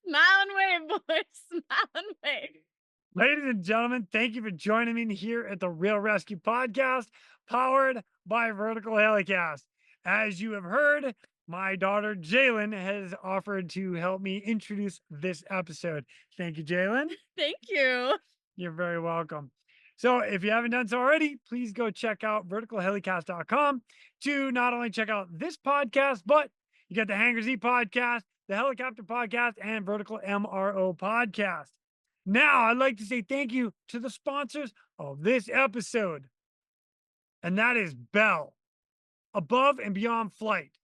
Smile and wave, boys. Smile and wave. Ladies and gentlemen, thank you for joining me here at the Real ResQ podcast, powered by Vertical Helicast. As you have heard, my daughter Jalen has offered to help me introduce this episode. Thank you, Jalen. Thank you. You're very welcome. So if you haven't done so already, please go check out verticalhelicast.com to not only check out this podcast, but you got the Hangers Eat podcast, the Helicopter podcast, and Vertical MRO podcast. Now, I'd like to say thank you to the sponsors of this episode, and that is Bell, Above and Beyond Flight.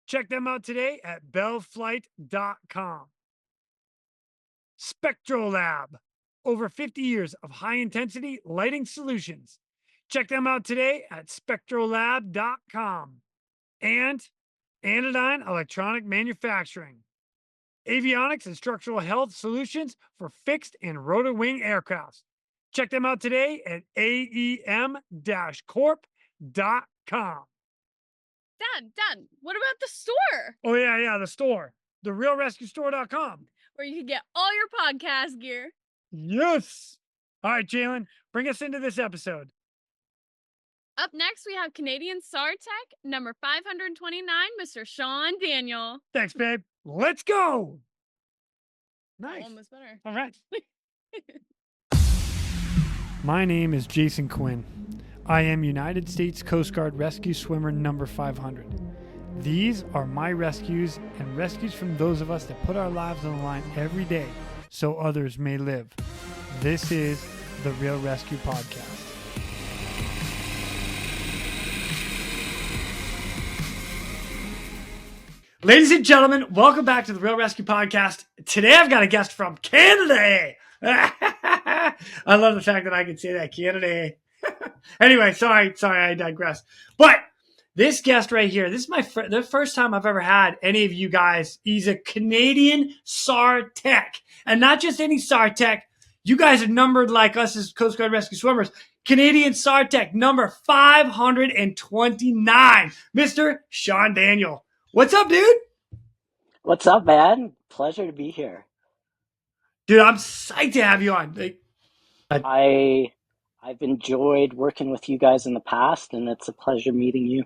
Check them out today at bellflight.com. SpectroLab, over 50 years of high-intensity lighting solutions. Check them out today at spectrolab.com. And Anodyne Electronic Manufacturing, avionics and structural health solutions for fixed and rotor wing aircrafts. Check them out today at aem-corp.com. Dad, what about the store? Oh, yeah, the store. The realrescuestore.com. Where you can get all your podcast gear. Yes. All right, Jalen, bring us into this episode. Up next, we have Canadian SARTech, number 529, Mr. Sean Daniell. Thanks, babe. Let's go. Nice. That one was better. All right. My name is Jason Quinn. I am United States Coast Guard Rescue Swimmer number 500. These are my rescues and rescues from those of us that put our lives on the line every day so others may live. This is the Real ResQ podcast. Ladies and gentlemen, welcome back to the Real ResQ podcast. Today I've got a guest from Canada. I love the fact that I can say that, Canada. Anyway, sorry, I digress. But this guest right here, this is the first time I've ever had any of you guys. He's a Canadian SARTech, and not just any SARTech. You guys are numbered like us as Coast Guard Rescue Swimmers. Canadian SARTech number 529, Mr. Sean Daniell. What's up, dude? What's up, man? Pleasure to be here. Dude, I'm psyched to have you on. I've enjoyed working with you guys in the past, and it's a pleasure meeting you.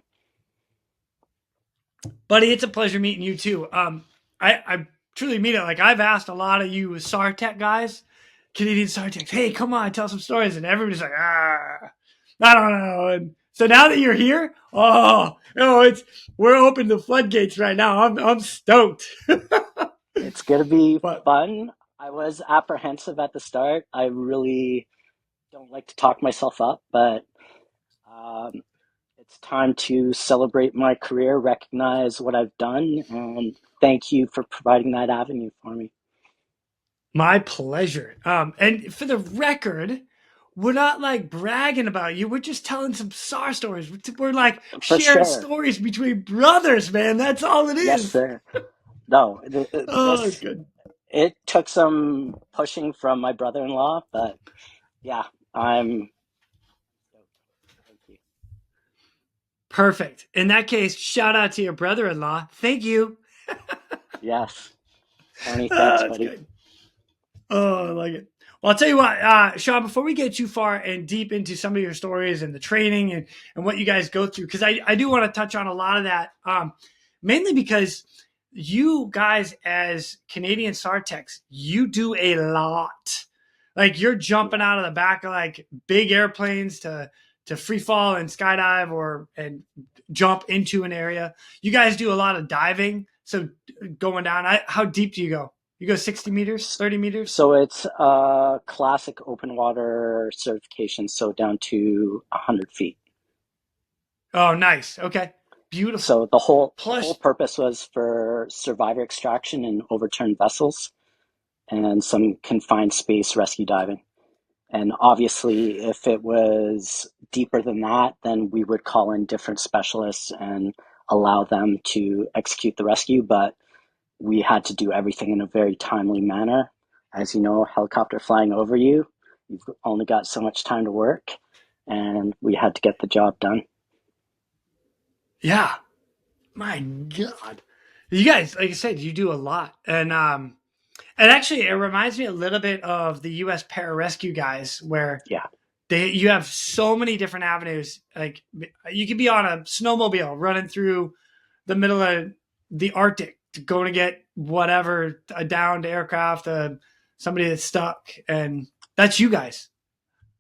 Buddy, it's a pleasure meeting you too. I truly mean it. Like, I've asked a lot of you SARTech guys, Canadian SARTechs, hey, come on, tell some stories, and everybody's like, I don't know. And so now that you're here, we're open the floodgates right now. I'm stoked. It's gonna be fun. I was apprehensive at the start. I really don't like to talk myself up, but it's time to celebrate my career, recognize what I've done, and thank you for providing that avenue for me. My pleasure. And for the record, we're not like bragging about you. We're just telling some SAR stories. We're like sharing stories between brothers, man. That's all it is. Yes, sir. No, good. It took some pushing from my brother-in-law, but yeah, Thank you. Perfect. In that case, shout out to your brother-in-law. Thank you. Yes. Tony, thanks, buddy. Good. Oh, I like it. Well, I'll tell you what, Sean, before we get too far and deep into some of your stories and the training and what you guys go through, because I do want to touch on a lot of that, mainly because you guys as Canadian SARTechs, you do a lot. Like, you're jumping out of the back of like big airplanes to free fall and skydive and jump into an area. You guys do a lot of diving. So going down, how deep do you go? You go 60 meters, 30 meters? So it's a classic open water certification, so down to 100 feet. Oh, nice. Okay. Beautiful. So the whole purpose was for survivor extraction in overturned vessels and some confined space rescue diving. And obviously, if it was deeper than that, then we would call in different specialists and allow them to execute the rescue. But we had to do everything in a very timely manner. As you know, helicopter flying over you, you've only got so much time to work, and we had to get the job done. Yeah. My God. You guys, like I said, you do a lot. And And actually, it reminds me a little bit of the U.S. pararescue guys, where Yeah. you have so many different avenues. Like you could be on a snowmobile running through the middle of the Arctic to go to get whatever, a downed aircraft, somebody that's stuck, and that's you guys.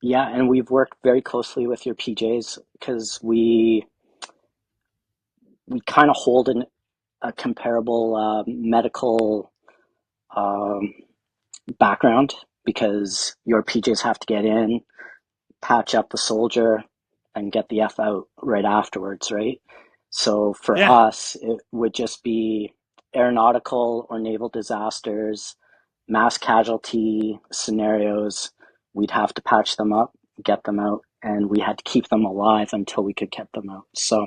Yeah, and we've worked very closely with your PJs because we kind of hold a comparable medical um, background because your PJs have to get in, patch up the soldier, and get the F out right afterwards, right? So for Yeah. us, it would just be aeronautical or naval disasters, mass casualty scenarios. We'd have to patch them up, get them out, and we had to keep them alive until we could get them out. So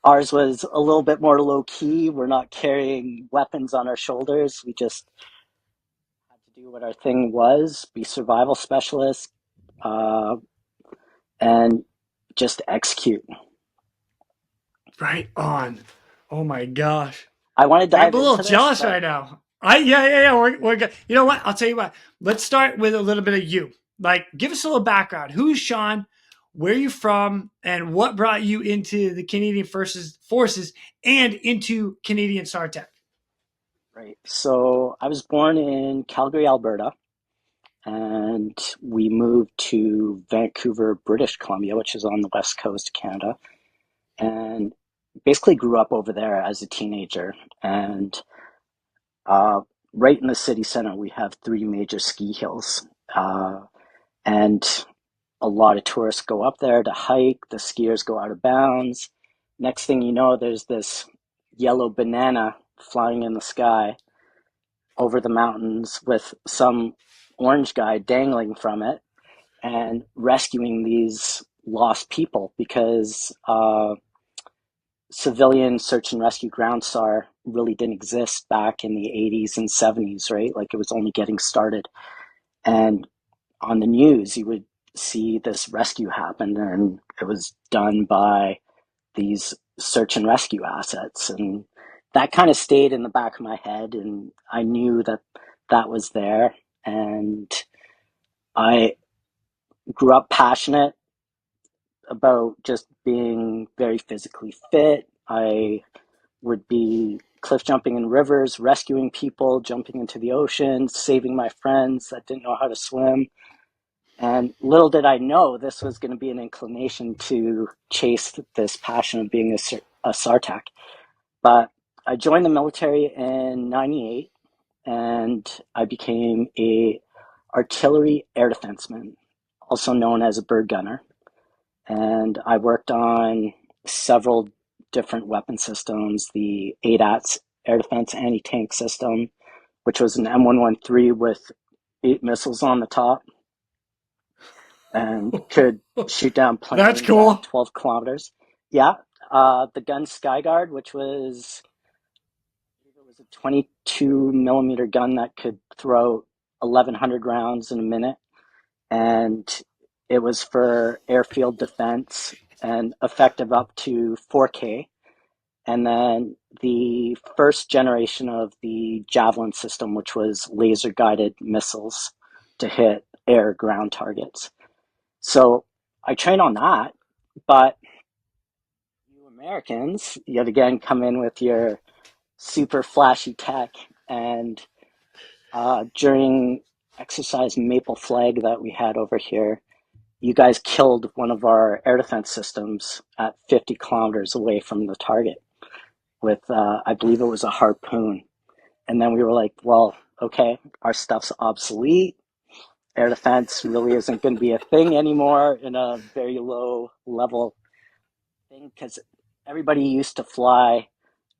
ours was a little bit more low key. We're not carrying weapons on our shoulders. We just had to do what our thing was, be survival specialists, uh, and just execute. Right on. Oh my gosh. I want to Like I'm dive a little into this, jealous but right now. Yeah. We're good. You know what? I'll tell you what. Let's start with a little bit of you. Like, give us a little background. Who's Sean? Where are you from? And what brought you into the Canadian forces and into Canadian SARTech? right. So I was born in Calgary, Alberta, and we moved to Vancouver, British Columbia, which is on the west coast of Canada, and basically grew up over there as a teenager. And uh, right in the city center, we have three major ski hills. And a lot of tourists go up there to hike. The skiers go out of bounds. Next thing you know, there's this yellow banana flying in the sky over the mountains with some orange guy dangling from it and rescuing these lost people because civilian search and rescue ground SAR really didn't exist back in the 80s and 70s, right? Like it was only getting started. And on the news, you would see this rescue happen, and it was done by these search and rescue assets. And that kind of stayed in the back of my head, and I knew that that was there. And I grew up passionate about just being very physically fit. I would be cliff jumping in rivers, rescuing people, jumping into the ocean, saving my friends that didn't know how to swim. And little did I know this was going to be an inclination to chase this passion of being a SARTech. But I joined the military in '98, and I became a artillery air defenseman, also known as a bird gunner. And I worked on several different weapon systems, the ADATS air defense anti-tank system, which was an M113 with 8 missiles on the top and could shoot down That's planes at cool. 12 kilometers. Yeah. The gun Skyguard, which was it was a 22 millimeter gun that could throw 1,100 rounds in a minute, and it was for airfield defense and effective up to 4K. And then the first generation of the Javelin system, which was laser guided missiles to hit air ground targets. So I train on that, but you Americans, yet again, come in with your super flashy tech. And during exercise Maple Flag that we had over here, you guys killed one of our air defense systems at 50 kilometers away from the target with, I believe it was a harpoon. And then we were like, well, okay, our stuff's obsolete. Air defense really isn't going to be a thing anymore in a very low level thing because everybody used to fly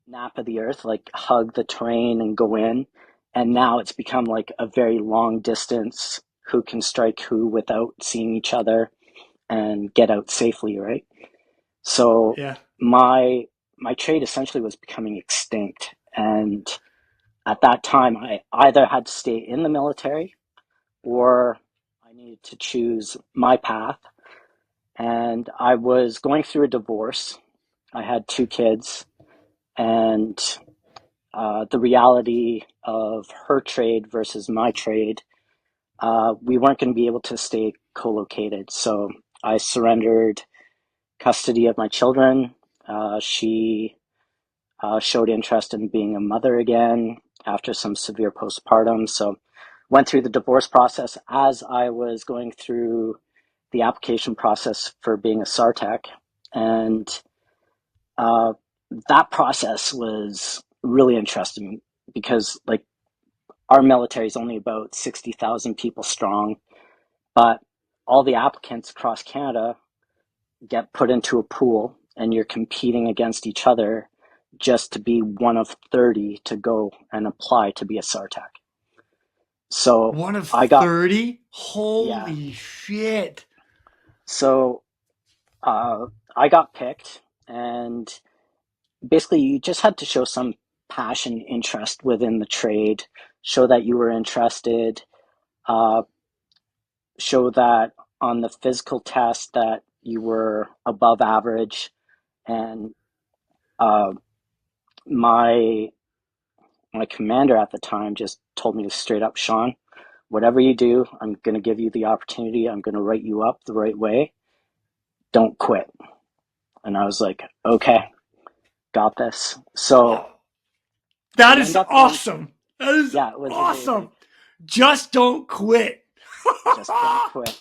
nap of the earth, like hug the terrain and go in. And now it's become like a very long distance who can strike who without seeing each other and get out safely, right? So Yeah. my trade essentially was becoming extinct. And at that time, I either had to stay in the military or I needed to choose my path. And I was going through a divorce. I had two kids, and the reality of her trade versus my trade, we weren't going to be able to stay co-located. So I surrendered custody of my children. She showed interest in being a mother again after some severe postpartum. So went through the divorce process as I was going through the application process for being a SARTech. And uh, that process was really interesting because like our military is only about 60,000 people strong, but all the applicants across Canada get put into a pool and you're competing against each other just to be one of 30 to go and apply to be a SARTech. So One of I got, 30? yeah. Holy shit. So uh, I got picked, and basically you just had to show some passion, interest within the trade, show that you were interested, uh, show that on the physical test that you were above average. And uh, my my commander at the time just told me straight up, Sean, whatever you do, I'm going to give you the opportunity. I'm going to write you up the right way. Don't quit. And I was like, okay, got this. So Wow. That we is end up going, awesome. That is yeah, it was awesome. amazing. Just don't quit. Just don't quit.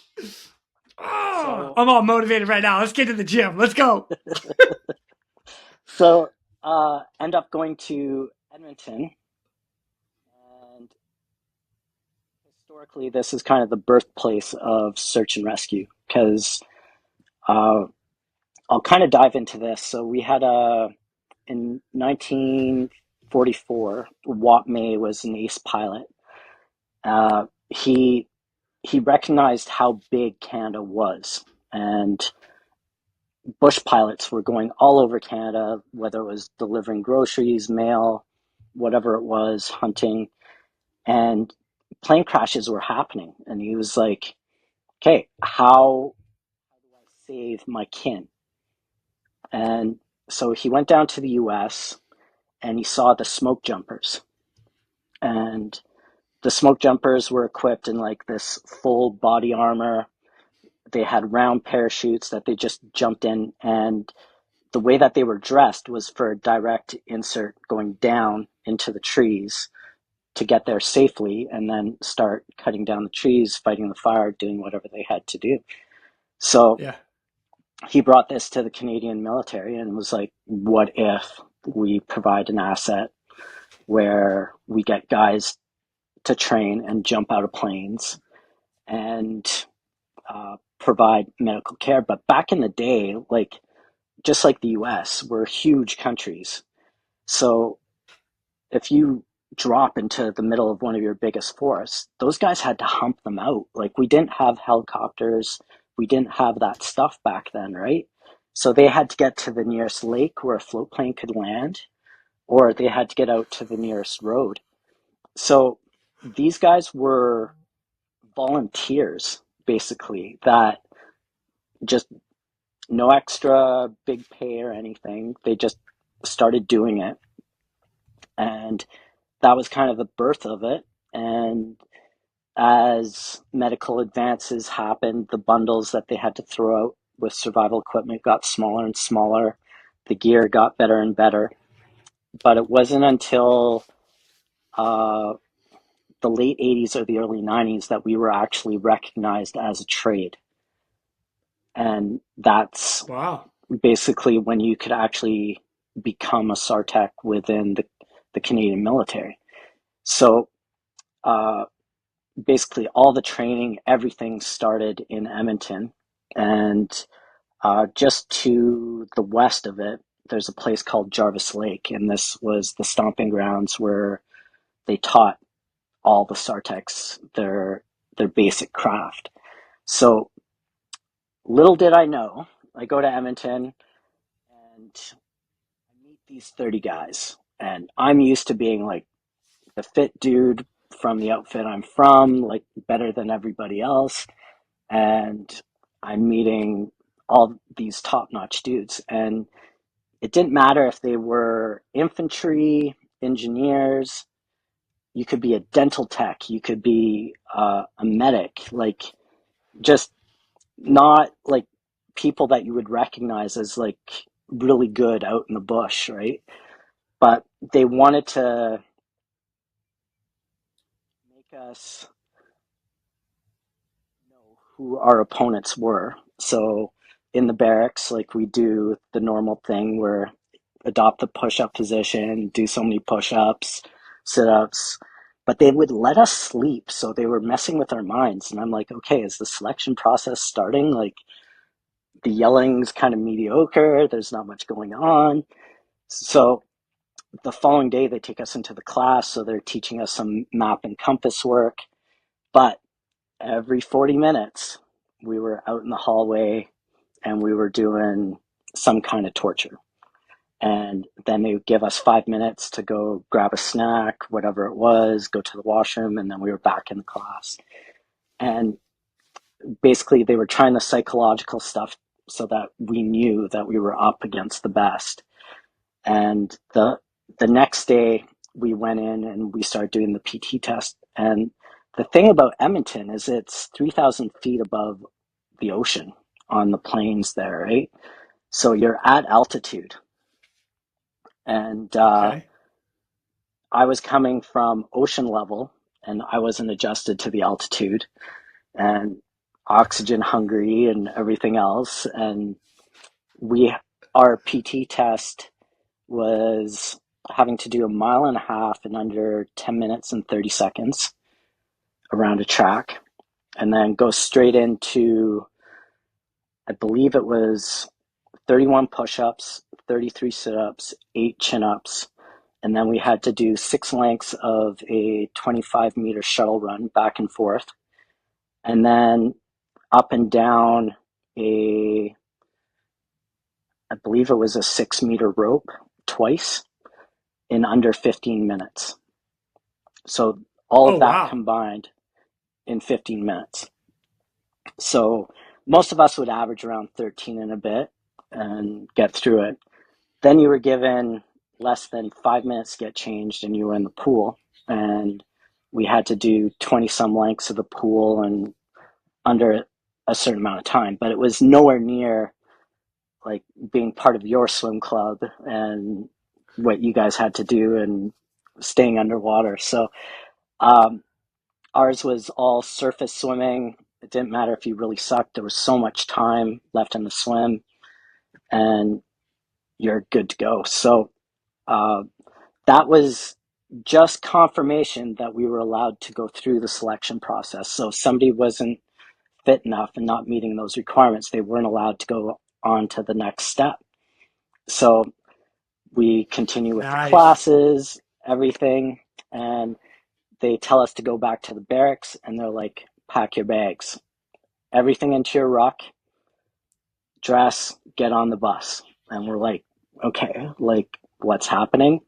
So, I'm all motivated right now. Let's get to the gym. Let's go. so end up going to Edmonton, and historically, this is kind of the birthplace of search and rescue because uh, I'll kind of dive into this. So we had in 1944, Watt May was an ace pilot. He recognized how big Canada was, and bush pilots were going all over Canada, whether it was delivering groceries, mail, whatever it was, hunting, and plane crashes were happening. And he was like, okay, how do I save my kin? And so he went down to the U.S. and he saw the smoke jumpers. And the smoke jumpers were equipped in like this full body armor. They had round parachutes that they just jumped in, and the way that they were dressed was for a direct insert going down into the trees to get there safely and then start cutting down the trees, fighting the fire, doing whatever they had to do. So Yeah. he brought this to the Canadian military and was like, what if we provide an asset where we get guys to train and jump out of planes and provide medical care? But back in the day, like just like the US, we're huge countries. So if you drop into the middle of one of your biggest forests, those guys had to hump them out. Like we didn't have helicopters, we didn't have that stuff back then, right? So they had to get to the nearest lake where a float plane could land, or they had to get out to the nearest road. So these guys were volunteers, basically, that just no extra big pay or anything. They just started doing it. And that was kind of the birth of it. And as medical advances happened, the bundles that they had to throw out with survival equipment got smaller and smaller. The gear got better and better. But it wasn't until uh, the late 80s or the early 90s that we were actually recognized as a trade. And that's Wow. basically when you could actually become a SARTech within the Canadian military. So uh, basically all the training, everything started in Edmonton. And just to the west of it, there's a place called Jarvis Lake. And this was the stomping grounds where they taught all the SARTechs their basic craft. So little did I know, I go to Edmonton and I meet these 30 guys. And I'm used to being like the fit dude from the outfit I'm from, like better than everybody else. And I'm meeting all these top notch dudes. And it didn't matter if they were infantry, engineers, you could be a dental tech, you could be a medic, like just not like people that you would recognize as like really good out in the bush, right? But they wanted to make us know who our opponents were. So in the barracks, like we do the normal thing where adopt the push-up position, do so many push-ups, sit-ups, but they would let us sleep. So they were messing with our minds. And I'm like, okay, is the selection process starting? Like the yelling's kind of mediocre. There's not much going on. So the following day, they take us into the class. So they're teaching us some map and compass work. But every 40 minutes, we were out in the hallway and we were doing some kind of torture. And then they would give us 5 minutes to go grab a snack, whatever it was, go to the washroom, and then we were back in the class. And basically, they were trying the psychological stuff so that we knew that we were up against the best. And the next day, we went in and we started doing the PT test. And the thing about Edmonton is it's 3,000 feet above the ocean on the plains there, right? So you're at altitude. And Okay. I was coming from ocean level and I wasn't adjusted to the altitude and oxygen hungry and everything else. And our PT test was having to do a mile and a half in under 10 minutes and 30 seconds around a track and then go straight into, I believe it was 31 push-ups, 33 sit-ups, 8 chin-ups, and then we had to do 6 lengths of a 25-meter shuttle run back and forth, and then up and down I believe it was a 6-meter rope twice in under 15 minutes. So all Oh of that wow. combined in 15 minutes. So most of us would average around 13 and a bit and get through it. Then you were given less than 5 minutes to get changed and you were in the pool. And we had to do 20 some lengths of the pool and under a certain amount of time. But it was nowhere near like being part of your swim club and what you guys had to do and staying underwater. So um, ours was all surface swimming. It didn't matter if you really sucked. There was so much time left in the swim and you're good to go. So uh, that was just confirmation that we were allowed to go through the selection process. So if somebody wasn't fit enough and not meeting those requirements, they weren't allowed to go on to the next step. So we continue with the Nice. classes, everything, and they tell us to go back to the barracks and they're like, pack your bags, everything into your ruck, dress, get on the bus. And we're like, okay, like what's happening?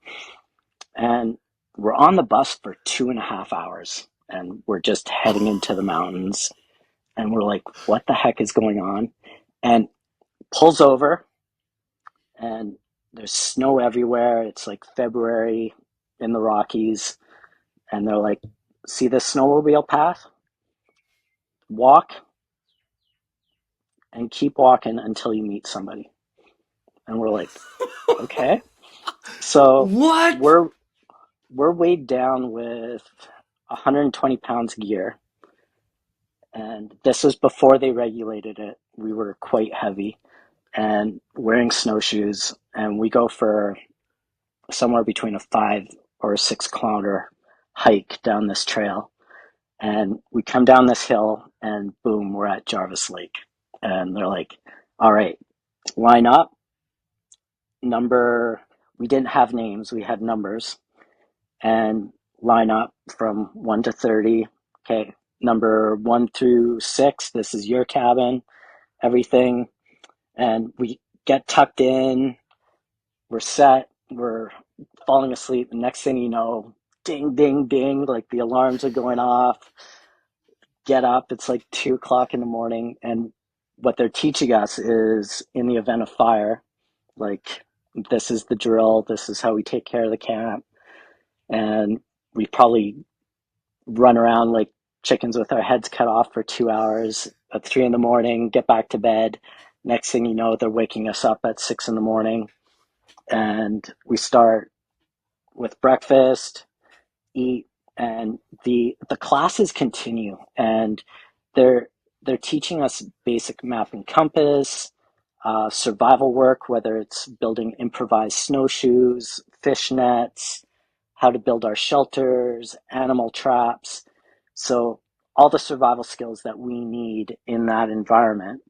And we're on the bus for 2.5 hours and we're just heading into the mountains. And we're like, what the heck is going on? And pulls over and there's snow everywhere. It's like February in the Rockies. And they're like, see this snowmobile path? Walk and keep walking until you meet somebody. And we're like, okay. So What? we're weighed down with 120 pounds of gear. And this was before they regulated it. We were quite heavy and wearing snowshoes. And we go for somewhere between a 5 or 6 kilometer hike down this trail. And we come down this hill and boom, we're at Jarvis Lake. And they're like, all right, line up. We didn't have names, we had numbers. And line up from 1 to 30. Okay, number 1 through 6, this is your cabin, everything. And we get tucked in, we're set, we're falling asleep. The next thing you know, ding, ding, ding, like the alarms are going off. Get up, it's like 2 o'clock in the morning. And what they're teaching us is in the event of fire, like this is the drill, this is how we take care of the camp. and we probably run around like chickens with our heads cut off for 2 hours at 3 in the morning, get back to bed. Next thing you know, they're waking us up at 6 in the morning, and we start with breakfast, eat, and the classes continue, and they're they're teaching us basic map and compass, survival work, whether it's building improvised snowshoes, fish nets, how to build our shelters, animal traps. So all the survival skills that we need in that environment.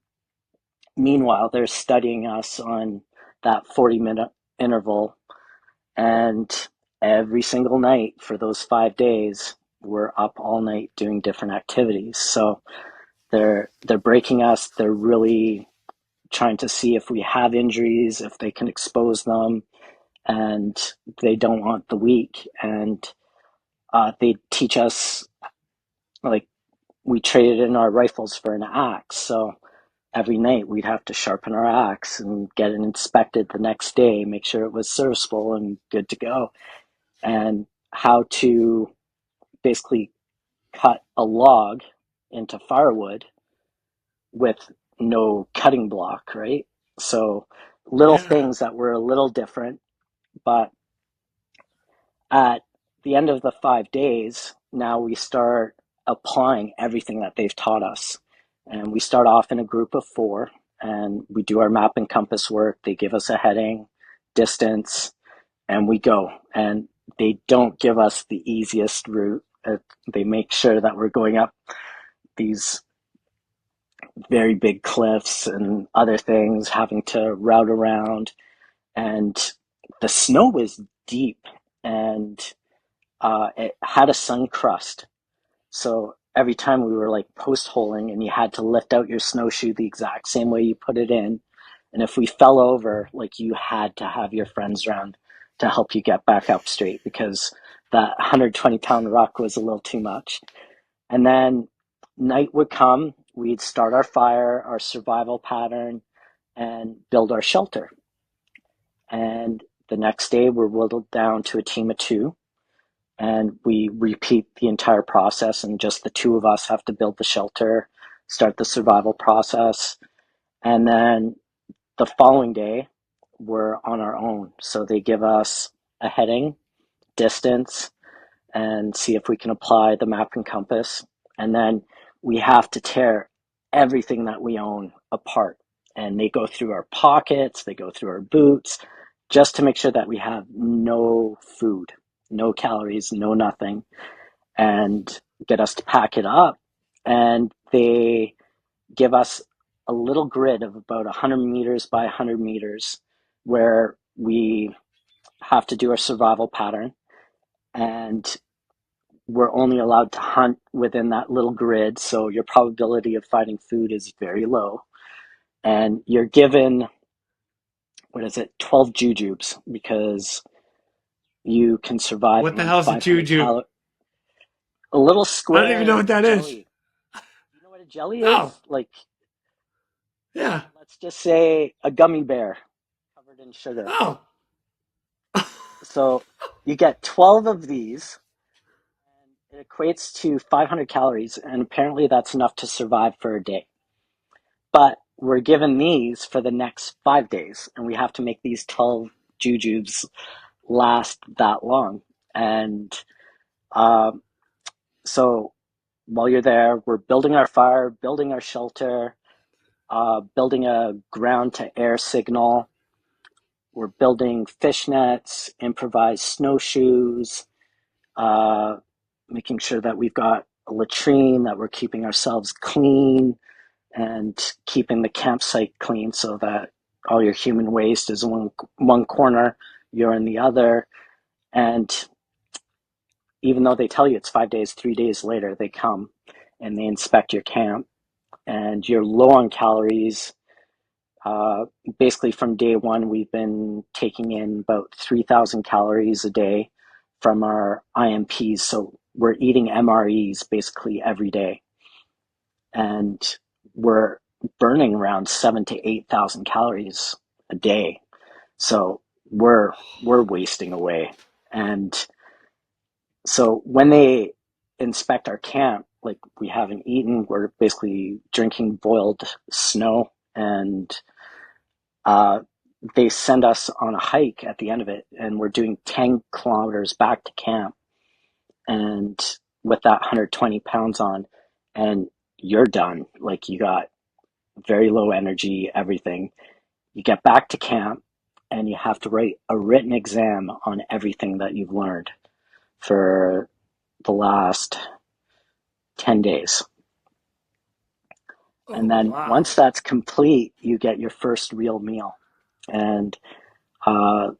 Meanwhile, they're studying us on that 40-minute interval, and every single night for those 5 days, we're up all night doing different activities. So they're breaking us. They're really trying to see if we have injuries, if they can expose them, and they don't want the weak. And they teach us, like, we traded in our rifles for an axe. So every night we'd have to sharpen our axe and get it inspected the next day, make sure it was serviceable and good to go, and how to basically cut a log into firewood with no cutting block, right? So little Yeah. things that were a little different, but at the end of the 5 days, now we start applying everything that they've taught us. And we start off in a group of 4, and we do our map and compass work. They give us a heading, distance, and we go. And they don't give us the easiest route. They make sure that we're going up these very big cliffs and other things, having to route around. And the snow was deep, and it had a sun crust. So every time we were like post holing, and you had to lift out your snowshoe the exact same way you put it in. And if we fell over, like, you had to have your friends around to help you get back up straight, because that 120-pound rock was a little too much. And then night would come, we'd start our fire, our survival pattern, and build our shelter. And the next day, we're whittled down to a team of 2, and we repeat the entire process, and just the 2 of us have to build the shelter, start the survival process. And then the following day, we're on our own. So they give us a heading, distance, and see if we can apply the map and compass. And then we have to tear everything that we own apart. And they go through our pockets, they go through our boots, just to make sure that we have no food, no calories, no nothing, and get us to pack it up. And they give us a little grid of about 100 meters by 100 meters where we have to do our survival pattern. And we're only allowed to hunt within that little grid, so your probability of finding food is very low. And you're given, what is it, 12 jujubes, because you can survive What the on hell's a 500 juju? calories. A little I don't even know square what that is. jelly. You know what a jelly is? Oh, Like, yeah. let's just say a gummy bear covered in sugar. Oh. So you get 12 of these, and it equates to 500 calories, and apparently that's enough to survive for a day. But we're given these for the next 5 days, and we have to make these 12 jujubes last that long. And um, so while you're there, we're building our fire, building our shelter, building a ground to air signal. We're building fish nets, improvised snowshoes, uh, making sure that we've got a latrine, that we're keeping ourselves clean, and keeping the campsite clean so that all your human waste is in one corner, you're in the other. And even though they tell you it's 5 days, 3 days later, they come and they inspect your camp, and you're low on calories. Uh, Basically, from day one, we've been taking in about 3,000 calories a day from our IMPs. So we're eating MREs basically every day, and we're burning around 7 to 8,000 calories a day. So we're wasting away, and So when they inspect our camp, like we haven't eaten, we're basically drinking boiled snow, and uh, they send us on a hike at the end of it, and we're doing 10 kilometers back to camp, and with that 120 pounds on, and you're done. Like you got very low energy, everything. You get back to camp, and you have to write a written exam on everything that you've learned for the last 10 days. And Oh, then wow. once that's complete, you get your first real meal. And uh,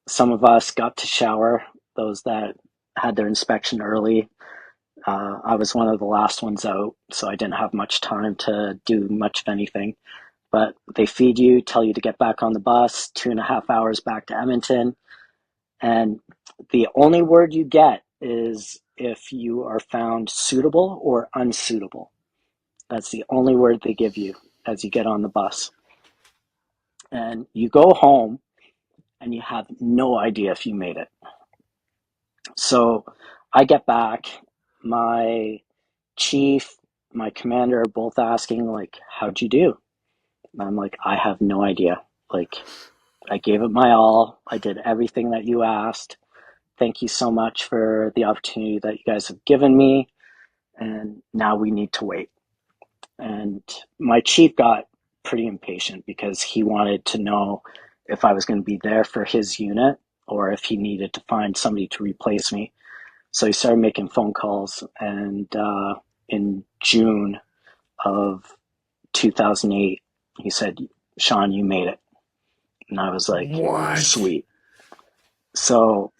some of us got to shower, those that had their inspection early. I was one of the last ones out, so I didn't have much time to do much of anything. But they feed you, tell you to get back on the bus, 2.5 hours back to Edmonton. And the only word you get is if you are found suitable or unsuitable. That's the only word they give you as you get on the bus. And you go home and you have no idea if you made it. So I get back, my chief, my commander are both asking, like, how'd you do? And I'm like, I have no idea. Like, I gave it my all. I did everything that you asked. Thank you so much for the opportunity that you guys have given me. And now we need to wait. And my chief got pretty impatient because he wanted to know if I was going to be there for his unit or if he needed to find somebody to replace me. So he started making phone calls. And in June of 2008, he said, Sean, you made it. And I was like, What? sweet. So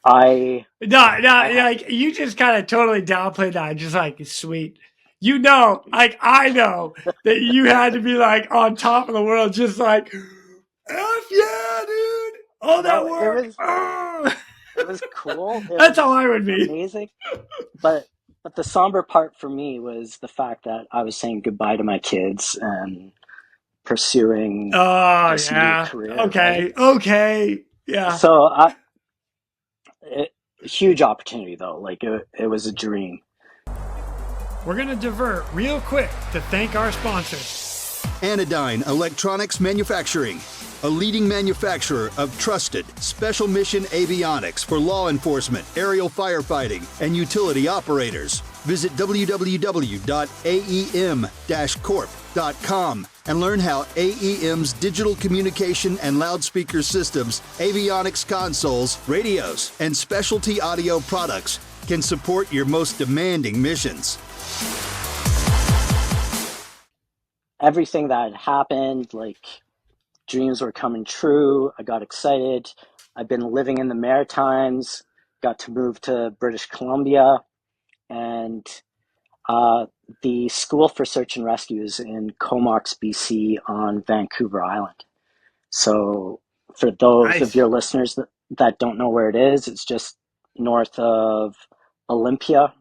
I, No, no, I ha- like you just kind of totally downplayed that. Just like sweet, you know, like I know that you had to be like on top of the world, just like, F yeah, dude, all that no, work. Oh. it was cool. It That's how was I would be. amazing. But the somber part for me was the fact that I was saying goodbye to my kids and pursuing Oh this new yeah. career, right? Okay. Okay. Yeah. So huge opportunity though. Like it was a dream. We're gonna divert real quick to thank our sponsors. Anodyne Electronics Manufacturing, a leading manufacturer of trusted special mission avionics for law enforcement, aerial firefighting, and utility operators. Visit www.aem-corp.com and learn how AEM's digital communication and loudspeaker systems, avionics consoles, radios, and specialty audio products can support your most demanding missions. Everything that had happened, like dreams were coming true. I got excited. I've been living in the Maritimes, got to move to British Columbia, and the School for Search and Rescue is in Comox, BC on Vancouver Island. So for those of Nice. your listeners that don't know where it is, it's just north of Olympia,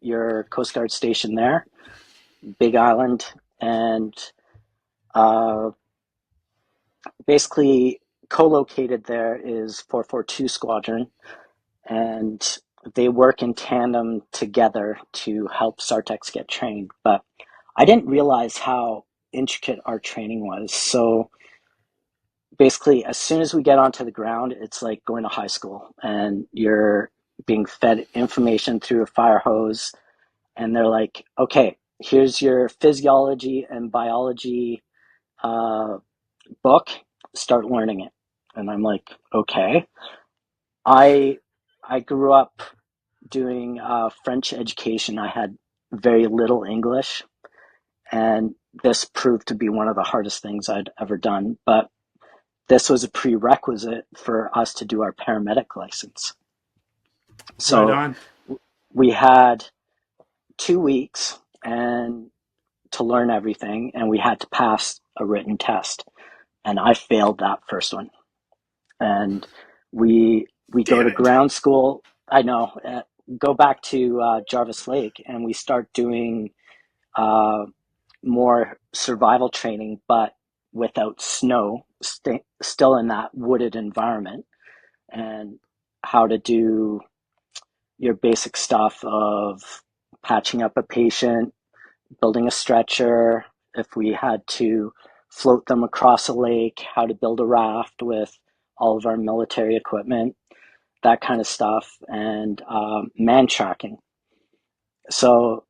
your Coast Guard station there, Big Island, and uh, basically co-located there is 442 Squadron, and they work in tandem together to help SARTechs get trained. But I didn't realize how intricate our training was. So basically, as soon as we get onto the ground, it's like going to high school, and you're being fed information through a fire hose, and they're like, okay, here's your physiology and biology uh, book, start learning it. And I'm like, okay. I I grew up doing French education. I had very little English, and this proved to be one of the hardest things I'd ever done. But this was a prerequisite for us to do our paramedic license. Right So on. we had 2 weeks and to learn everything, and we had to pass a written test. And I failed that first one. And we go Damn to it. ground school. I know. Go back to Jarvis Lake, and we start doing uh, more survival training, but without snow, still in that wooded environment. And how to do your basic stuff of patching up a patient, building a stretcher, if we had to float them across a lake, how to build a raft with all of our military equipment, that kind of stuff, and man tracking. So,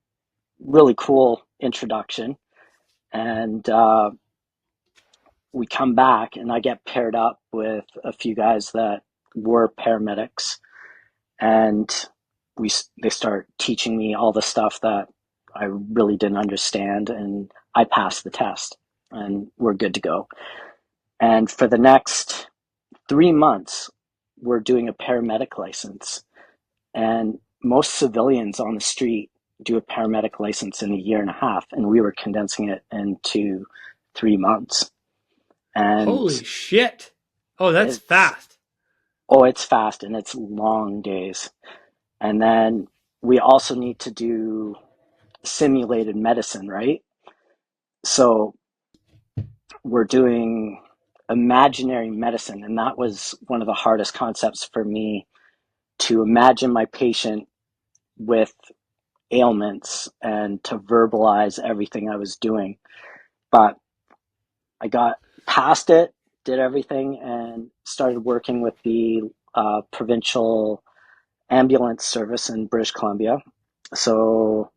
really cool introduction. And we come back, and I get paired up with a few guys that were paramedics, and they start teaching me all the stuff that I really didn't understand, and I passed the test, and we're good to go. And for the next 3 months, we're doing a paramedic license, and most civilians on the street do a paramedic license in a year and a half, and we were condensing it into 3 months. And Holy shit! Oh, that's it's fast. it's fast and it's long days. And then we also need to do simulated medicine, right? So we're doing imaginary medicine, and that was one of the hardest concepts for me, to imagine my patient with ailments and to verbalize everything I was doing. But I got past it, did everything, and started working with the provincial ambulance service in British Columbia. So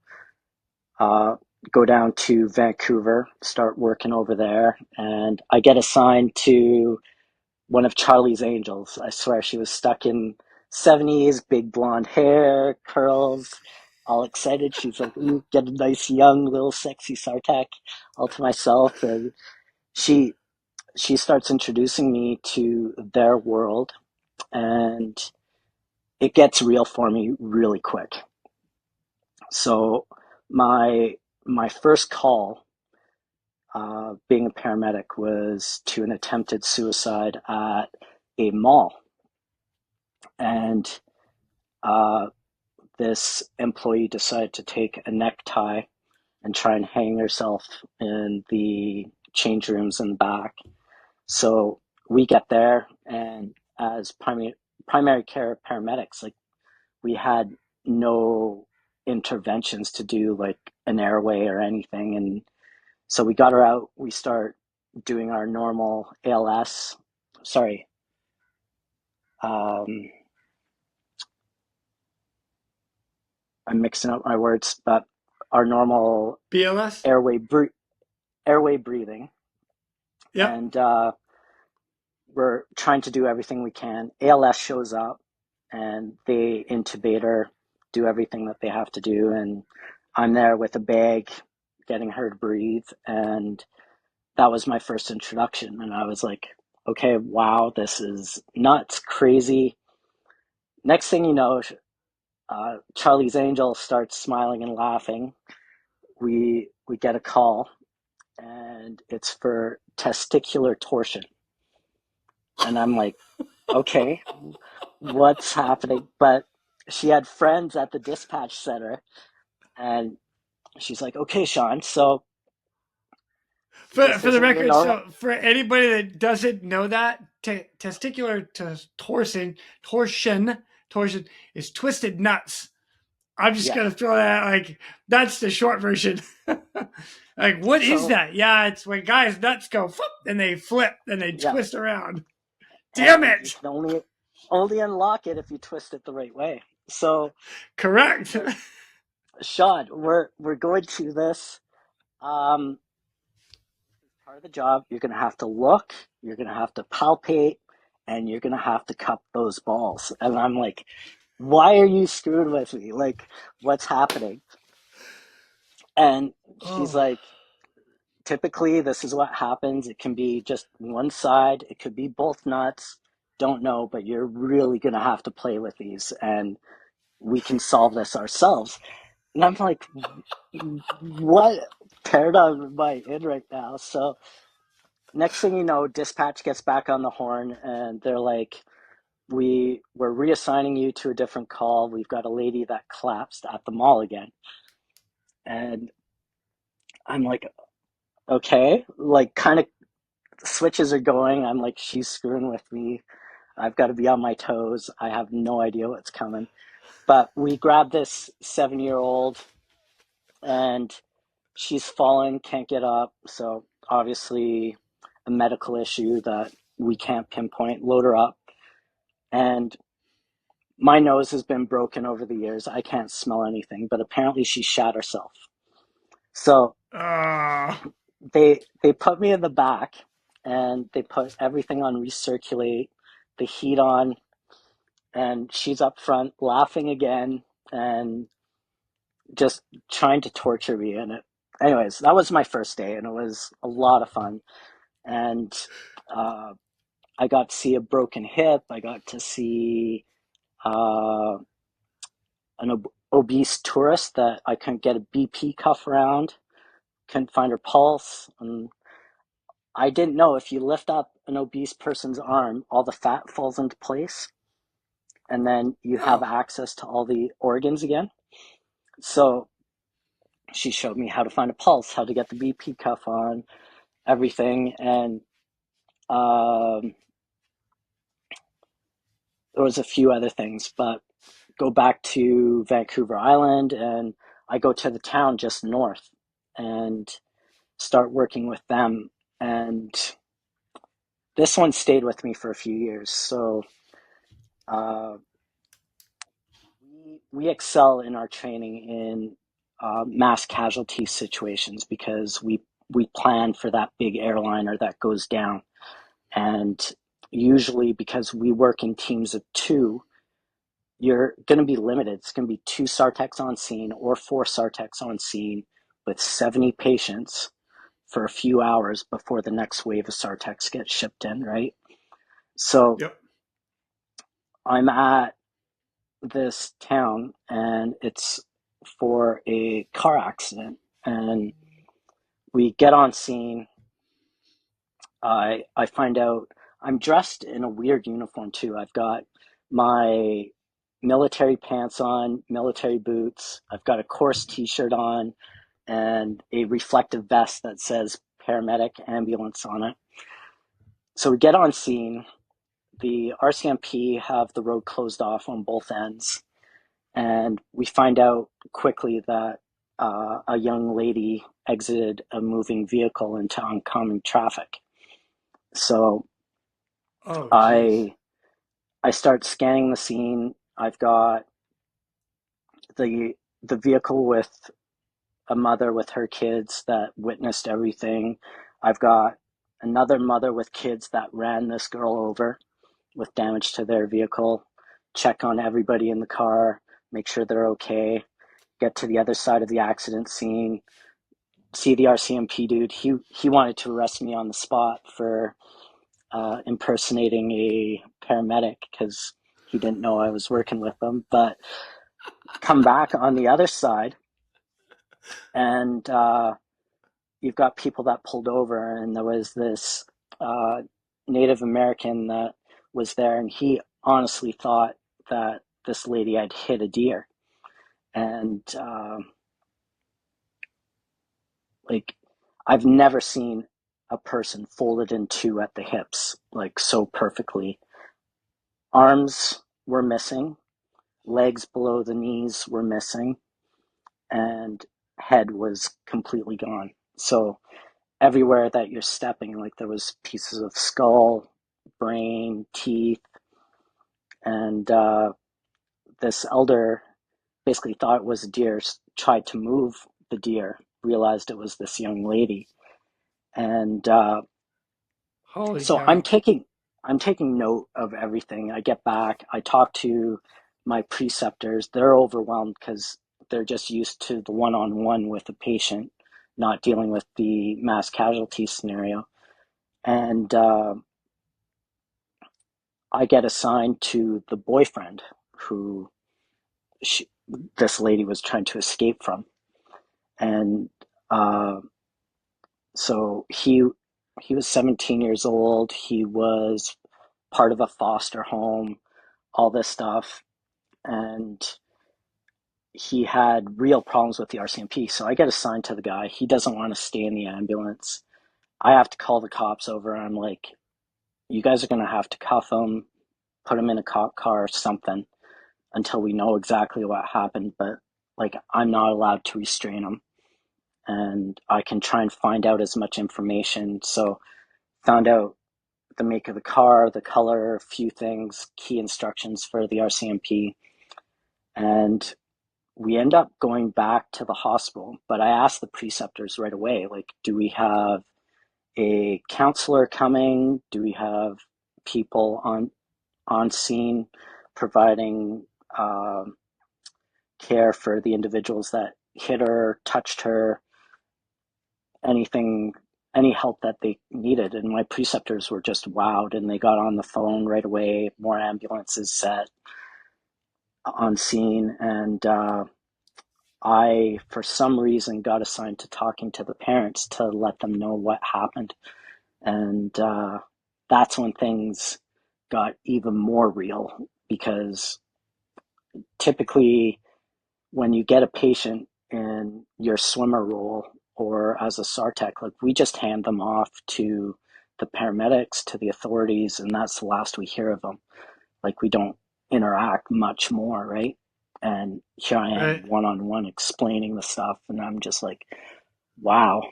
uh, go down to Vancouver, start working over there, and I get assigned to one of Charlie's Angels. I swear, she was stuck in 70s, big blonde hair, curls, all excited. She's like, "Ooh, get a nice young little sexy SARTech all to myself." And she she starts introducing me to their world, and it gets real for me really quick. So my first call, being a paramedic, was to an attempted suicide at a mall, and uh, this employee decided to take a necktie and try and hang herself in the change rooms in the back. So we get there, and as primary care paramedics, like, we had no interventions to do, like an airway or anything. And so we got her out. We start doing our normal ALS. Sorry, um, I'm mixing up my words, but our normal BLS. airway airway breathing, Yep. and we're trying to do everything we can. ALS shows up, and they intubate her, do everything that they have to do, and I'm there with a bag, getting her to breathe, and that was my first introduction. And I was like, okay, wow, this is nuts, crazy. Next thing you know, Charlie's Angel starts smiling and laughing. We get a call, and it's for testicular torsion, and I'm like, okay, what's happening? But she had friends at the dispatch center, and she's like, okay, Sean, so this For the isn't your record, normal. so for anybody that doesn't know that, testicular torsion is twisted nuts. I'm just Yeah. gonna throw that, like, that's the short version. Like, what is So, that? Yeah, it's when guys' nuts go flip and they flip and they yeah. twist around. Damn And you it! can only unlock it if you twist it the right way. So Correct. she's like, Sean, we're going through this. Um, Part of the job, you're gonna have to look, you're gonna have to palpate, and you're gonna have to cup those balls. And I'm like, why are you screwing with me? Like, what's happening? And she's Oh, like, typically this is what happens. It can be just one side, it could be both nuts. Don't know, but you're really gonna have to play with these, and we can solve this ourselves. And I'm like, what paradigm am I in right now? So next thing you know, dispatch gets back on the horn, and they're like, we're reassigning you to a different call. We've got a lady that collapsed at the mall again. And I'm like, okay, like, kind of switches are going. I'm like, she's screwing with me. I've got to be on my toes. I have no idea what's coming. But we grabbed this 7-year-old and she's fallen, can't get up. So obviously a medical issue that we can't pinpoint. Load her up. And my nose has been broken over the years. I can't smell anything, but apparently she shat herself. So Uh, they put me in the back and they put everything on recirculate, the heat on, and she's up front laughing again and just trying to torture me. And anyways, that was my first day and it was a lot of fun. And I got to see a broken hip. I got to see uh, an obese tourist that I couldn't get a BP cuff around, couldn't find her pulse. And I didn't know if you lift up an obese person's arm, all the fat falls into place and then you have no. access to all the organs again. So she showed me how to find a pulse, how to get the BP cuff on, everything. And there was a few other things, but go back to Vancouver Island and I go to the town just north and start working with them. And this one stayed with me for a few years. So uh, we excel in our training in mass casualty situations because we plan for that big airliner that goes down. And usually because we work in teams of two, you're going to be limited. It's going to be 2 SARTechs on scene or 4 SARTechs on scene with 70 patients for a few hours before the next wave of SARTechs gets shipped in, right? So Yep. I'm at this town and it's for a car accident. And we get on scene. I find out I'm dressed in a weird uniform too. I've got my military pants on, military boots. I've got a course t-shirt on and a reflective vest that says paramedic ambulance on it. So we get on scene. The RCMP have the road closed off on both ends. And we find out quickly that a young lady exited a moving vehicle into oncoming traffic. So Oh, jeez. I start scanning the scene. I've got the vehicle with a mother with her kids that witnessed everything. I've got another mother with kids that ran this girl over with damage to their vehicle. Check on everybody in the car, make sure they're okay. Get to the other side of the accident scene. See the RCMP dude. He wanted to arrest me on the spot for impersonating a paramedic because he didn't know I was working with them. But come back on the other side, and you've got people that pulled over, and there was this Native American that was there, and he honestly thought that this lady had hit a deer, and like I've never seen a person folded in two at the hips like so perfectly. Arms were missing, legs below the knees were missing, and head was completely gone. So everywhere that you're stepping, like there was pieces of skull, brain, teeth, and this elder basically thought it was a deer, tried to move the deer, realized it was this young lady, and Holy so I'm cow. taking note of everything. I get back, I talk to my preceptors. They're overwhelmed because they're just used to the one-on-one with the patient, not dealing with the mass casualty scenario. And I get assigned to the boyfriend who this lady was trying to escape from. And uh, so he was 17 years old. He was part of a foster home, all this stuff. And he had real problems with the RCMP. So I get assigned to the guy. He doesn't want to stay in the ambulance. I have to call the cops over. I'm like, you guys are going to have to cuff him. put them in a cop car or something until we know exactly what happened. But like, I'm not allowed to restrain them, and I can try and find out as much information. So found out the make of the car, the color, a few things, key instructions for the RCMP. And we end up going back to the hospital. But I asked the preceptors right away, like, do we have a counselor coming? Do we have people on scene providing care for the individuals that hit her, touched her, anything, any help that they needed? And my preceptors were just wowed, and they got on the phone right away, more ambulances set on scene. And I, for some reason, got assigned to talking to the parents to let them know what happened. And that's when things got even more real, because typically when you get a patient in your swimmer role or as a SARTech, like, we just hand them off to the paramedics, to the authorities, and that's the last we hear of them. Like, we don't interact much more, right? And here I am, Right. one-on-one, explaining the stuff, and I'm just like, wow,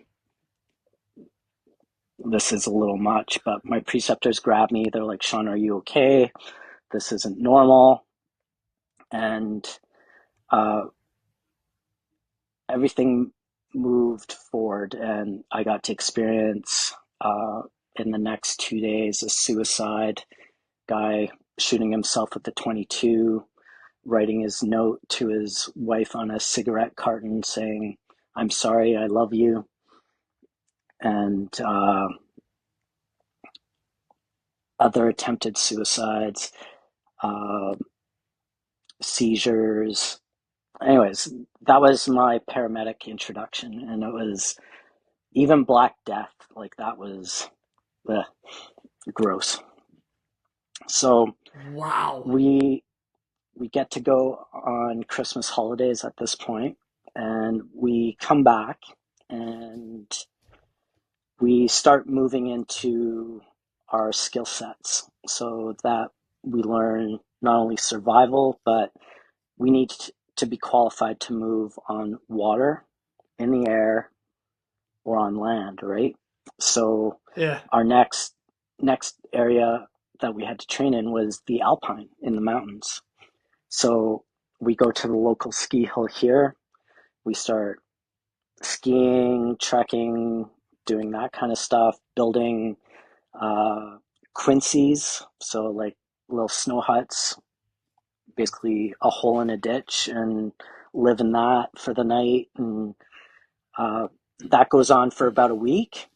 this is a little much. But my preceptors grabbed me. They're like, Sean, are you okay? This isn't normal. And everything moved forward, and I got to experience in the next 2 days a suicide, guy shooting himself with the 22, writing his note to his wife on a cigarette carton saying, I'm sorry, I love you. And other attempted suicides, seizures. Anyways, that was my paramedic introduction, and it was even Black Death. Like, that was gross. So Wow. we get to go on Christmas holidays at this point, and we come back and we start moving into our skill sets, so that we learn not only survival, but we need to be qualified to move on water, in the air, or on land, right? So Yeah. our next area that we had to train in was the Alpine, in the mountains. So we go to the local ski hill here. We start skiing, trekking, doing that kind of stuff, building quincies, so like little snow huts, basically a hole in a ditch, and live in that for the night. And that goes on for about a week.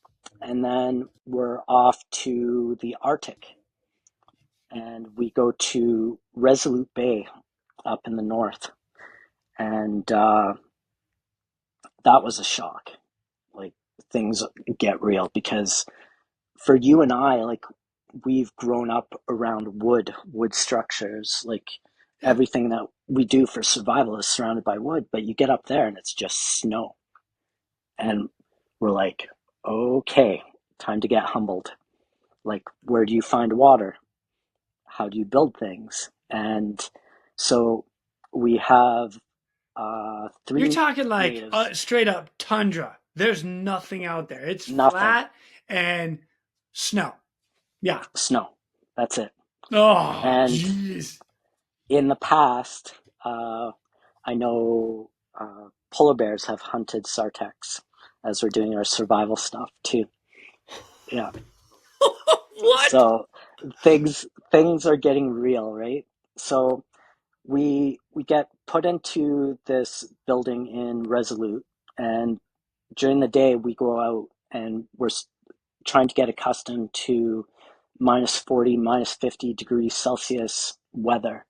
And then we're off to the Arctic, and we go to Resolute Bay up in the north. And that was a shock. Like, things get real, because for you and I, like, we've grown up around wood structures. Like, Yeah. everything that we do for survival is surrounded by wood, but you get up there and it's just snow. And we're like, okay, time to get humbled. Like, where do you find water? How do you build things? And so we have You're three talking like natives. straight up tundra. There's nothing out there. It's Nothing. flat and snow. Yeah. Snow. That's it. Oh, And jeez. in the past, I know polar bears have hunted SARTechs as we're doing our survival stuff too. Yeah. What? So things are getting real, right? So we get put into this building in Resolute, and during the day we go out and we're trying to get accustomed to -40, -50 degrees Celsius weather.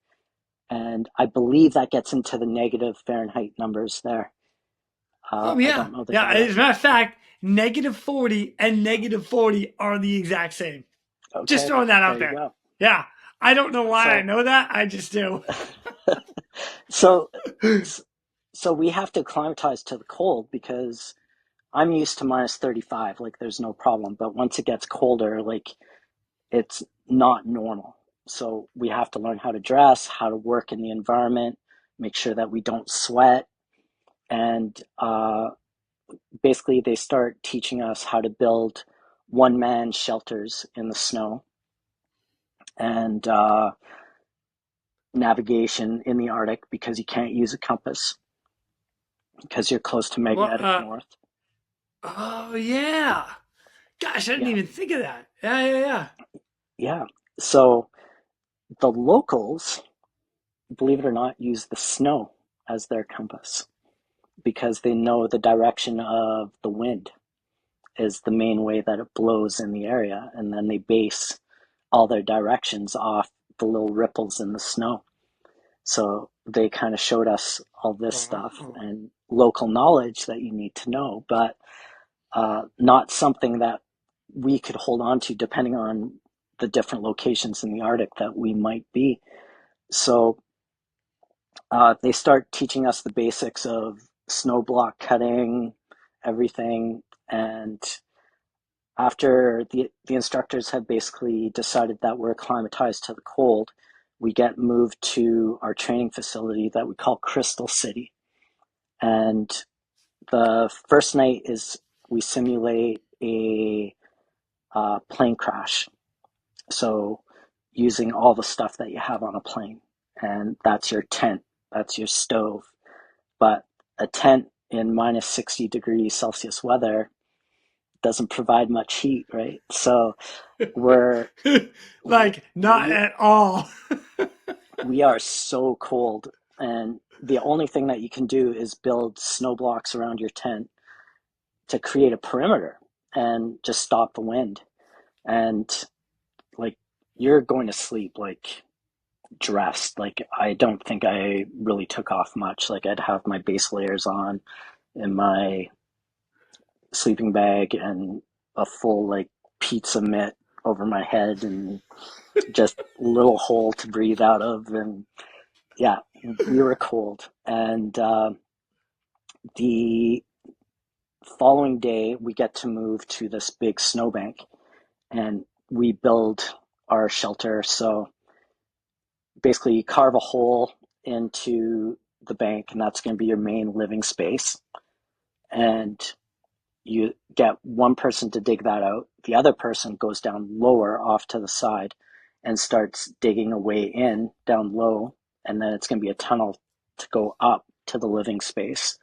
And I believe that gets into the negative Fahrenheit numbers there. Oh, I yeah. don't know the Yeah. data. As a matter of fact, -40 and -40 are the exact same. Just Okay, throwing that there out you there. go. Yeah. I don't know why I So, know that. I just do. so, so we have to acclimatize to the cold, because I'm used to -35. Like, there's no problem. But once it gets colder, like, it's not normal. So we have to learn how to dress, how to work in the environment, make sure that we don't sweat. And basically, they start teaching us how to build one-man shelters in the snow and navigation in the Arctic because you can't use a compass because you're close to Well, magnetic north. oh yeah. Gosh, I didn't Yeah, even think of that. Yeah, yeah, yeah. yeah. So the locals, believe it or not, use the snow as their compass because they know the direction of the wind is the main way that it blows in the area. And then they base all their directions off the little ripples in the snow. So they kind of showed us all this stuff Wow. and local knowledge that you need to know, but not something that we could hold on to depending on the different locations in the Arctic that we might be. So they start teaching us the basics of snow block cutting, everything. And after the instructors have basically decided that we're acclimatized to the cold, we get moved to our training facility that we call Crystal City. And the first night is we simulate a plane crash. So using all the stuff that you have on a plane, and that's your tent, that's your stove. But a tent in minus 60 degrees Celsius weather doesn't provide much heat, right? So we're Like not we at all. we are so cold, and the only thing that you can do is build snow blocks around your tent to create a perimeter and just stop the wind. And like you're going to sleep like dressed. Like I don't think I really took off much. Like I'd have my base layers on in my sleeping bag and a full like pizza mitt over my head and just a little hole to breathe out of. And yeah, we were cold. And the following day, we get to move to this big snowbank and we build our shelter. So basically, you carve a hole into the bank, and that's going to be your main living space. And you get one person to dig that out. The other person goes down lower off to the side and starts digging a way in down low. And then it's going to be a tunnel to go up to the living space.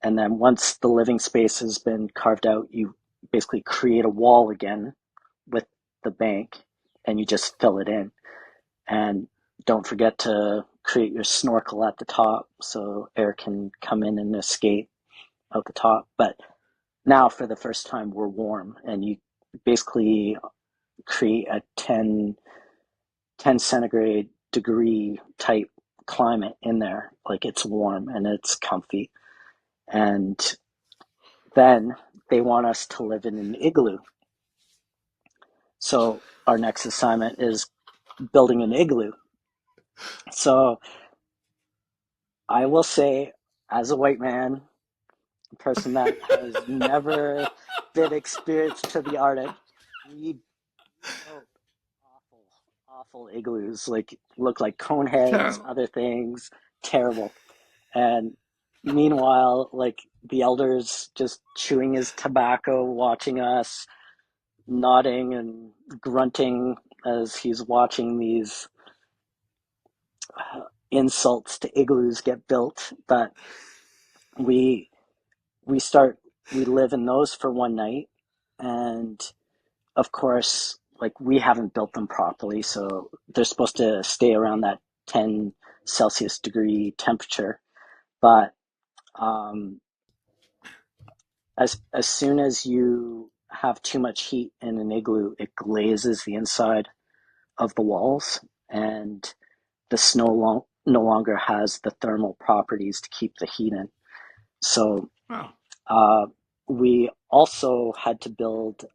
And then once the living space has been carved out, you basically create a wall again with the bank and you just fill it in. And don't forget to create your snorkel at the top so air can come in and escape out the top. But now for the first time, we're warm and you basically create a 10 centigrade degree type climate in there. Like it's warm and it's comfy. And then they want us to live in an igloo. So our next assignment is building an igloo. So I will say, as a white man, a person that has never been experienced to the Arctic, we built awful, awful igloos. Like look like cone heads, Terrible. other things, terrible. And meanwhile, like the elders just chewing his tobacco, watching us, nodding and grunting as he's watching these insults to igloos get built. But we we start we live in those for one night, and of course, like we haven't built them properly, so they're supposed to stay around that 10 Celsius degree temperature. But um, as soon as you have too much heat in an igloo, it glazes the inside of the walls, and the snow no longer has the thermal properties to keep the heat in. So Wow. uh, we also had to build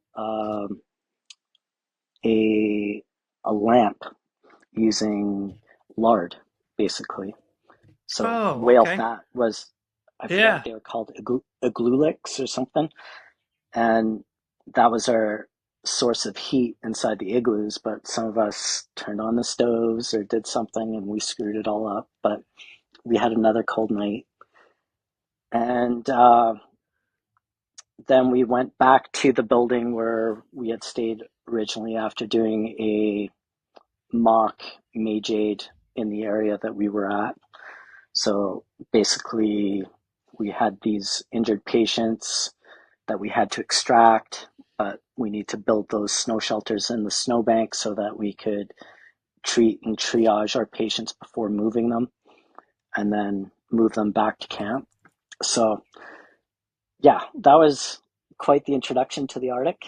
a a lamp using lard, basically. So Oh, whale okay. fat was, I forgot what Yeah. they were called, aglulics or something, and that was our source of heat inside the igloos, but some of us turned on the stoves or did something and we screwed it all up. But we had another cold night. And then we went back to the building where we had stayed originally after doing a mock mage aid in the area that we were at. So basically, we had these injured patients that we had to extract, but we need to build those snow shelters in the snowbank so that we could treat and triage our patients before moving them and then move them back to camp. So yeah, that was quite the introduction to the Arctic.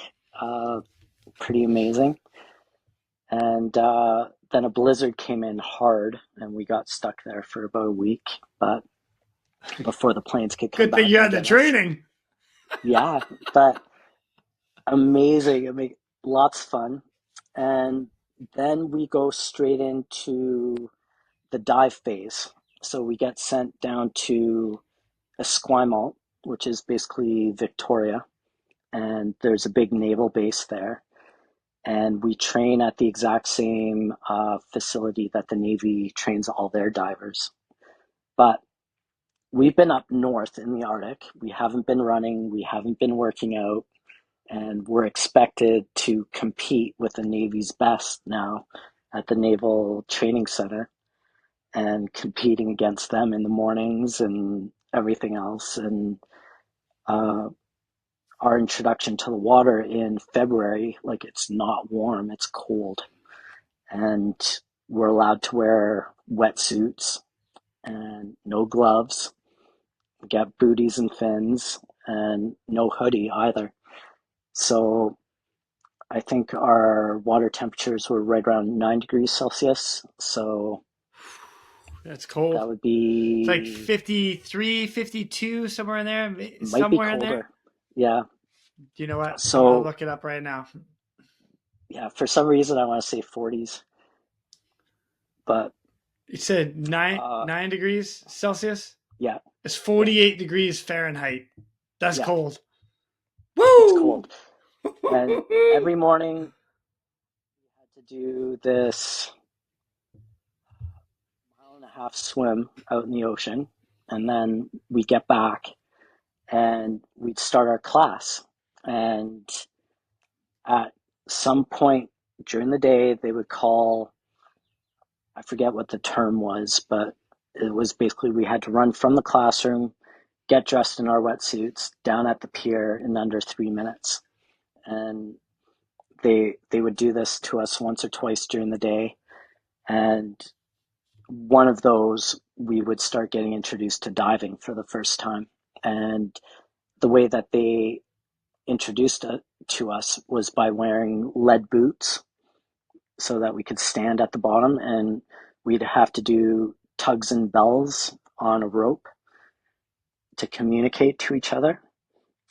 Pretty amazing. And then a blizzard came in hard and we got stuck there for about a week, but before the planes could come Good thing back you and had the get us. training. Yeah, but amazing. I mean, lots of fun. And then we go straight into the dive phase. So we get sent down to Esquimalt, which is basically Victoria, and there's a big naval base there. And we train at the exact same facility that the Navy trains all their divers. But we've been up north in the Arctic. We haven't been running, we haven't been working out, and we're expected to compete with the Navy's best now at the Naval Training Center and competing against them in the mornings and everything else. And our introduction to the water in February, like it's not warm, it's cold. And we're allowed to wear wetsuits and no gloves, get booties and fins, and no hoodie either. So I think our water temperatures were right around 9 degrees Celsius. So That's cold. that would It's like be, 53, 52, somewhere in there. might be Somewhere in there. colder. Yeah. Do you know what? I'm going to So look it up right now. yeah, for some reason I want to say 40s, but You said nine uh, 9 degrees Celsius? yeah, It's yeah, 48 degrees Fahrenheit. That's yeah, cold. it's Woo! cold. And every morning we had to do this 1.5 mile swim out in the ocean, and then we get back and we'd start our class. And at some point during the day, they would call, I forget what the term was, but it was basically we had to run from the classroom, get dressed in our wetsuits down at the pier in under 3 minutes. And they would do this to us once or twice during the day. And one of those, we would start getting introduced to diving for the first time. And the way that they introduced it to us was by wearing lead boots so that we could stand at the bottom, and we'd have to do tugs and bells on a rope to communicate to each other.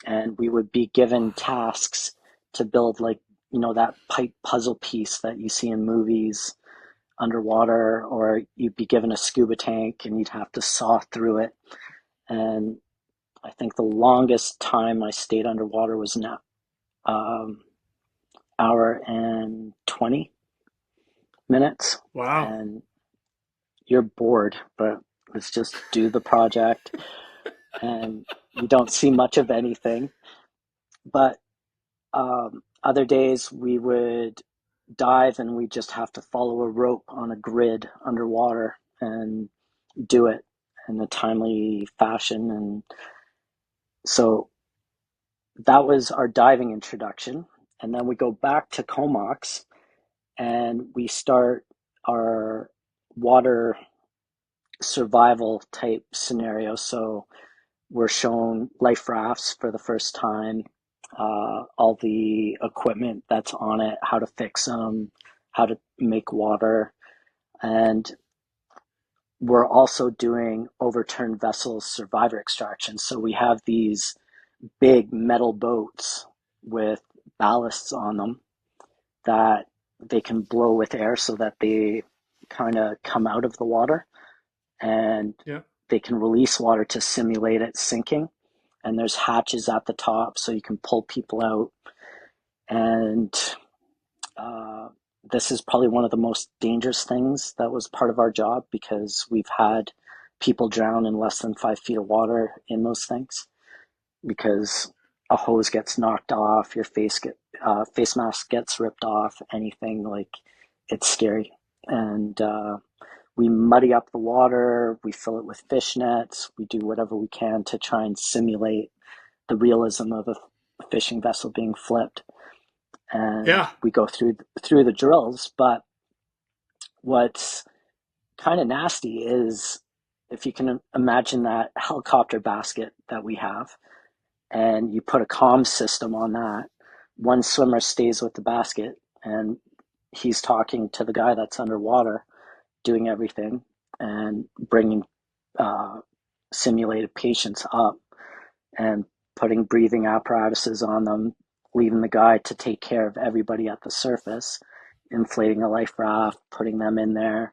And we would be given tasks to build, like, that pipe puzzle piece that you see in movies underwater, or you'd be given a scuba tank and you'd have to saw through it. And I think the longest time I stayed underwater was an hour and 20 minutes. Wow. And you're bored, but let's just do the project. And you don't see much of anything. But other days we would dive and we just have to follow a rope on a grid underwater and do it in a timely fashion. And so that was our diving introduction. And then we go back to Comox and we start our water survival type scenario. So we're shown life rafts for the first time, all the equipment that's on it, how to fix them, how to make water. And we're also doing overturned vessels survivor extraction. So we have these big metal boats with ballasts on them that they can blow with air so that they kind of come out of the water, and Yeah. they can release water to simulate it sinking. And there's hatches at the top so you can pull people out. And this is probably one of the most dangerous things that was part of our job, because we've had people drown in less than 5 feet of water in those things, because a hose gets knocked off, your face mask gets ripped off, anything. Like, it's scary. And we muddy up the water, we fill it with fish nets, we do whatever we can to try and simulate the realism of a fishing vessel being flipped. And Yeah. we go through the drills. But what's kind of nasty is, if you can imagine that helicopter basket that we have, and you put a comm system on that, one swimmer stays with the basket, and he's talking to the guy that's underwater, doing everything, and bringing simulated patients up, and putting breathing apparatuses on them, leaving the guy to take care of everybody at the surface, inflating a life raft, putting them in there.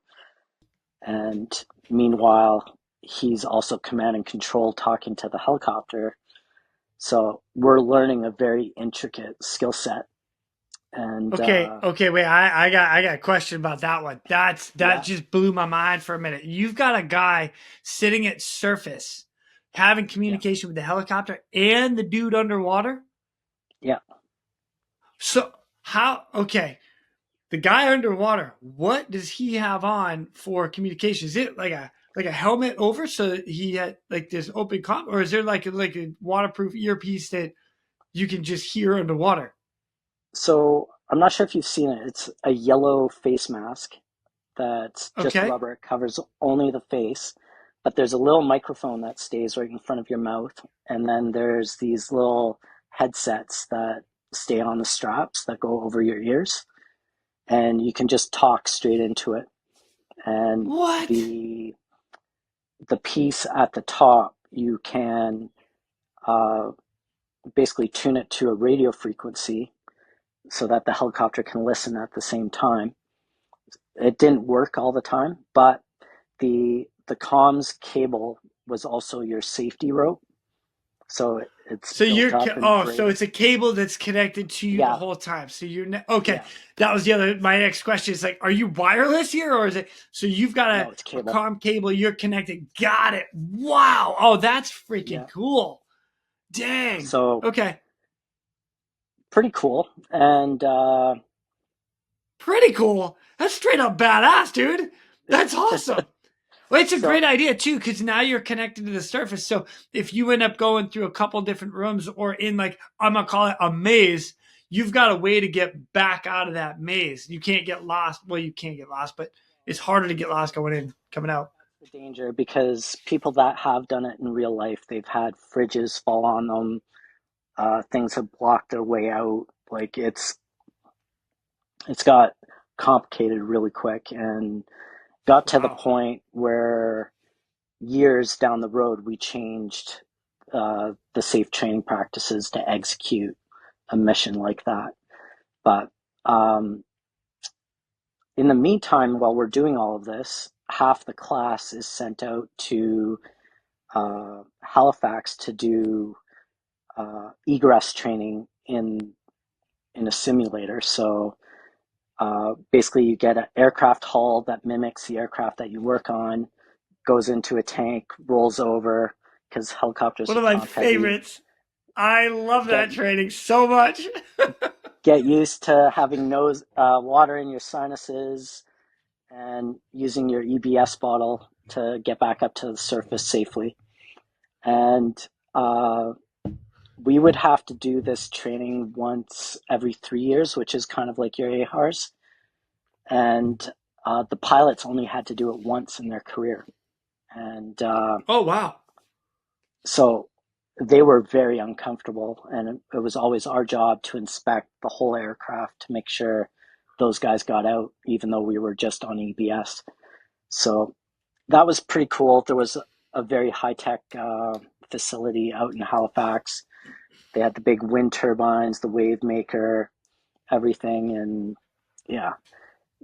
And meanwhile, he's also command and control, talking to the helicopter. So we're learning a very intricate skill set. And Okay, wait. I got a question about that one. That yeah, just blew my mind for a minute. You've got a guy sitting at surface having yeah, communication with the helicopter and the dude underwater. yeah. So how the guy underwater, what does he have on for communication? Is it like a helmet over so that he had like this open comp, or is there like a waterproof earpiece that you can just hear underwater? So I'm not sure if you've seen it. It's a yellow face mask that's just Okay. rubber. It covers only the face, but there's a little microphone that stays right in front of your mouth. And then there's these little headsets that stay on the straps that go over your ears. And you can just talk straight into it. And What? the piece at the top, you can uh, basically tune it to a radio frequency so that the helicopter can listen at the same time. It didn't work all the time, but the comms cable was also your safety rope, so it's So built up and so braided. it's a cable that's connected to you the Yeah, whole time. So okay. yeah. That was my next question is like, are you wireless here, or is it so you've got No, it's a cable. comm cable, you're connected. Got it. Wow. Oh, that's freaking Yeah. cool. Dang. So Okay. pretty cool. And Pretty cool. That's straight up badass, dude. That's awesome. Well, it's a so great idea too, because now you're connected to the surface. So if you end up going through a couple different rooms or in like I'm gonna call it a maze, you've got a way to get back out of that maze. You can't get lost. Well, you can't get lost, but it's harder to get lost going in, coming out. that's the danger, because people that have done it in real life, they've had fridges fall on them. Things have blocked their way out. Like, it's got complicated really quick, and got to the Wow. point where years down the road we changed the safe training practices to execute a mission like that. But in the meantime, while we're doing all of this, half the class is sent out to Halifax to do egress training in a simulator. So basically, you get an aircraft hull that mimics the aircraft that you work on, goes into a tank, rolls over, because helicopters One are of my top heavy. favorites. I love Get that training so much. get used to having nose water in your sinuses, and using your EBS bottle to get back up to the surface safely. And we would have to do this training once every 3 years, which is kind of like your AHRS. And the pilots only had to do it once in their career. And Oh wow. so they were very uncomfortable. And it was always our job to inspect the whole aircraft to make sure those guys got out, even though we were just on EBS. So that was pretty cool. There was a very high tech facility out in Halifax. They had the big wind turbines, the wave maker, everything. And yeah,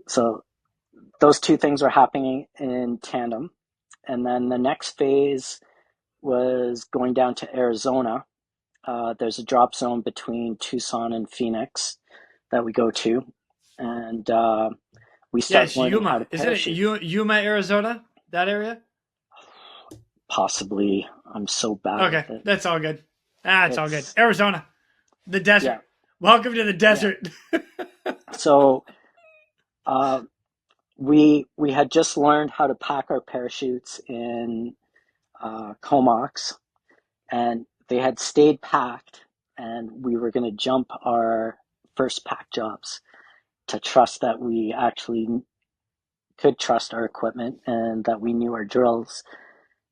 so those two things were happening in tandem. And then the next phase was going down to Arizona. There's a drop zone between Tucson and Phoenix. that we go to, and we Yeah, start it's learning how to Yuma. Isn't it parachute. Yuma, Arizona? That area? Possibly, I'm so bad Okay, with it. that's all good. Ah, it's all good. It's Arizona, the desert. yeah, Welcome to the yeah. desert. So uh, we had just learned how to pack our parachutes in Comox, and they had stayed packed, and we were going to jump our first pack jobs to trust that we actually could trust our equipment and that we knew our drills.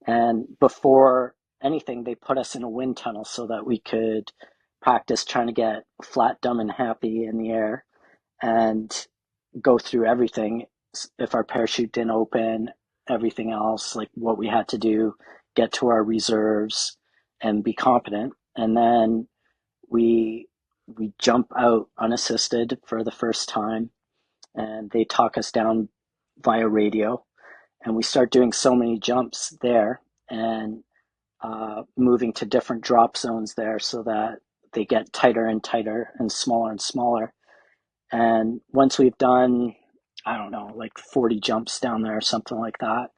And before anything, they put us in a wind tunnel so that we could practice trying to get flat, dumb, and happy in the air and go through everything. If our parachute didn't open, everything else, like what we had to do, get to our reserves and be competent. And then we we jump out unassisted for the first time, and they talk us down via radio, and we start doing so many jumps there, and moving to different drop zones there so that they get tighter and tighter and smaller. And once we've done, I don't know, like 40 jumps down there or something like that,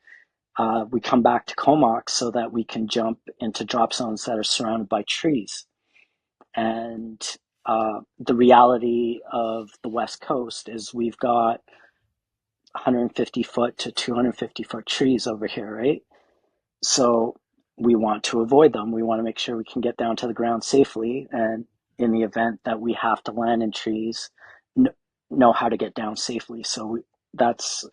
we come back to Comox so that we can jump into drop zones that are surrounded by trees. And the reality of the West Coast is we've got 150 foot to 250 foot trees over here, right? So we want to avoid them. We want to make sure we can get down to the ground safely. And in the event that we have to land in trees, know how to get down safely. So that's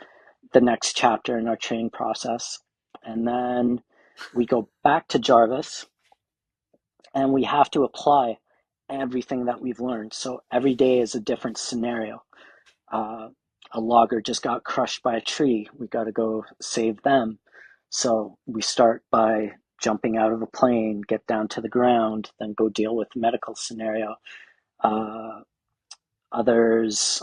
the next chapter in our training process. And then we go back to Jarvis, and we have to apply everything that we've learned. So every day is a different scenario. Uh, a logger just got crushed by a tree. We got to go save them. So we start by jumping out of a plane, get down to the ground, then go deal with the medical scenario. Others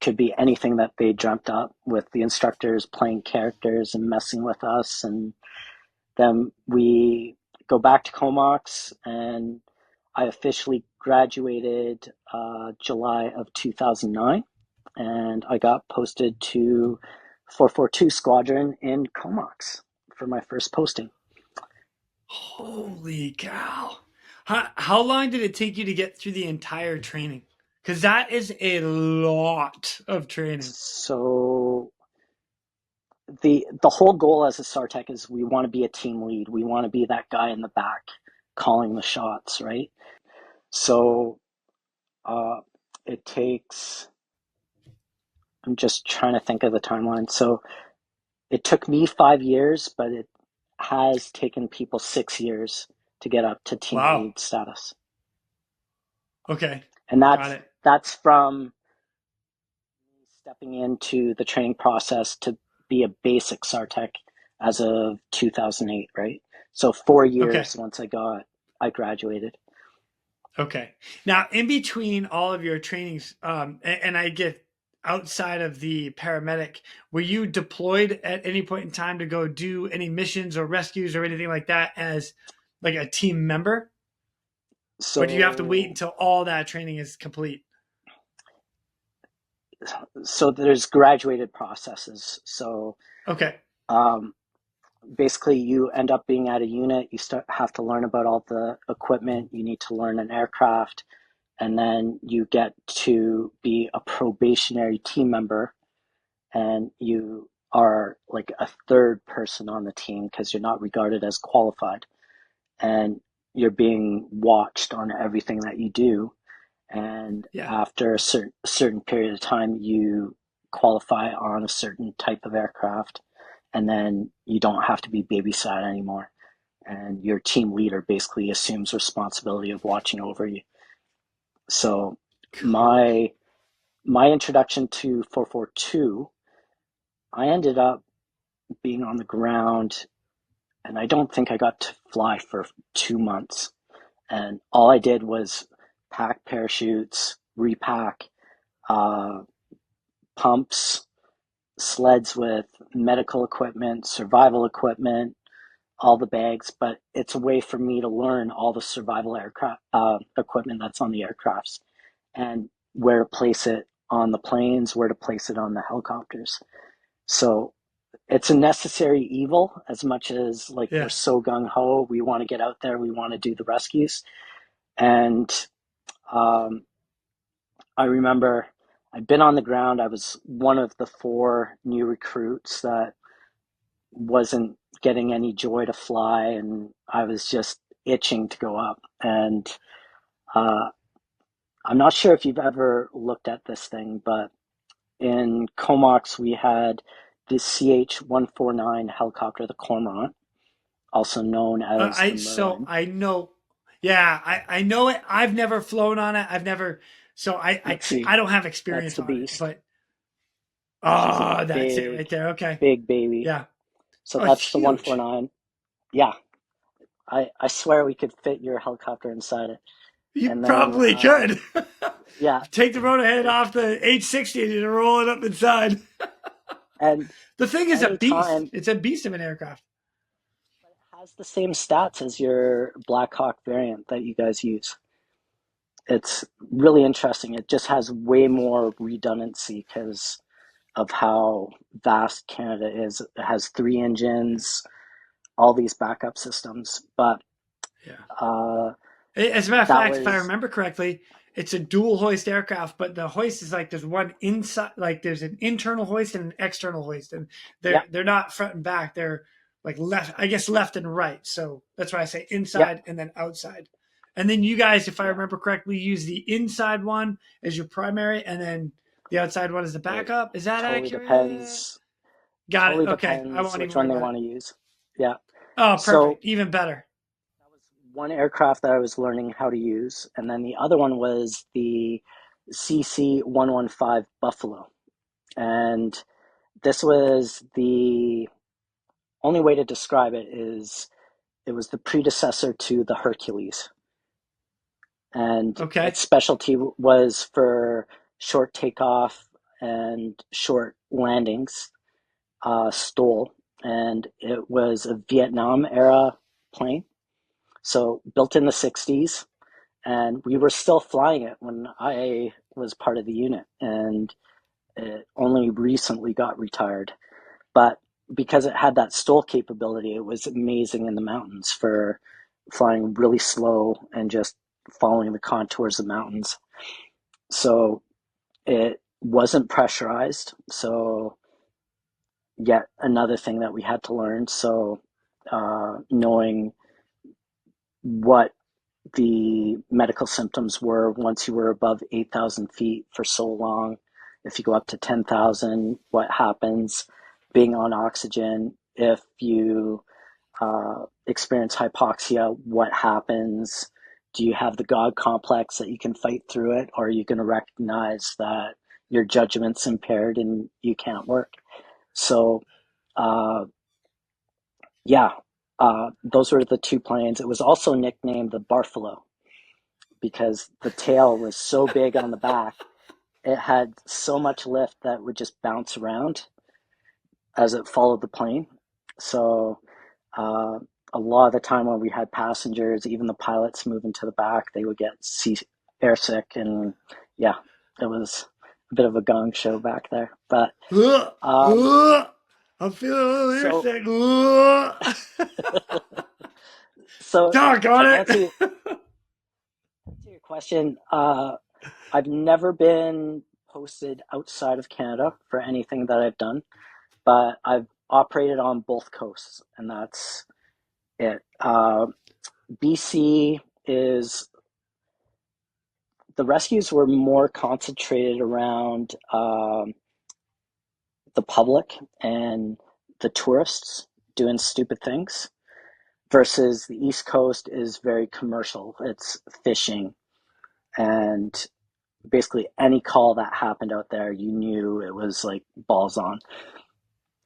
could be anything that they dreamt up, with the instructors playing characters and messing with us. And then we go back to Comox, and I officially graduated July of 2009, and I got posted to 442 Squadron in Comox for my first posting. Holy cow. How long did it take you to get through the entire training? Because that is a lot of training. So the whole goal as a SARTech is we want to be a team lead. We want to be that guy in the back calling the shots, right? So it takes, I'm just trying to think of the timeline. So it took me 5 years, but it has taken people 6 years to get up to team Wow. lead status. Okay. And Got it. that's from stepping into the training process to be a basic SARTech as of 2008, right? So 4 years Okay. once I graduated. Okay. Now, in between all of your trainings, and I get outside of the paramedic, were you deployed at any point in time to go do any missions or rescues or anything like that as like a team member? Or do you have to wait So until all that training is complete? so there's graduated processes. So Okay. um, basically you end up being at a unit, you have to learn about all the equipment, you need to learn an aircraft, and then you get to be a probationary team member, and you are like a third person on the team because you're not regarded as qualified, and you're being watched on everything that you do. And Yeah. after a certain period of time, you qualify on a certain type of aircraft, and then you don't have to be babysat anymore, and your team leader basically assumes responsibility of watching over you. So Cool. my introduction to 442, I ended up being on the ground, and I don't think I got to fly for 2 months. And all I did was pack parachutes, repack uh, pumps, sleds with medical equipment, survival equipment, all the bags. But it's a way for me to learn all the survival aircraft equipment that's on the aircrafts. And where to place it on the planes, where to place it on the helicopters. So it's a necessary evil as much as like we're Yeah. so gung-ho, we want to get out there, we want to do the rescues. And I remember I'd been on the ground. I was one of the 4 new recruits that wasn't getting any joy to fly, and I was just itching to go up. And uh, I'm not sure if you've ever looked at this thing, but in Comox we had the CH-149 helicopter, the Cormorant, also known as the Merlin. I know. Yeah, I know it. I've never flown on it. I've never. So Let's see, I don't have that's experience the on it, beast. but She's a that's it right big, there. Okay. big baby. Yeah. So Oh, it's that's the huge. 149. Yeah, I swear we could fit your helicopter inside it. You And then, probably could. yeah, Take the rotor head off the H-60 and you roll it up inside. and The thing is a beast. anytime It's a beast of an aircraft. it has the same stats as your Black Hawk variant that you guys use. It's really interesting. It just has way more redundancy because of how vast Canada is. It has 3 engines, all these backup systems. But Yeah. uh, As a matter of that fact, if I was, remember correctly, it's a dual hoist aircraft, but the hoist is like there's one inside, like there's an internal hoist and an external hoist, and yeah, they're not front and back. They're like left, I guess left and right. So that's why I say yeah, inside and then outside. And then you guys, if I yeah. remember correctly, use the inside one as your primary, and then the outside one is the It backup. Is that totally accurate? depends. Got it. Totally Okay, I depends won't even which worry one they about it. want to use. Yeah. Oh, So perfect. Even better. that was one aircraft that I was learning how to use. And then the other one was the CC-115 Buffalo. And this was the only way to describe it is it was the predecessor to the Hercules. And Okay. its specialty was for short takeoff and short landings, STOL. And it was a Vietnam era plane. So built in the 60s, and we were still flying it when I was part of the unit, and it only recently got retired. But because it had that STOL capability, it was amazing in the mountains for flying really slow and just following the contours of mountains. So it wasn't pressurized. So yet another thing that we had to learn. So knowing what the medical symptoms were once you were above 8,000 feet for so long. If you go up to 10,000, what happens? Being on oxygen. If you experience hypoxia, what happens? Do you have the God complex that you can fight through it? Or are you going to recognize that your judgment's impaired and you can't work? So, uh, yeah, those were the 2 planes. It was also nicknamed the Barfalo because the tail was so big on the back. It had so much lift that it would just bounce around as it followed the plane. So a lot of the time when we had passengers, even the pilots moving to the back, they would get airsick, and yeah, it was a bit of a gong show back there. But Ugh, um, ugh, I'm feeling a little so earsick. Ugh. so Talk to on answer it. your question, I've never been posted outside of Canada for anything that I've done, but I've operated on both coasts, and that's it. BC is the rescues were more concentrated around the public and the tourists doing stupid things, versus the East Coast is very commercial. It's fishing, and basically any call that happened out there, you knew it was like balls on.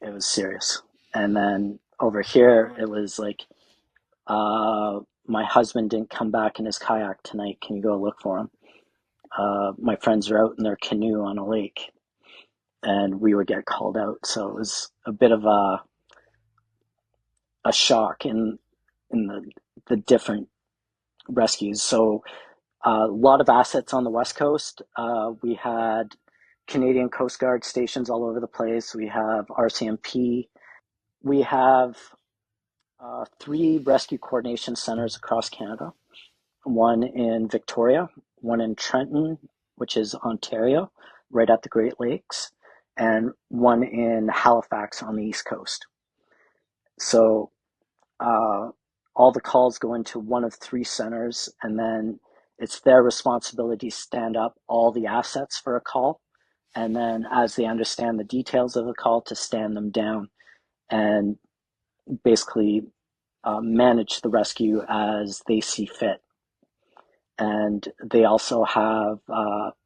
It was serious. And then over here, it was like, my husband didn't come back in his kayak tonight. Can you go look for him? My friends are out in their canoe on a lake, and we would get called out. So it was a bit of a shock in the different rescues. So A lot of assets on the West Coast. We had Canadian Coast Guard stations all over the place. We have RCMP. We have 3 rescue coordination centers across Canada. One in Victoria, one in Trenton, which is Ontario, right at the Great Lakes, and one in Halifax on the East Coast. So all the calls go into one of 3 centers, and then it's their responsibility to stand up all the assets for a call. And then as they understand the details of the call, to stand them down and basically manage the rescue as they see fit. And they also have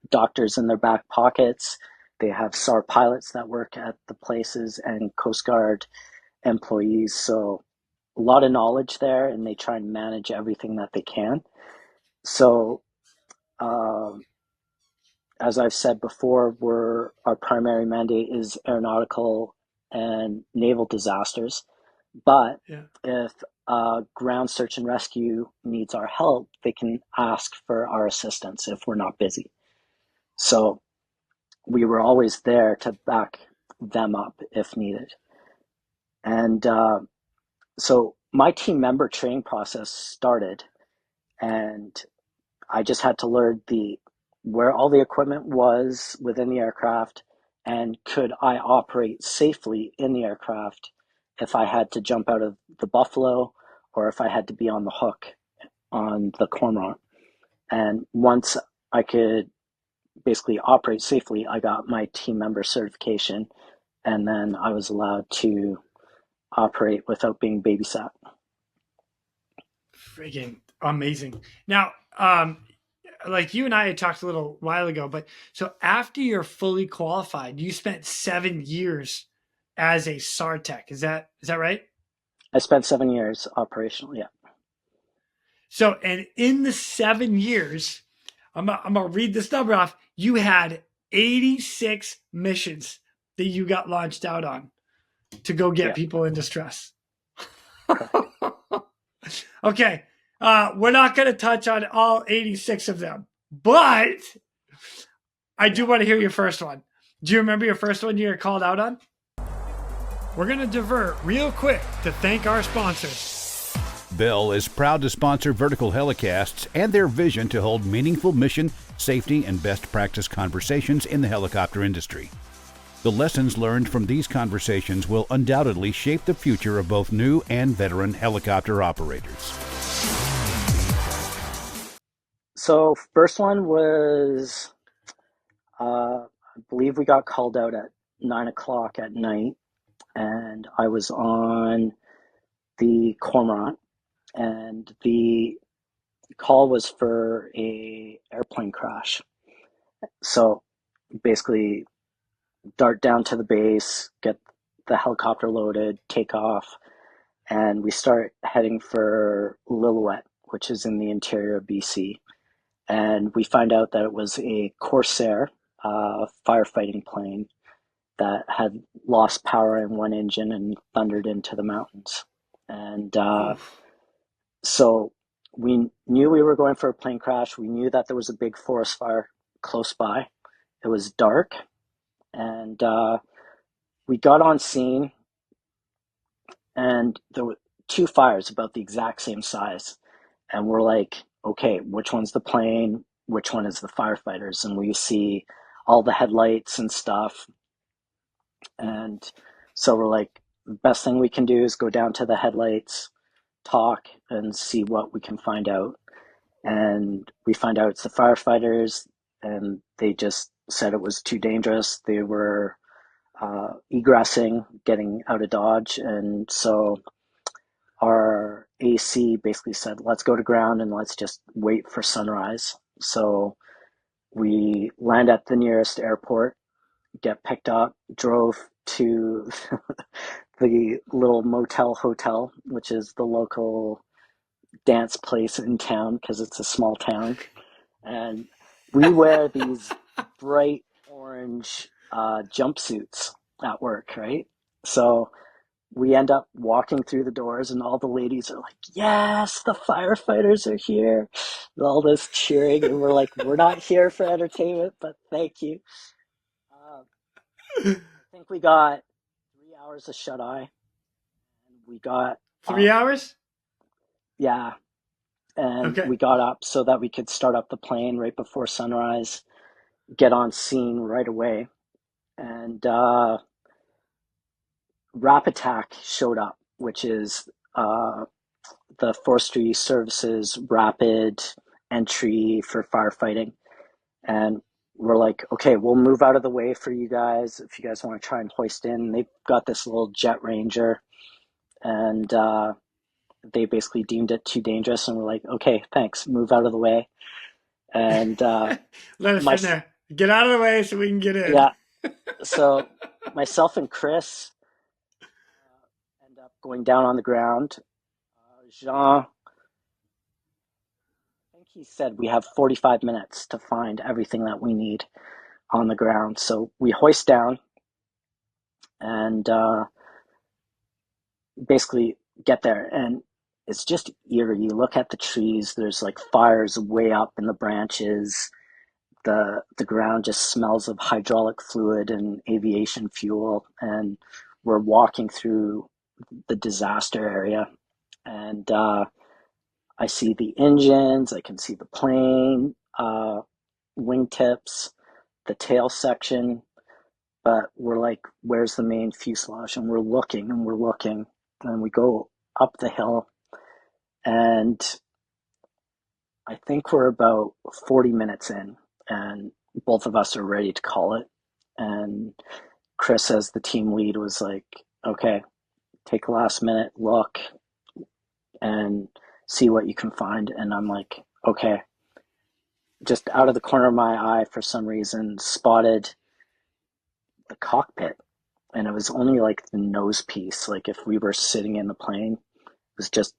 doctors in their back pockets. They have SAR pilots that work at the places and Coast Guard employees. So a lot of knowledge there, and they try and manage everything that they can. So as I've said before, our primary mandate is aeronautical and naval disasters. But if ground search and rescue needs our help, they can ask for our assistance if we're not busy. So we were always there to back them up if needed. And so my team member training process started, and I just had to learn where all the equipment was within the aircraft, and could I operate safely in the aircraft if I had to jump out of the Buffalo or if I had to be on the hook on the Cormorant. And once I could basically operate safely, I got my team member certification, and then I was allowed to operate without being babysat. Freaking amazing. Now, like you and I had talked a little while ago, but so after you're fully qualified, you spent 7 years as a SARTech. Is that right? I spent 7 years operational, yeah. So, and in the 7 years, I'm gonna read this number off. You had 86 missions that you got launched out on to go get people in distress. Okay. We're not going to touch on all 86 of them, but I do want to hear your first one. Do you remember your first one you were called out on? We're going to divert real quick to thank our sponsors. Bell is proud to sponsor Vertical Helicasts and their vision to hold meaningful mission, safety, and best practice conversations in the helicopter industry. The lessons learned from these conversations will undoubtedly shape the future of both new and veteran helicopter operators. So first one was, I believe we got called out at 9:00 at night, and I was on the Cormorant, and the call was for a airplane crash. So basically dart down to the base, get the helicopter loaded, take off, and we start heading for Lillooet, which is in the interior of BC. And we find out that it was a Corsair firefighting plane that had lost power in one engine and thundered into the mountains. And so we knew we were going for a plane crash. We knew that there was a big forest fire close by. It was dark, and we got on scene, and there were 2 fires about the exact same size. And we're like, okay, which one's the plane? Which one is the firefighters? And we see all the headlights and stuff. And so we're like, the best thing we can do is go down to the headlights, talk, and see what we can find out. And we find out it's the firefighters, and they just said it was too dangerous. They were egressing, getting out of Dodge. And so our AC basically said, let's go to ground and let's just wait for sunrise. So we land at the nearest airport, get picked up, drove to the little motel hotel, which is the local dance place in town because it's a small town. And we wear these bright orange jumpsuits at work, right? So we end up walking through the doors, and all the ladies are like, yes, the firefighters are here. And all this cheering, and we're like, we're not here for entertainment, but thank you. I think we got 3 hours of shut eye. And we got 3 hours? yeah, and Okay. we got up so that we could start up the plane right before sunrise, get on scene right away. And Attack showed up, which is the Forestry Services rapid entry for firefighting. And we're like, okay, we'll move out of the way for you guys if you guys want to try and hoist in. They've got this little jet ranger, and they basically deemed it too dangerous, and we're like, okay, thanks, move out of the way. And Let us my in there. Get out of the way so we can get in. yeah, so myself and Chris end up going down on the ground. Jean, I think he said we have 45 minutes to find everything that we need on the ground. So we hoist down and basically get there. And it's just eerie. You look at the trees, there's like fires way up in the branches. The ground just smells of hydraulic fluid and aviation fuel. And we're walking through the disaster area. And I see the engines, I can see the plane, wingtips, the tail section, but we're like, where's the main fuselage? And we're looking and we're looking, and we go up the hill, and I think we're about 40 minutes in, and both of us are ready to call it. And Chris, as the team lead, was like, okay, take a last minute look and see what you can find. And I'm like, okay. Just out of the corner of my eye, for some reason, spotted the cockpit, and it was only like the nose piece. Like if we were sitting in the plane, it was just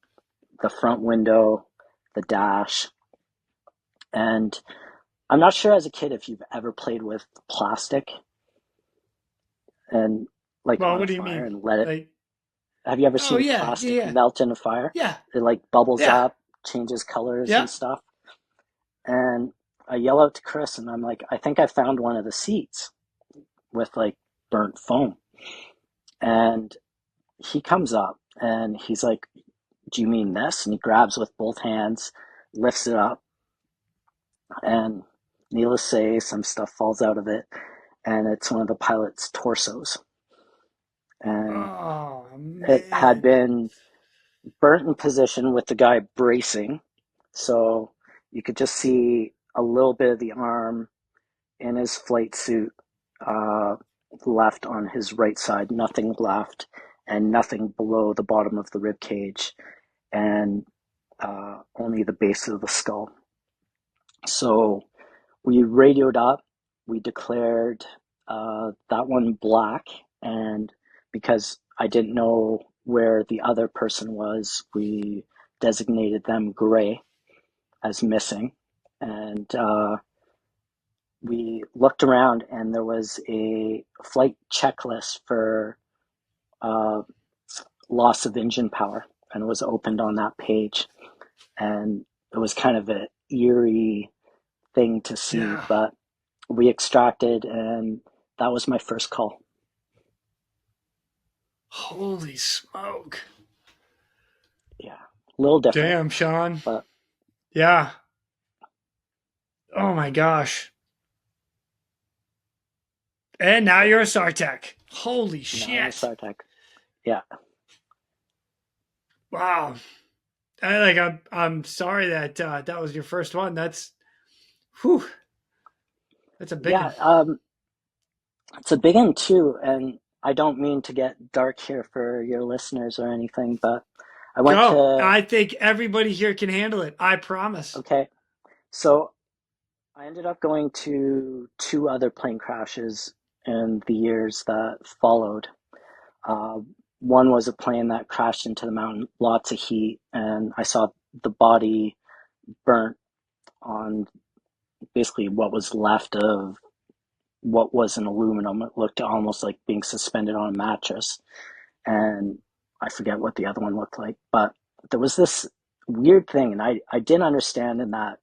the front window, the dash. And I'm not sure as a kid if you've ever played with plastic and like Well, on a what do you fire mean? and let it. Like, Have you ever oh, seen yeah, yeah, plastic yeah. melt in a fire? Yeah, It like bubbles yeah, up, changes colors yeah. and stuff. And I yell out to Chris, and I'm like, I think I found one of the seats with like burnt foam. And he comes up and he's like, do you mean this? And he grabs with both hands, lifts it up, and needless to say, some stuff falls out of it, and it's one of the pilot's torsos. And Oh, it had man. been burnt in position with the guy bracing. So you could just see a little bit of the arm in his flight suit left on his right side, nothing left, and nothing below the bottom of the rib cage, and only the base of the skull. So we radioed up, we declared that one black, and because I didn't know where the other person was, we designated them gray as missing. And we looked around, and there was a flight checklist for uh, loss of engine power, and it was opened on that page. And it was kind of an eerie thing to see, Yeah. but we extracted, and that was my first call. Holy smoke. Yeah, a little different, Damn, Sean. but Yeah. Oh my gosh. And now you're a SARTech. Holy now I'm a shit. SARTech. Yeah, Wow. I'm sorry that that was your first one. Whew, that's a big yeah, one. it's a big one too, and I don't mean to get dark here for your listeners or anything, but I went Go. to, I think everybody here can handle it. I promise. okay, so I ended up going to two other plane crashes in the years that followed. Uh, One was a plane that crashed into the mountain, lots of heat, and I saw the body burnt on basically what was left of what was an aluminum. It looked almost like being suspended on a mattress. and I forget what the other one looked like, but there was this weird thing, and I didn't understand in that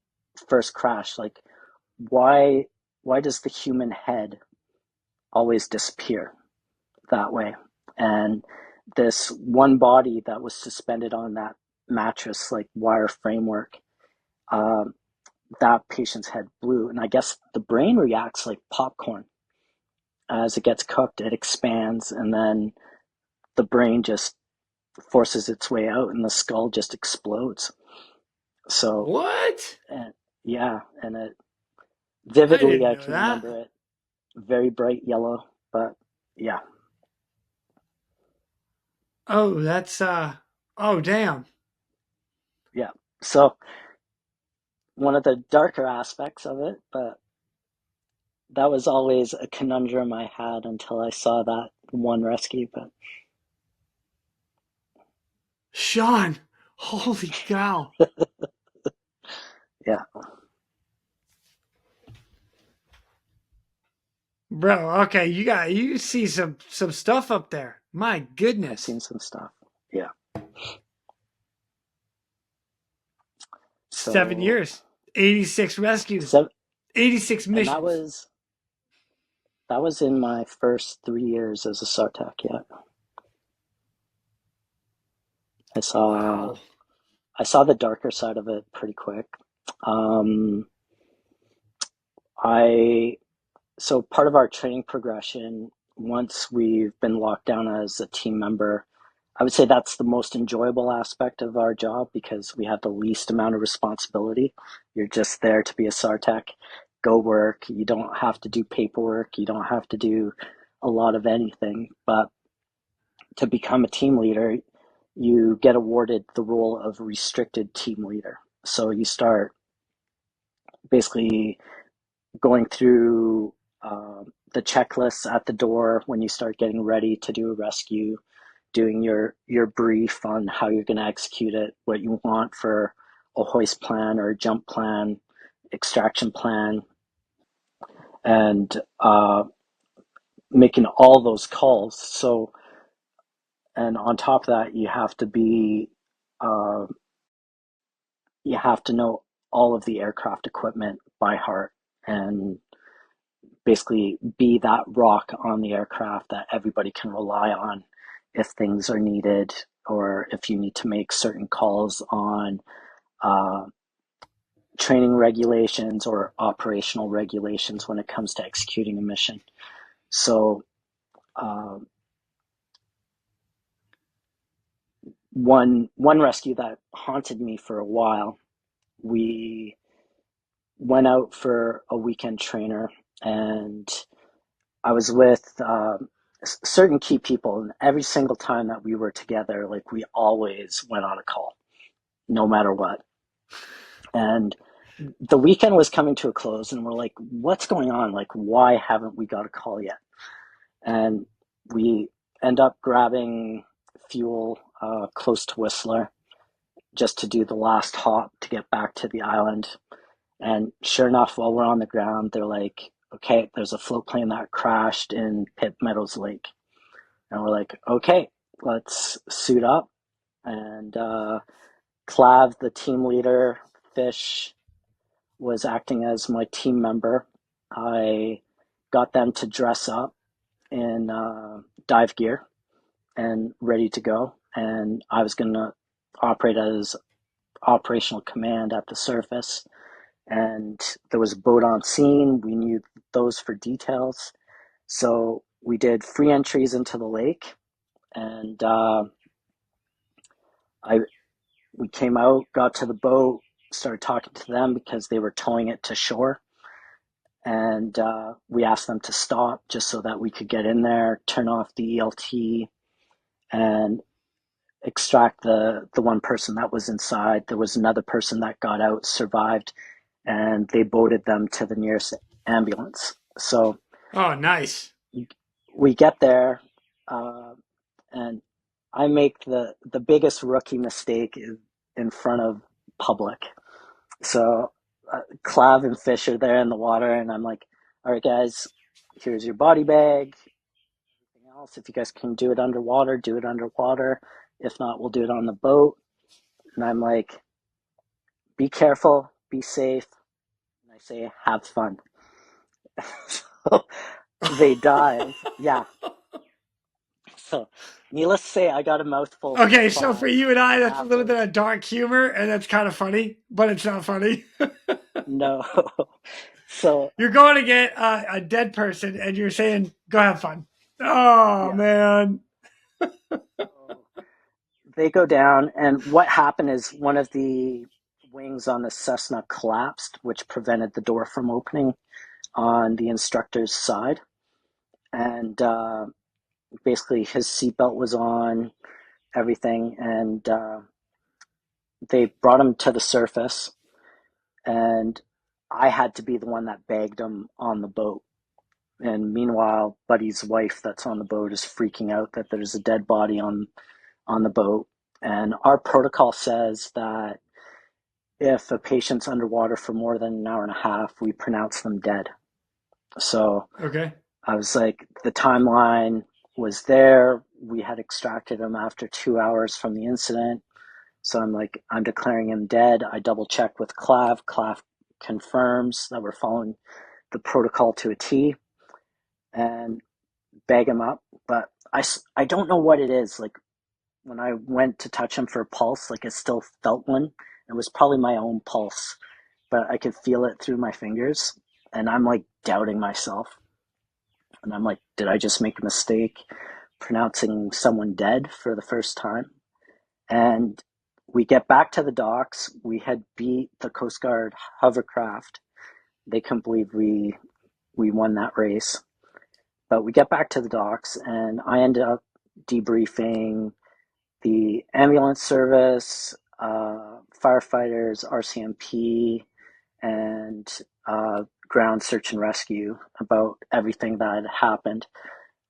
first crash, like why does the human head always disappear that way? And this one body that was suspended on that mattress, like wire framework, um, that patient's head blew. And I guess the brain reacts like popcorn. As it gets cooked, it expands, and then the brain just forces its way out, and the skull just explodes. So, What? and yeah, and it I vividly, didn't I know can that. remember it. Very bright yellow, but yeah, Oh, that's oh damn. yeah. So one of the darker aspects of it, but that was always a conundrum I had until I saw that one rescue. But Sean, holy cow. yeah, Bro, okay, you see some stuff up there. My I've goodness. seen some stuff. Yeah. 7 So, years. 86 rescues. so 86 and missions. that was in my first 3 years as a SARTech. Yeah, I saw Wow. I saw the darker side of it pretty quick. Um, I So part of our training progression, once we've been locked down as a team member, I would say that's the most enjoyable aspect of our job because we have the least amount of responsibility. You're just there to be a SARTech, go work. You don't have to do paperwork. You don't have to do a lot of anything. But to become a team leader, you get awarded the role of restricted team leader. So you start basically going through the checklists at the door when you start getting ready to do a rescue, doing your brief on how you're going to execute it, what you want for a hoist plan or a jump plan, extraction plan, and making all those calls. So, and on top of that, uh, you have to know all of the aircraft equipment by heart and basically be that rock on the aircraft that everybody can rely on if things are needed or if you need to make certain calls on uh, training regulations or operational regulations when it comes to executing a mission. So um, one rescue that haunted me for a while, we went out for a weekend trainer, and I was with certain key people, and every single time that we were together, like we always went on a call, no matter what. And the weekend was coming to a close, and we're like, "What's going on? Like, why haven't we got a call yet?" And we end up grabbing fuel close to Whistler just to do the last hop to get back to the island. And sure enough, while we're on the ground, they're like, "Okay, there's a float plane that crashed in Pitt Meadows Lake." And we're like, okay, let's suit up. And Clav, the team leader, Fish, was acting as my team member. I got them to dress up in dive gear and ready to go. And I was going to operate as operational command at the surface. And there was a boat on scene. We knew those for details. So we did free entries into the lake, and I we came out, got to the boat, started talking to them because they were towing it to shore, and we asked them to stop just so that we could get in there, turn off the ELT, and extract the one person that was inside. There was another person that got out, survived, and they boated them to the nearest ambulance. So Oh, nice. we get there, and I make the biggest rookie mistake in front of public. So Clav and Fish are there in the water, and I'm like, "All right, guys, here's your body bag, everything else. If you guys can do it underwater, do it underwater. If not, we'll do it on the boat. And I'm like, be careful, be safe. And I say, have fun. So they dive. Yeah. So needless to say, I got a mouthful for Okay, so for 5 you and I, that's a little bit afterwards. of dark humor, and that's kind of funny, but it's not funny. No. So You're going to get a dead person, and you're saying, "Go have fun." Oh yeah. man. So they go down, and what happened is one of the wings on the Cessna collapsed, which prevented the door from opening on the instructor's side. And basically, his seatbelt was on, everything, and they brought him to the surface. And I had to be the one that bagged him on the boat. And meanwhile, Buddy's wife that's on the boat is freaking out that there's a dead body on the boat. And our protocol says that if a patient's underwater for more than an hour and a half, we pronounce them dead. So Okay. I was like, the timeline was there. We had extracted him after 2 hours from the incident. So I'm like, I'm declaring him dead. I double check with Clav. Clav confirms that we're following the protocol to a T and bag him up. But I don't know what it is. Like when I went to touch him for a pulse, like I still felt one. It was probably my own pulse, but I could feel it through my fingers. And I'm like doubting myself. And I'm like, did I just make a mistake pronouncing someone dead for the first time? And we get back to the docks. We had beat the Coast Guard hovercraft. They couldn't believe we won that race. But we get back to the docks, and I ended up debriefing the ambulance service, firefighters, RCMP, and ground search and rescue about everything that had happened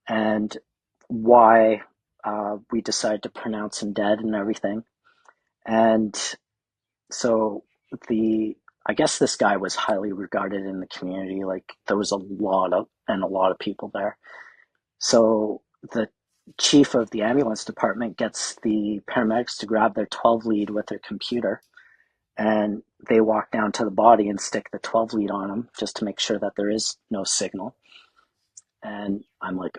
and why we decided to pronounce him dead and everything. And so I guess this guy was highly regarded in the community. Like there was a lot of people there. So the chief of the ambulance department gets the paramedics to grab their 12 lead with their computer, and they walk down to the body and stick the 12 lead on him just to make sure that there is no signal. And I'm like,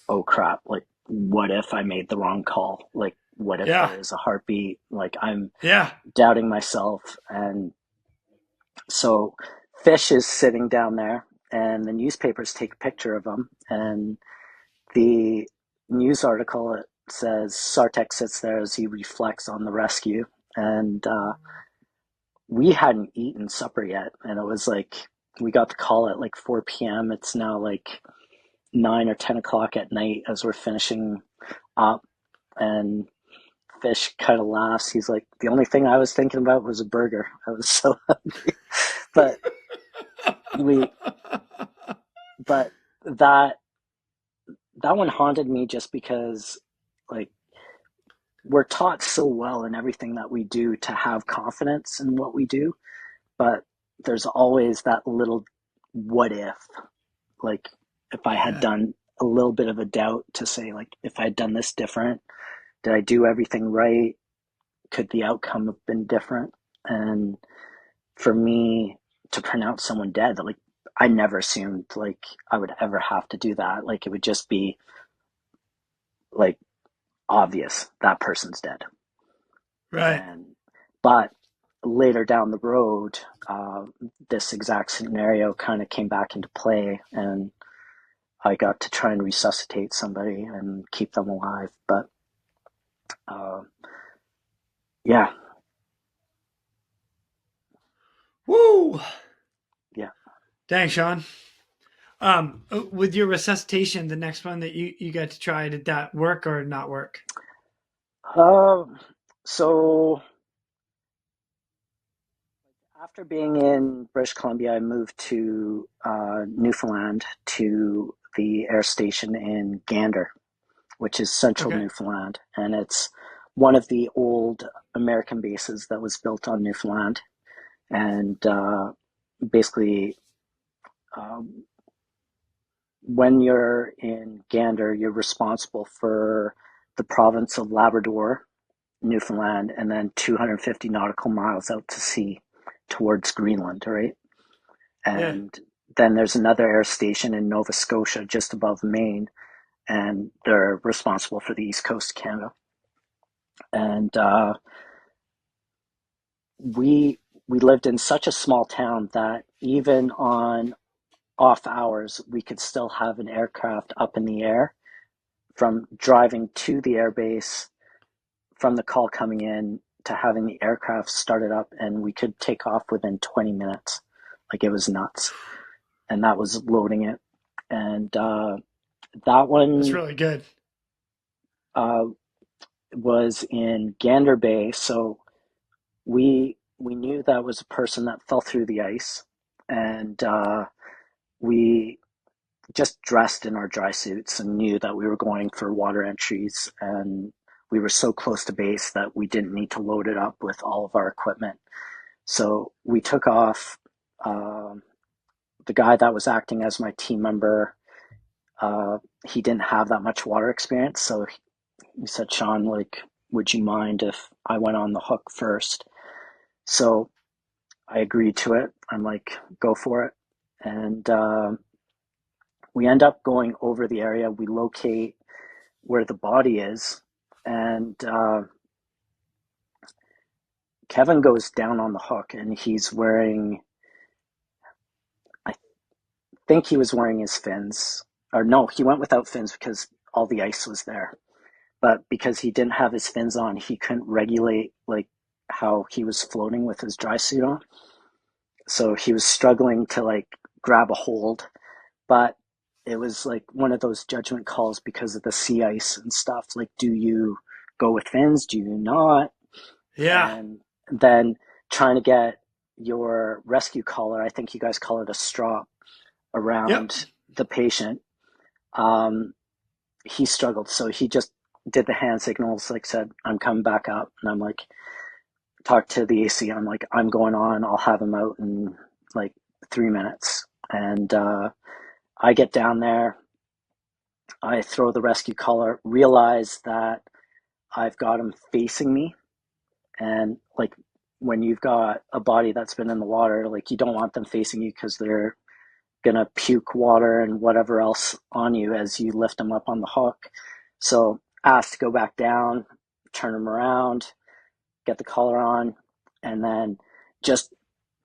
oh crap, like what if I made the wrong call? Like what if Yeah. there is a heartbeat? Like I'm Yeah. doubting myself. And so Fish is sitting down there, and the newspapers take a picture of him, and the news article, it says SARTech sits there as he reflects on the rescue. And we hadn't eaten supper yet, and it was like we got the call at like 4 p.m. It's now like 9 or 10 o'clock at night as we're finishing up. And Fish kind of laughs. He's like, the only thing I was thinking about was a burger. I was so hungry. But we, but that one haunted me just because, like, we're taught so well in everything that we do to have confidence in what we do, but there's always that little what if, like, if I had Yeah. done a little bit of a doubt to say, like, if I had done this different, did I do everything right? Could the outcome have been different? And for me to pronounce someone dead, like I never assumed like I would ever have to do that. Like it would just be like obvious that person's dead. Right. And but later down the road, this exact scenario kind of came back into play, and I got to try and resuscitate somebody and keep them alive. But uh, yeah, Woo. yeah. Thanks, Sean. With your resuscitation, the next one that you got to try, did that work or not work? So after being in British Columbia, I moved to Newfoundland, to the air station in Gander, which is central Okay. Newfoundland. And it's one of the old American bases that was built on Newfoundland. And basically, um, when you're in Gander, you're responsible for the province of Labrador, Newfoundland, and then 250 nautical miles out to sea towards Greenland, right? Yeah. And then there's another air station in Nova Scotia, just above Maine, and they're responsible for the east coast of Canada. And we lived in such a small town that even on off hours, we could still have an aircraft up in the air from driving to the airbase, from the call coming in to having the aircraft started up, and we could take off within 20 minutes. Like, it was nuts. And that was loading it. And that That's one really good. uh, was in Gander Bay. So we knew that was a person that fell through the ice, and we just dressed in our dry suits and knew that we were going for water entries, and we were so close to base that we didn't need to load it up with all of our equipment. So we took off. The guy that was acting as my team member, he didn't have that much water experience, so he said, Sean, like, would you mind if I went on the hook first? So I agreed to it. I'm like, go for it. And we end up going over the area. We locate where the body is, and Kevin goes down on the hook, and he's wearing, I think he was wearing his fins. Or no, he went without fins because all the ice was there. But because he didn't have his fins on, he couldn't regulate like how he was floating with his dry suit on. So he was struggling to like grab a hold, but it was like one of those judgment calls because of the sea ice and stuff. Like, do you go with fins? Do you not? Yeah. And then trying to get your rescue collar, I think you guys call it a strap, Yep. around the patient. Um, he struggled. So he just did the hand signals, like said, I'm coming back up. And I'm like, talk to the AC. I'm like, I'm going on. I'll have him out in like 3 minutes. And I get down there. I throw the rescue collar, realize that I've got him facing me. And like, when you've got a body that's been in the water, like, you don't want them facing you because they're gonna puke water and whatever else on you as you lift them up on the hook. So asked to go back down, turn them around, get the collar on, and then just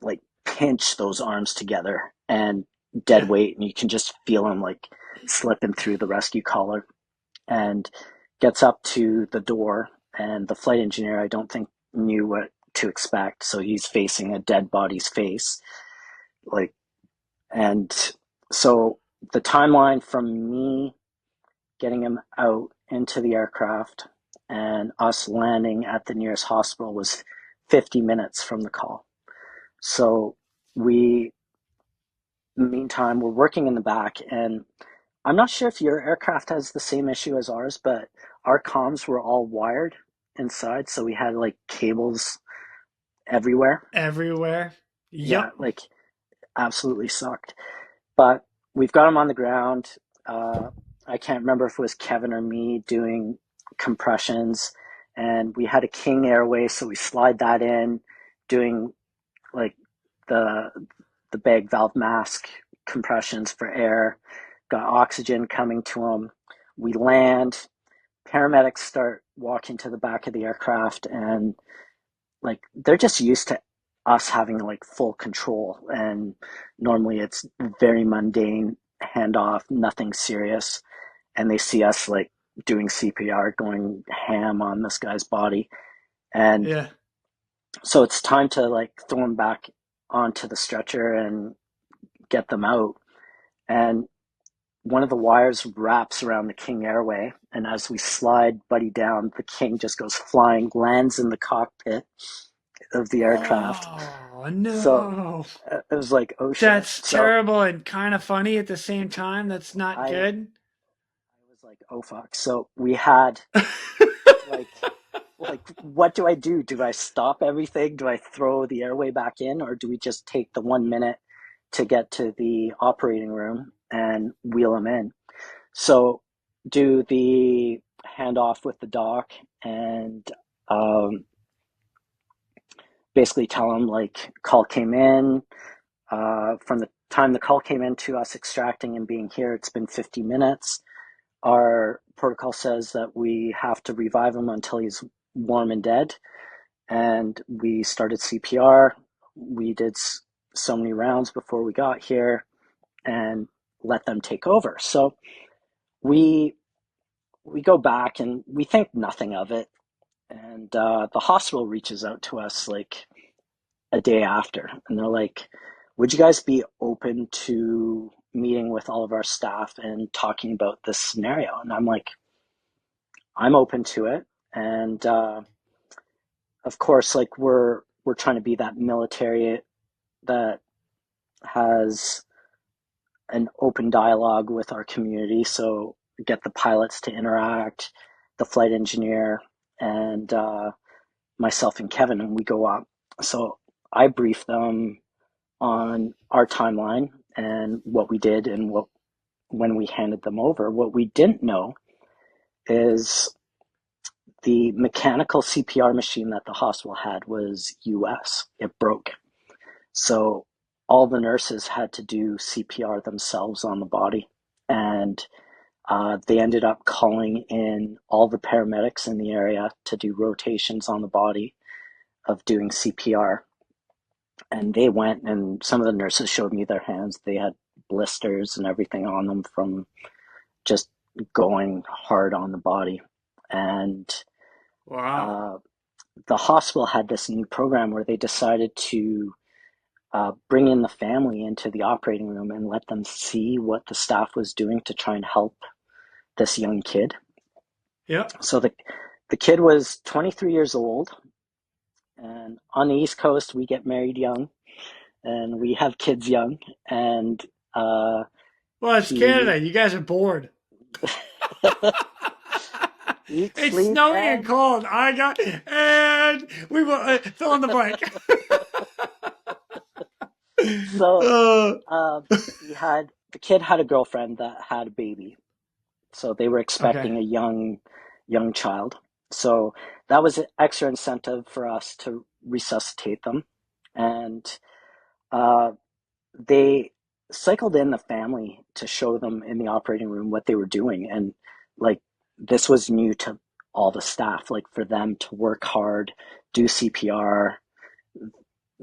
like pinch those arms together and dead Yeah. weight, and you can just feel him like slipping through the rescue collar, and gets up to the door, and the flight engineer, I don't think, knew what to expect, so he's facing a dead body's face, like. And so the timeline from me getting him out into the aircraft and us landing at the nearest hospital was 50 minutes from the call. So we, meantime, we're working in the back, and I'm not sure if your aircraft has the same issue as ours, but our comms were all wired inside, so we had like cables everywhere. Everywhere. Yeah, Yep. like, absolutely sucked. But we've got him on the ground. I can't remember if it was Kevin or me doing compressions, and we had a King airway, so we slide that in, doing like the the bag valve mask compressions for air. Got oxygen coming to him. We land. Paramedics start walking to the back of the aircraft, and like, they're just used to us having like full control, and normally it's very mundane handoff, nothing serious, and they see us like doing CPR, going ham on this guy's body, and Yeah. so it's time to like throw him back onto the stretcher and get them out. And one of the wires wraps around the King airway, and as we slide Buddy down, the King just goes flying, lands in the cockpit of the aircraft. Oh So no. it was like, oh shit. That's So terrible and kind of funny at the same time. That's not I good. was like, oh fuck. So we had like what do I do? Do I stop everything? Do I throw the airway back in, or do we just take the 1 minute to get to the operating room and wheel them in. So do the handoff with the doc and basically tell them like call came in. From the time the call came in to us extracting and being here, it's been 50 minutes. Our protocol says that we have to revive him until he's warm and dead. And we started CPR. We did so many rounds before we got here and let them take over. So we go back and we think nothing of it. And the hospital reaches out to us like a day after, and they're like, would you guys be open to meeting with all of our staff and talking about this scenario? And I'm like, I'm open to it. And of course, like we're trying to be that military that has an open dialogue with our community. So get the pilots to interact, the flight engineer, and myself and Kevin, and we go up. So I brief them on our timeline and what we did and when we handed them over. What we didn't know is the mechanical CPR machine that the hospital had was U.S. It broke. So all the nurses had to do CPR themselves on the body. And they ended up calling in all the paramedics in the area to do rotations on the body of doing CPR. And they went, and some of the nurses showed me their hands. They had blisters and everything on them from just going hard on the body. And Wow. The hospital had this new program where they decided to bring in the family into the operating room and let them see what the staff was doing to try and help this young kid. Yep. So the kid was 23 years old, and on the East Coast, we get married young, and we have kids young, and well, it's Canada. You guys are bored. eat, It's sleep, snowing and cold. And we will fill in the blank. So the kid had a girlfriend that had a baby, so they were Okay. expecting a young child. So that was an extra incentive for us to resuscitate them, and they cycled in the family to show them in the operating room what they were doing, and like this was new to all the staff, like for them to work hard, do CPR,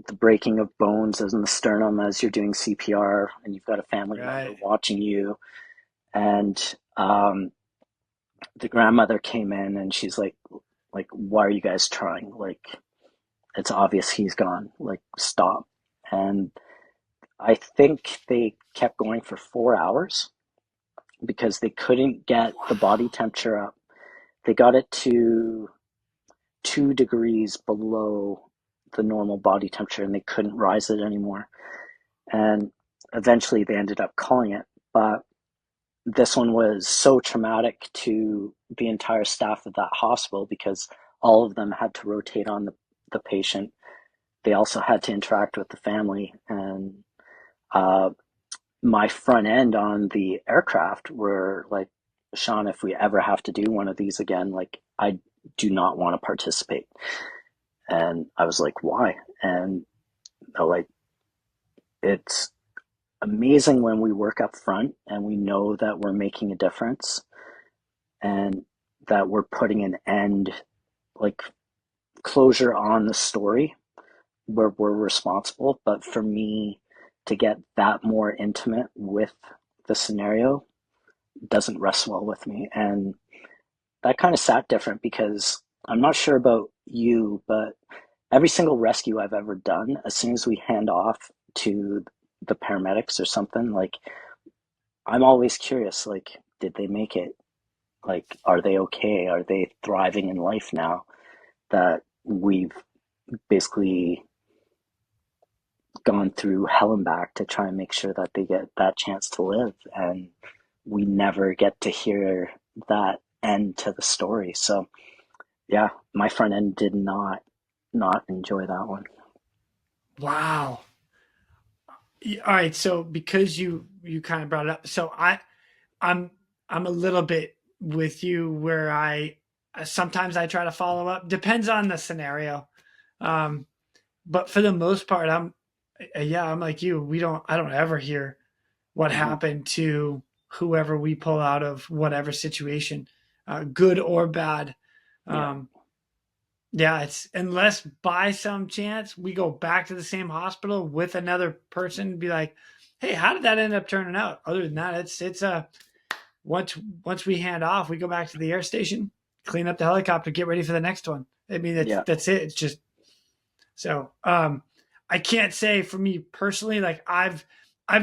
the breaking of bones as in the sternum as you're doing CPR, and you've got a family member watching you. And the grandmother came in and she's like, why are you guys trying? Like, it's obvious he's gone. Like, stop. And I think they kept going for 4 hours because they couldn't get the body temperature up. They got it to 2 degrees below the normal body temperature, and they couldn't rise it anymore. And eventually they ended up calling it. But this one was so traumatic to the entire staff of that hospital because all of them had to rotate on the patient. They also had to interact with the family. And my front end on the aircraft were like, Sean, if we ever have to do one of these again, like, I do not want to participate. And I was like, why? And they're like, it's amazing when we work up front and we know that we're making a difference and that we're putting an end, like closure on the story where we're responsible. But for me to get that more intimate with the scenario doesn't rest well with me. And that kind of sat different because I'm not sure about you, but every single rescue I've ever done, as soon as we hand off to the paramedics or something, like, I'm always curious, like, did they make it? Like, are they okay? Are they thriving in life now that we've basically gone through hell and back to try and make sure that they get that chance to live? And we never get to hear that end to the story. So yeah, my front end did not enjoy that one. Wow. All right. So because you kind of brought it up, so I'm I'm a little bit with you where I sometimes I try to follow up. Depends on the scenario. Um, but for the most part, yeah, I'm like you. I don't ever hear what Hmm. happened to whoever we pull out of whatever situation, good or bad. Yeah. Um, yeah, it's unless by some chance we go back to the same hospital with another person and be like, hey, how did that end up turning out? Other than that, it's a once once we hand off, we go back to the air station, clean up the helicopter, get ready for the next one. I mean, Yeah. that's it. It's just so I can't say for me personally, like I've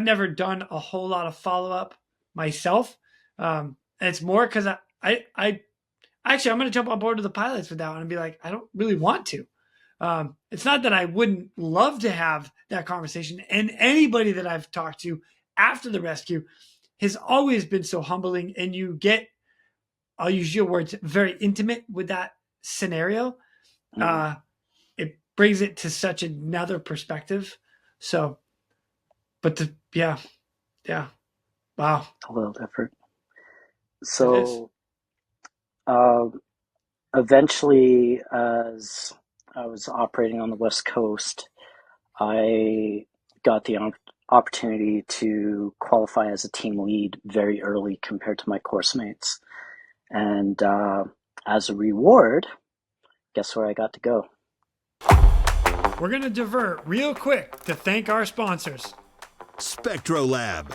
never done a whole lot of follow up myself. And it's more because I actually I'm gonna jump on board with the pilots with that one and be like, I don't really want to. It's not that I wouldn't love to have that conversation. And anybody that I've talked to after the rescue has always been so humbling, and you get, I'll use your words, very intimate with that scenario. Hmm. Uh, it brings it to such another perspective. So, but yeah, yeah, wow, A little different. it is. So, uh, eventually, as I was operating on the West Coast, I got the opportunity to qualify as a team lead very early compared to my course mates. And as a reward, guess where I got to go? We're gonna divert real quick to thank our sponsors. SpectroLab.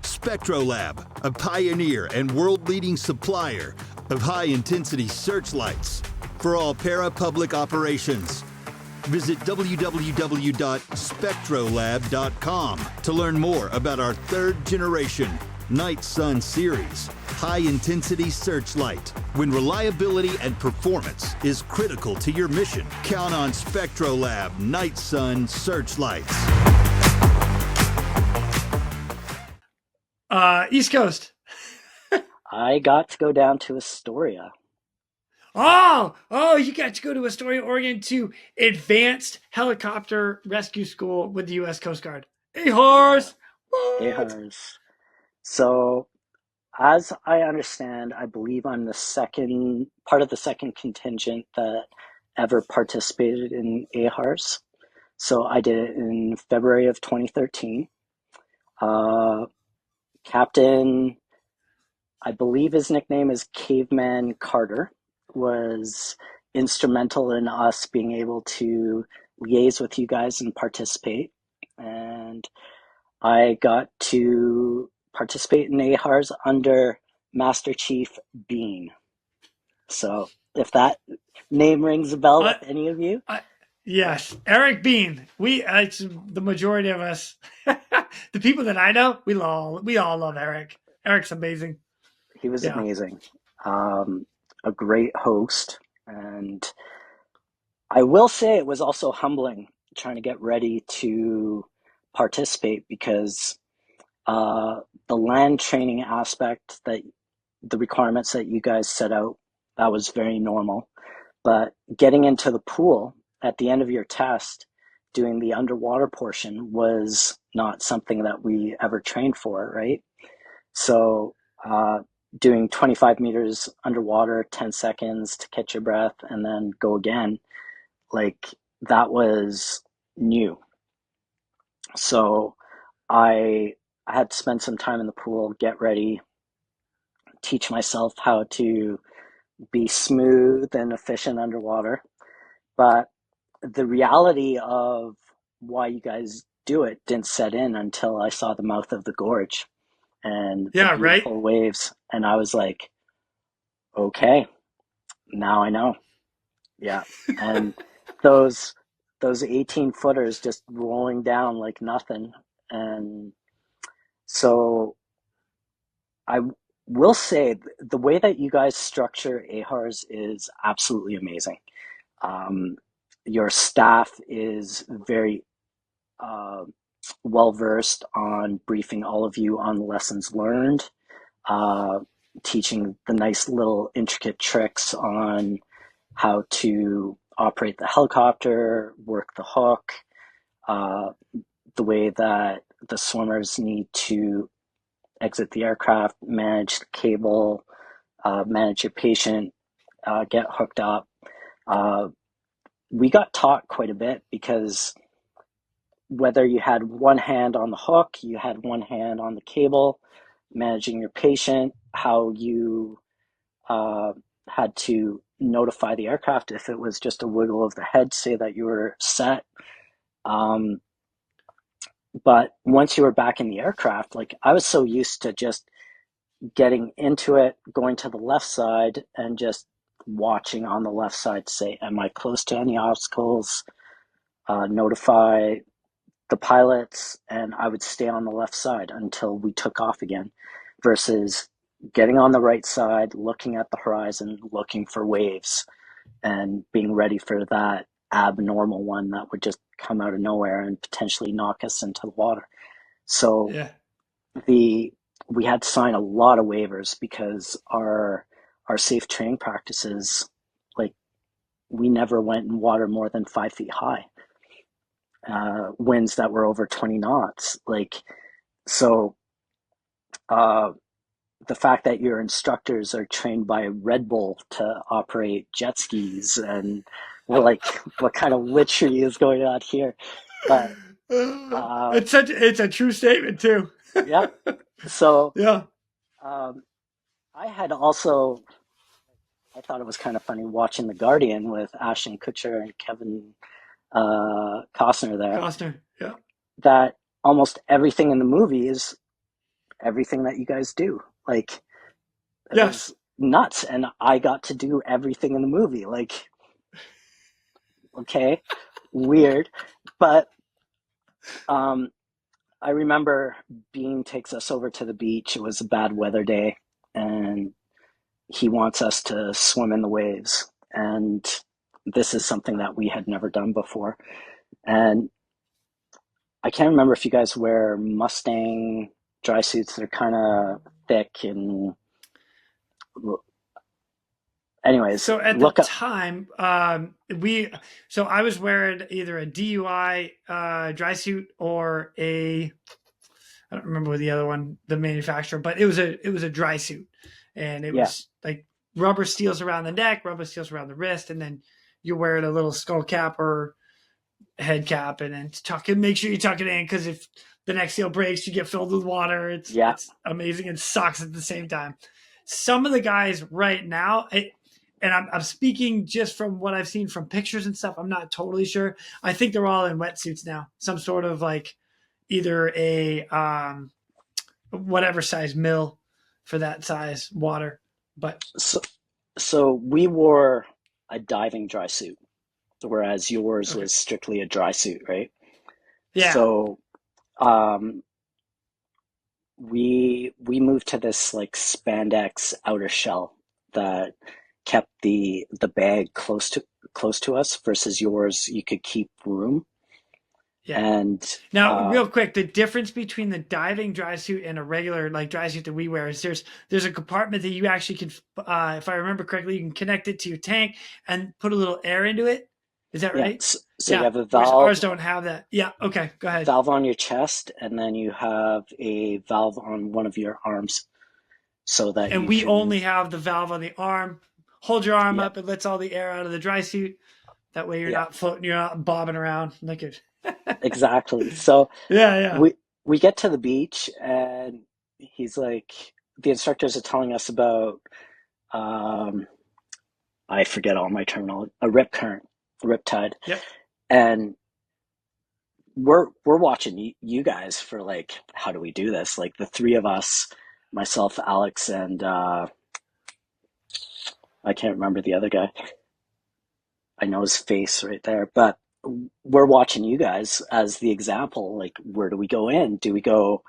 SpectroLab, a pioneer and world-leading supplier of high-intensity searchlights for all para-public operations. Visit www.spectrolab.com to learn more about our third-generation Night Sun series high-intensity searchlight. When reliability and performance is critical to your mission, count on SpectroLab Night Sun searchlights. East Coast. I got to go down to Astoria. Oh, you got to go to Astoria, Oregon to Advanced Helicopter Rescue School with the U.S. Coast Guard. Yeah, AHRS. What? AHRS. So, as I understand, I believe I'm the second part of the second contingent that ever participated in AHRS. So I did it in February of 2013. Uh, Captain, I believe his nickname is Caveman Carter, was instrumental in us being able to liaise with you guys and participate. And I got to participate in AHRS under Master Chief Bean. So if that name rings a bell Uh, with any of you, yes, Eric Bean. It's the majority of us. The people that I know, we all love Eric. Eric's amazing. he was Yeah. amazing. A great host. And I will say it was also humbling trying to get ready to participate because uh, the land training aspect, that the requirements that you guys set out, that was very normal. But getting into the pool at the end of your test, doing the underwater portion was not something that we ever trained for, right? So, doing 25 meters underwater, 10 seconds to catch your breath, and then go again, like that was new. So, I had to spend some time in the pool, get ready, teach myself how to be smooth and efficient underwater. But the reality of why you guys do it didn't set in until I saw the mouth of the gorge and the Yeah, right? beautiful waves. And I was like, okay, now I know. Yeah. And those those 18 footers just rolling down like nothing. And so I will say the way that you guys structure AHRS is absolutely amazing. Um, your staff is very uh, well versed on briefing all of you on lessons learned, uh, teaching the nice little intricate tricks on how to operate the helicopter, work the hook, uh, the way that the swimmers need to exit the aircraft, manage the cable, manage your patient, get hooked up. We got taught quite a bit because whether you had one hand on the hook, you had one hand on the cable, managing your patient, how you had to notify the aircraft if it was just a wiggle of the head, say that you were set. But once you were back in the aircraft, like I was so used to just getting into it, going to the left side and just watching on the left side to say, am I close to any obstacles? Notify the pilots, and I would stay on the left side until we took off again, versus getting on the right side, looking at the horizon, looking for waves, and being ready for that abnormal one that would just come out of nowhere and potentially knock us into the water. So Yeah. We had to sign a lot of waivers because our safe training practices, like we never went in water more than 5 feet high. Winds that were over 20 knots. Like, so the fact that your instructors are trained by Red Bull to operate jet skis, and we're like, what kind of witchery is going on here? But it's a true statement too. yeah. So Yeah. I had also, I thought it was kind of funny watching The Guardian with Ashton Kutcher and Kevin Costner there. Costner. Yeah. That almost everything in the movie is everything that you guys do. Like, it Yes. was nuts, and I got to do everything in the movie. Like, okay, weird, but I remember Bean takes us over to the beach. It was a bad weather day, and he wants us to swim in the waves. And this is something that we had never done before. And I can't remember if you guys wear Mustang dry suits that are kind of thick and anyways, So at the look up. time, I was wearing either a DUI dry suit or I don't remember what the other one, the manufacturer, but it was a dry suit, and it was like rubber seals around the neck, rubber seals around the wrist, and then you're wearing a little skull cap or head cap, and then make sure you tuck it in, because if the neck seal breaks, you get filled with water. It's amazing and sucks at the same time. Some of the guys right now, and I'm speaking just from what I've seen from pictures and stuff, I'm not totally sure. I think they're all in wetsuits now, some sort of like either a whatever size mill for that size water. But so we wore a diving dry suit, whereas yours was strictly a dry suit, right? Yeah. So we moved to this like spandex outer shell that kept the bag close to us, versus yours you could keep room. Yeah. And now, real quick, the difference between the diving dry suit and a regular like dry suit that we wear is there's a compartment that you actually can, if I remember correctly, you can connect it to your tank and put a little air into it. Is that right? So you have a valve. Ours don't have that. Yeah. Okay. Go ahead. Valve on your chest, and then you have a valve on one of your arms, so that. And we only have the valve on the arm. Hold your arm up; it lets all the air out of the dry suit. That way, you're not floating, you're not bobbing around like it. Exactly. So yeah. We get to the beach, and he's like, the instructors are telling us about, I forget all my terminology, a rip current, riptide. Yep. And we're watching you guys for like, how do we do this? Like the three of us, myself, Alex, and I can't remember the other guy. I know his face right there, but we're watching you guys as the example. Like, where do we go in? Do we go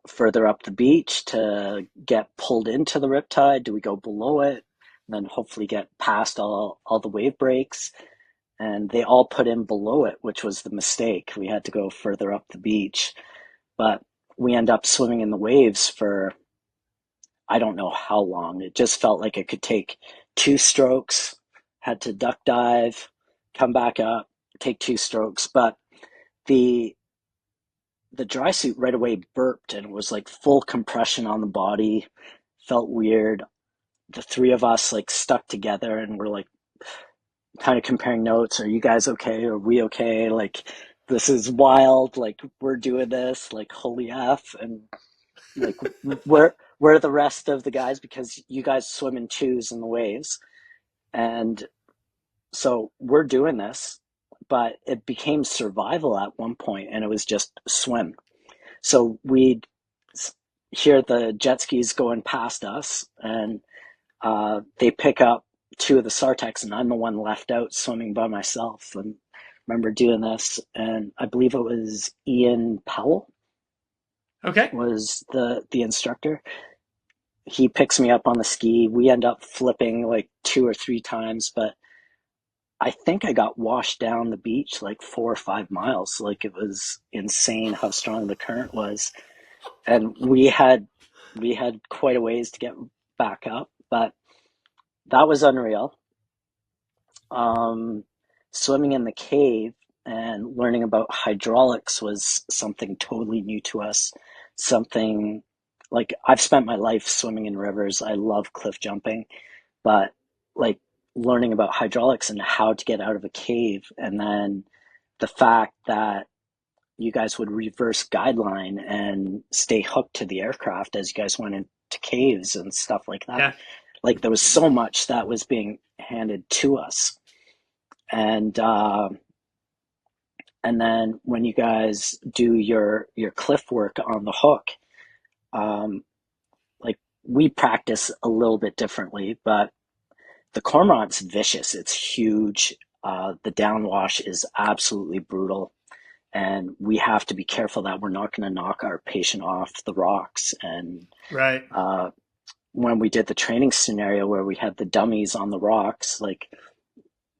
further up the beach to get pulled into the riptide? Do we go below it and then hopefully get past all the wave breaks? And they all put in below it, which was the mistake. We had to go further up the beach, but we end up swimming in the waves for I don't know how long. It just felt like it could take 2 strokes, had to duck dive, come back up, take 2 strokes. But the the dry suit right away burped, and it was like full compression on the body. Felt weird. The three of us like stuck together, and we're like kind of comparing notes. Are you guys okay? Are we okay? Like, this is wild. Like, we're doing this. Like, holy F. And like, where are the rest of the guys? Because you guys swim in twos in the waves. And so we're doing this, but it became survival at one point, and it was just swim. So we'd hear the jet skis going past us, and they pick up two of the SARTechs, and I'm the one left out swimming by myself. And I remember doing this, and I believe it was Ian Powell. Okay. Was the instructor. He picks me up on the ski. We end up flipping like 2 or 3 times, but I think I got washed down the beach like 4 or 5 miles. Like, it was insane how strong the current was. And we had quite a ways to get back up, but that was unreal. Swimming in the cave and learning about hydraulics was something totally new to us. Something like, I've spent my life swimming in rivers. I love cliff jumping, but like learning about hydraulics and how to get out of a cave, and then the fact that you guys would reverse guideline and stay hooked to the aircraft as you guys went into caves and stuff like that. Yeah. Like, there was so much that was being handed to us. And then when you guys do your cliff work on the hook, like, we practice a little bit differently, but the cormorant's vicious. It's huge. The downwash is absolutely brutal. And we have to be careful that we're not going to knock our patient off the rocks. And Right. When we did the training scenario where we had the dummies on the rocks, like,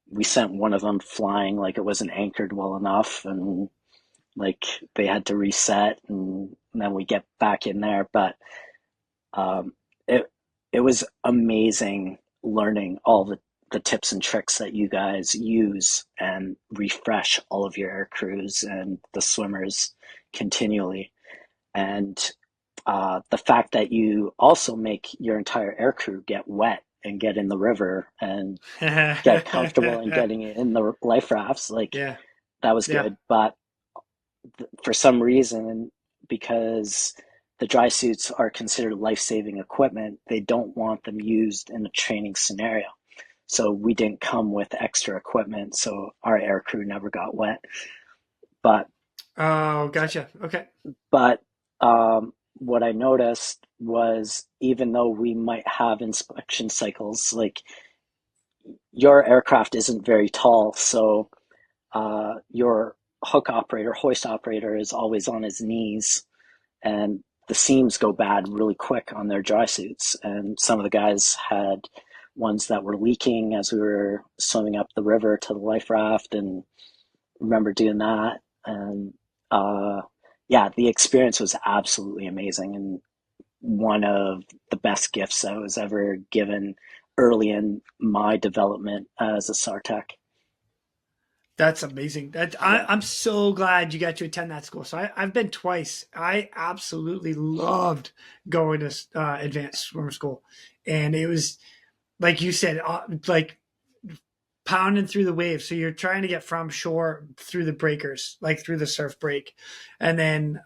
we sent one of them flying like it wasn't anchored well enough, and like they had to reset, and then we get back in there. But it was amazing learning all the tips and tricks that you guys use and refresh all of your air crews and the swimmers continually. And the fact that you also make your entire air crew get wet and get in the river and get comfortable and getting in the life rafts, like, yeah. that was Yeah. good. But for some reason, because the dry suits are considered life-saving equipment, they don't want them used in a training scenario. So we didn't come with extra equipment, so our air crew never got wet. But Oh, gotcha. Okay. But what I noticed was, even though we might have inspection cycles, like, your aircraft isn't very tall, so your hook operator, hoist operator is always on his knees, and the seams go bad really quick on their dry suits. And some of the guys had ones that were leaking as we were swimming up the river to the life raft, and remember doing that. And yeah, the experience was absolutely amazing, and one of the best gifts I was ever given early in my development as a SARTech. That's amazing. I'm so glad you got to attend that school. So I've been twice. I absolutely loved going to advanced swimmer school, and it was, like you said, like pounding through the waves. So you're trying to get from shore through the breakers, like through the surf break, and then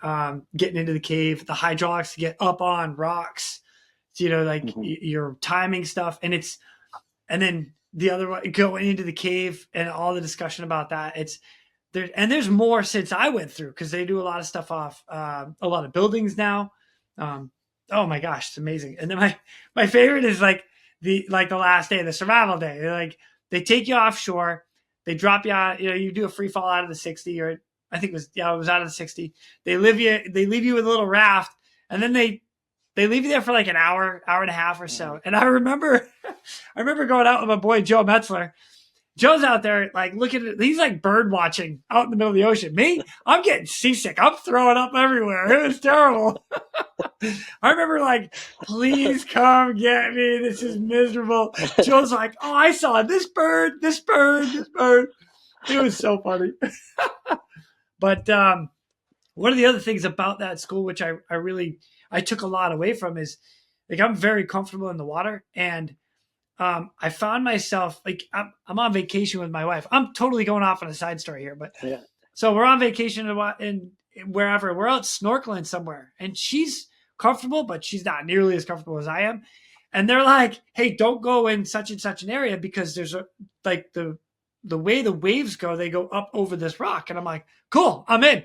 getting into the cave, the hydraulics to get up on rocks, like your timing stuff. And then the other one, going into the cave and all the discussion about that. There's more since I went through, because they do a lot of stuff off a lot of buildings now. Oh my gosh, it's amazing. And then my favorite is like the last day, the survival day. They take you offshore, they drop you out, you do a free fall out of the 60, or I think it was out of the 60. They leave you with a little raft, and then they leave you there for like an hour and a half or so. And I remember going out with my boy Joe Metzler. Joe's out there like looking at, he's like bird watching out in the middle of the ocean. Me, I'm getting seasick. I'm throwing up everywhere. It was terrible. I remember like, please come get me. This is miserable. Joe's like, oh, I saw this bird. It was so funny. But one of the other things about that school, which I took a lot away from, is like I'm very comfortable in the water, and I found myself like I'm on vacation with my wife. I'm totally going off on a side story here, but Yeah. so we're on vacation in wherever we're out snorkeling somewhere, and she's comfortable, but she's not nearly as comfortable as I am. And they're like, "Hey, don't go in such and such an area because there's like the way the waves go, they go up over this rock." And I'm like, "Cool, I'm in."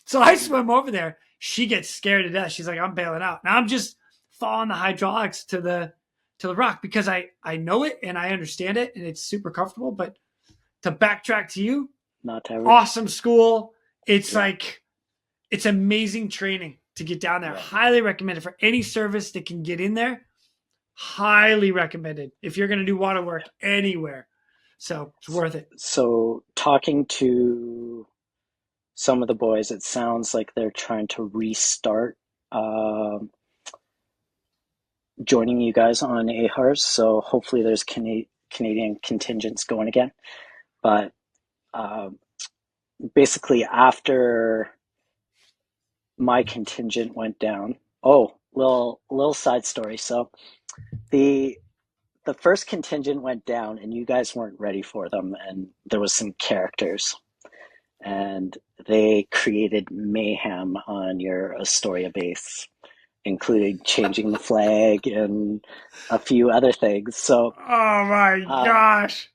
So I swim over there. She gets scared to death. She's like, "I'm bailing out." Now I'm just following the hydraulics to the rock because I know it and I understand it and it's super comfortable. But to backtrack to you, Not every. awesome school. It's like it's amazing training to get down there. Yeah. Highly recommended for any service that can get in there. Highly recommended if you're going to do water work anywhere. So it's worth it. So talking to some of the boys, it sounds like they're trying to restart joining you guys on AHRS. So hopefully there's Canadian contingents going again. But basically after my contingent went down, little side story. So the first contingent went down and you guys weren't ready for them, and there was some characters and they created mayhem on your Astoria base, including changing the flag and a few other things. So oh my gosh.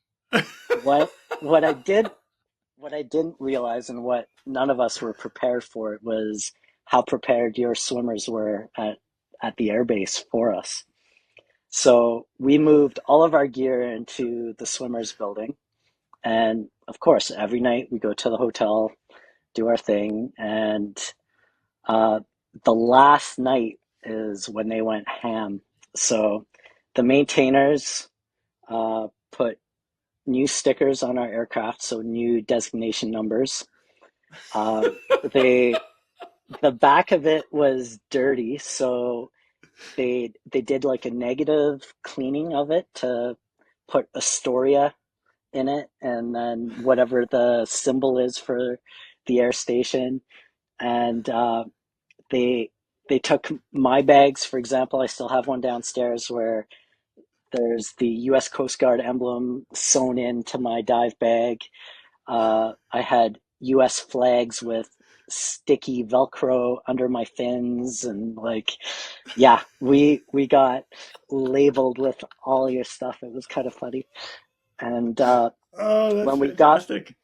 what I didn't realize, and what none of us were prepared for, was how prepared your swimmers were at the airbase for us. So we moved all of our gear into the swimmers building. And of course, every night we go to the hotel, do our thing. And the last night is when they went ham. So the maintainers put new stickers on our aircraft, so new designation numbers. The back of it was dirty, so they did like a negative cleaning of it to put Astoria in it, and then whatever the symbol is for the air station. And they took my bags, for example. I still have one downstairs where there's the U.S. Coast Guard emblem sewn into my dive bag. I had U.S. flags with sticky Velcro under my fins, and we got labeled with all your stuff. It was kind of funny. And oh, that's when fantastic.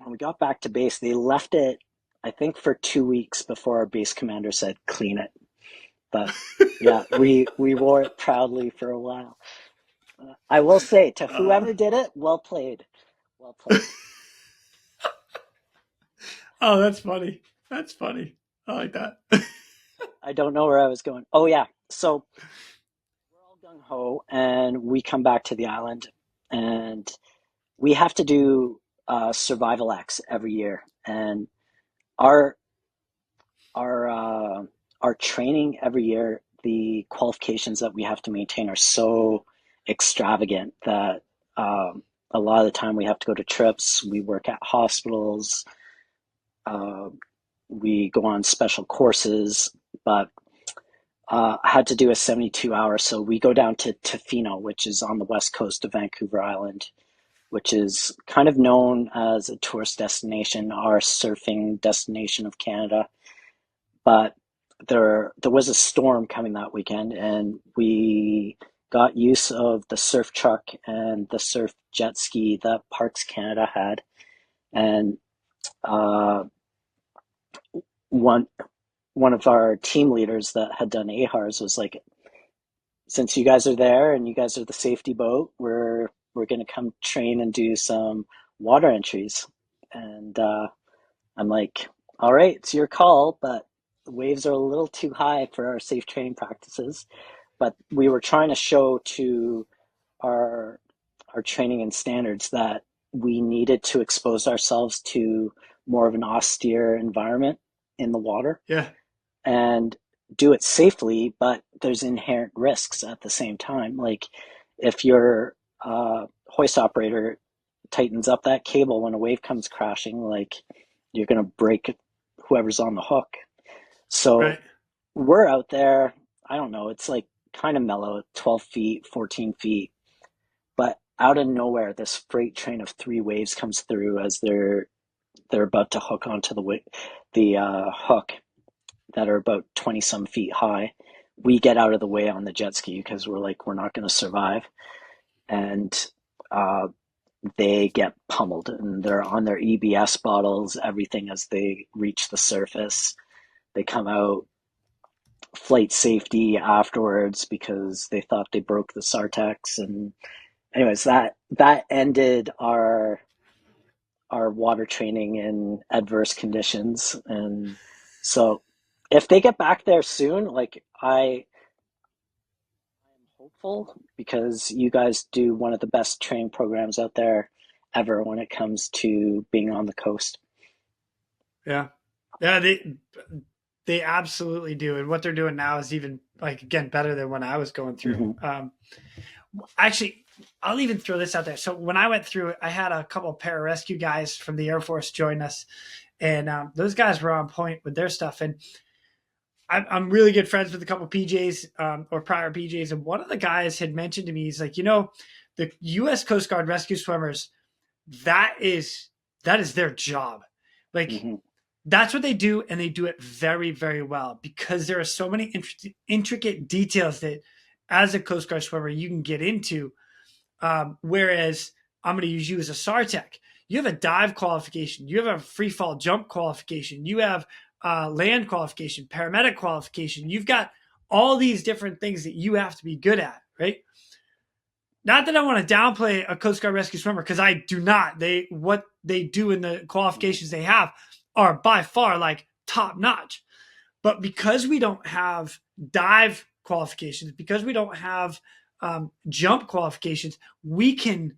we got back to base, they left it, I think, for 2 weeks before our base commander said, "Clean it." But yeah, we wore it proudly for a while. I will say to whoever did it, well played. Well played. Oh, that's funny. That's funny. I like that. I don't know where I was going. Oh, yeah. So we're all gung ho, and we come back to the island, and we have to do survival acts every year. And our training every year, the qualifications that we have to maintain are so extravagant that a lot of the time we have to go to trips. We work at hospitals. We go on special courses, but I had to do a 72-hour. So we go down to Tofino, which is on the west coast of Vancouver Island, which is kind of known as a tourist destination, our surfing destination of Canada. But there was a storm coming that weekend, and we got use of the surf truck and the surf jet ski that Parks Canada had. And one of our team leaders that had done AHRS was like, "Since you guys are there and you guys are the safety boat, we're going to come train and do some water entries." And I'm like, "All right, it's your call, but the waves are a little too high for our safe training practices." But we were trying to show to our training and standards that we needed to expose ourselves to more of an austere environment in the water. Yeah. And do it safely, but there's inherent risks at the same time. Like if your hoist operator tightens up that cable when a wave comes crashing, like you're going to break whoever's on the hook. So Right. we're out there, I don't know, it's like kind of mellow, 12 feet, 14 feet. But out of nowhere, this freight train of 3 waves comes through as they're about to hook onto the hook that are about 20 some feet high. We get out of the way on the jet ski because we're like, we're not going to survive. And uh, they get pummeled and they're on their EBS bottles, everything as they reach the surface. They come out flight safety afterwards because they thought they broke the SARTechs. And anyways, that ended our water training in adverse conditions. And so if they get back there soon, like I am hopeful because you guys do one of the best training programs out there ever when it comes to being on the coast. Yeah. Yeah, they absolutely do. And what they're doing now is even like again better than when I was going through. Mm-hmm. Actually, I'll even throw this out there. So when I went through it, I had a couple of pararescue guys from the Air Force join us, and those guys were on point with their stuff. And I'm really good friends with a couple of PJs or prior PJs, and one of the guys had mentioned to me, he's like, the U.S. Coast Guard rescue swimmers, that is their job. Like Mm-hmm. that's what they do, and they do it very, very well because there are so many intricate details that as a Coast Guard swimmer you can get into. Whereas I'm going to use you as a SARTech. You have a dive qualification. You have a free fall jump qualification. You have land qualification, paramedic qualification. You've got all these different things that you have to be good at, right? Not that I want to downplay a Coast Guard rescue swimmer because I do not. What they do in the qualifications they have are by far like top notch. But because we don't have dive qualifications, because we don't have jump qualifications, we can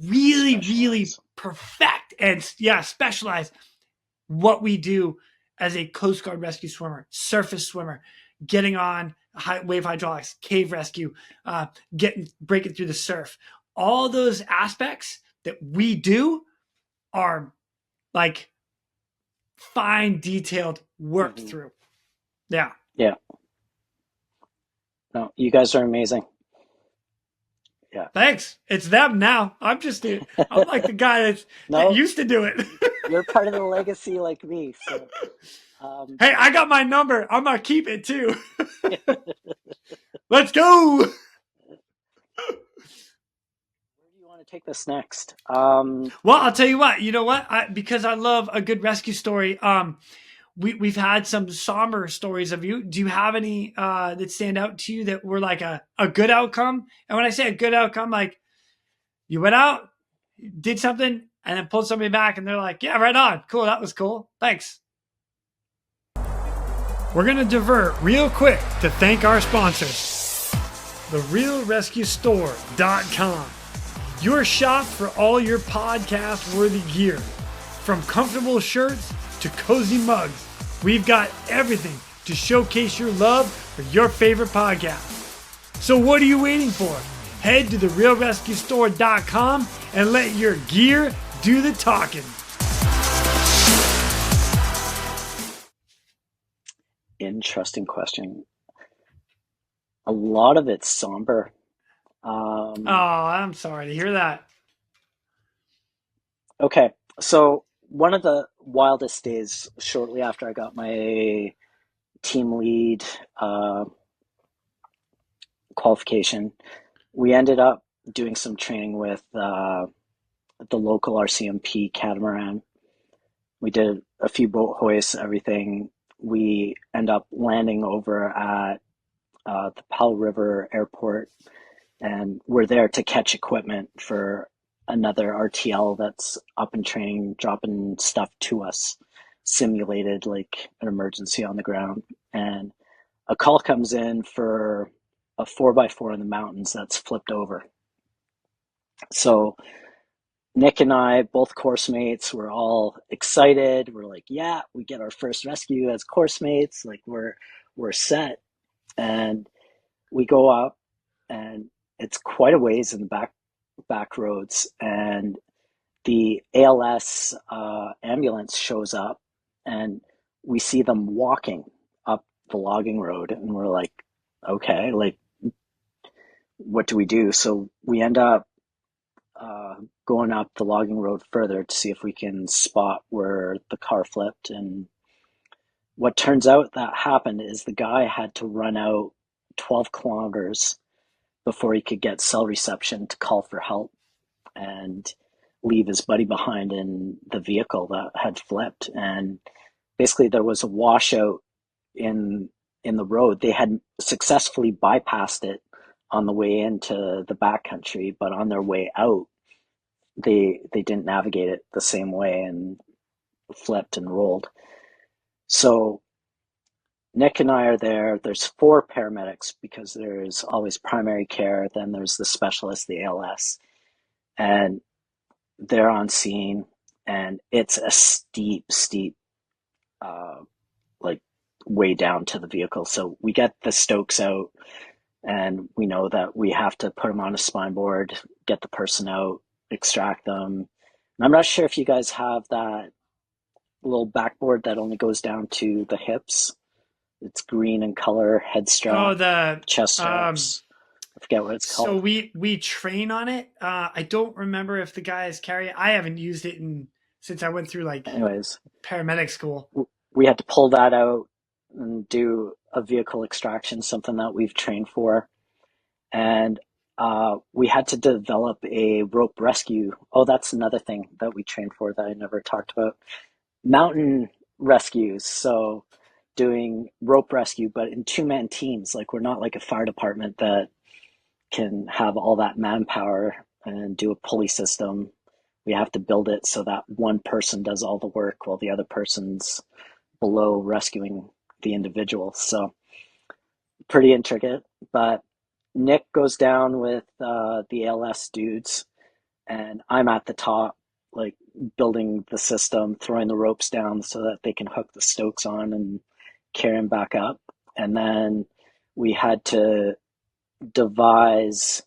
really, really perfect and specialize what we do as a Coast Guard rescue swimmer, surface swimmer, getting on wave hydraulics, cave rescue, breaking through the surf. All those aspects that we do are like fine, detailed, worked Mm-hmm. through. Yeah. Yeah. No, you guys are amazing. Yeah. Thanks. It's them now. I'm like the guy that used to do it. You're part of the legacy like me. So, hey, I got my number. I'm going to keep it too. Let's go. Where do you want to take this next? Well, I'll tell you what. You know what? Because I love a good rescue story. We've had some somber stories of you. Do you have any that stand out to you that were like a good outcome? And when I say a good outcome, like you went out, did something, and then pulled somebody back, and they're like, yeah, right on. Cool. That was cool. Thanks. We're going to divert real quick to thank our sponsors. The RealResQStore.com. Your shop for all your podcast-worthy gear. From comfortable shirts to cozy mugs, we've got everything to showcase your love for your favorite podcast. So what are you waiting for? Head to the RealResQStore.com and let your gear do the talking. Interesting question. A lot of it's somber. I'm sorry to hear that. Okay, so one of the wildest days shortly after I got my team lead qualification, we ended up doing some training with the local RCMP catamaran. We did a few boat hoists, everything. We end up landing over at the Powell River Airport, and we're there to catch equipment for another RTL that's up in training, dropping stuff to us, simulated like an emergency on the ground. And a call comes in for a 4x4 in the mountains that's flipped over. So Nick and I, both course mates, were all excited. We're like, yeah, we get our first rescue as course mates. Like we're set. And we go up, and it's quite a ways in the back roads, and the ALS ambulance shows up, and we see them walking up the logging road, and we're like, okay, like, what do we do? So we end up going up the logging road further to see if we can spot where the car flipped. And what turns out that happened is the guy had to run out 12 kilometers before he could get cell reception to call for help and leave his buddy behind in the vehicle that had flipped. And basically there was a washout in the road. They had successfully bypassed it on the way into the backcountry, but on their way out, they didn't navigate it the same way and flipped and rolled. So Nick and I are there. There's 4 paramedics because there's always primary care. Then there's the specialist, the ALS, and they're on scene. And it's a steep, like way down to the vehicle. So we get the Stokes out, and we know that we have to put them on a spine board, get the person out, extract them. And I'm not sure if you guys have that little backboard that only goes down to the hips. It's green in color, head strap, chest straps. I forget what it's so called. we train on it. I don't remember if the guys carry it. I haven't used it since I went through like Anyways, paramedic school. we had to pull that out and do a vehicle extraction, something that we've trained for. And we had to develop a rope rescue. Oh, that's another thing that we trained for that I never talked about. Mountain rescues. So doing rope rescue, but in 2-man teams. Like, we're not like a fire department that can have all that manpower and do a pulley system. We have to build it so that one person does all the work while the other person's below rescuing the individual. So pretty intricate, but Nick goes down with the ALS dudes, and I'm at the top, like building the system, throwing the ropes down so that they can hook the Stokes on and carry him back up. And then we had to devise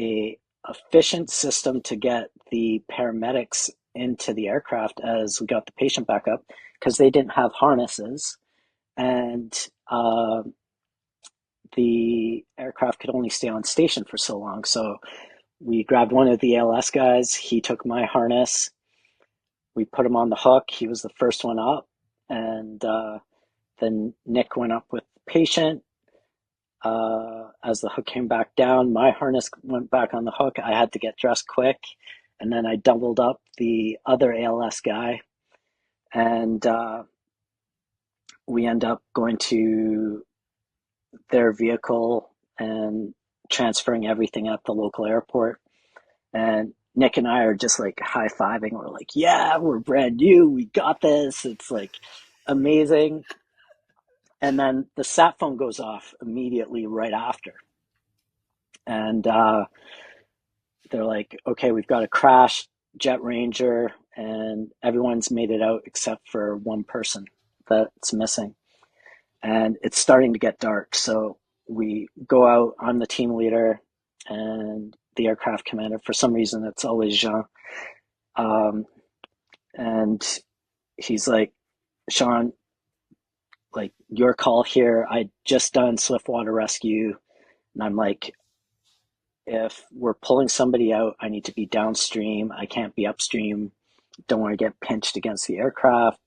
a efficient system to get the paramedics into the aircraft as we got the patient back up, because they didn't have harnesses, and the aircraft could only stay on station for so long. So we grabbed one of the ALS guys. He took my harness. We put him on the hook. He was the first one up. And then Nick went up with the patient. As the hook came back down, my harness went back on the hook. I had to get dressed quick. And then I doubled up the other ALS guy. And we end up going to their vehicle and transferring everything at the local airport. And Nick and I are just like high-fiving. We're like, yeah, we're brand new. We got this. It's like amazing. And then the sat phone goes off immediately right after. And they're like, okay, we've got a crash, Jet Ranger, and everyone's made it out except for one person that's missing. And it's starting to get dark. So we go out. I'm the team leader and the aircraft commander. For some reason, it's always Jean. And he's like, Sean, like, your call here. I just done swiftwater rescue. And I'm like, if we're pulling somebody out, I need to be downstream. I can't be upstream. Don't want to get pinched against the aircraft.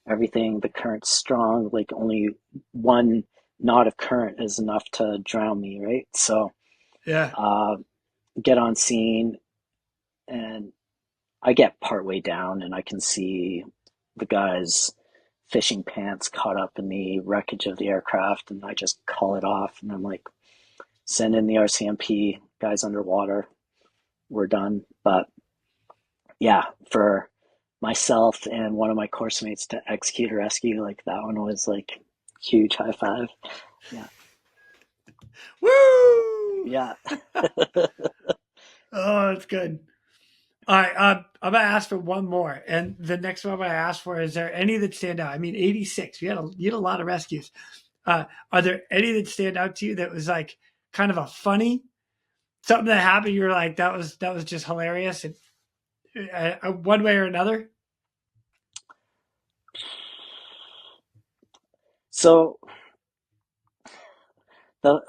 Everything, the current's strong. Like, only one knot of current is enough to drown me, right? So Yeah. Get on scene, and I get partway down, and I can see the guy's fishing pants caught up in the wreckage of the aircraft, and I just call it off, and I'm like, send in the RCMP, guys underwater, we're done. But yeah, for myself and one of my course mates to execute a rescue, like, that one was like huge high five. Yeah. Woo! Yeah. Oh, that's good. All right, I'm gonna ask for one more, and the next one I ask for is there any that stand out? I mean, 86. You had a lot of rescues. Are there any that stand out to you that was like kind of a funny something that happened? You're like that was just hilarious, and one way or another. So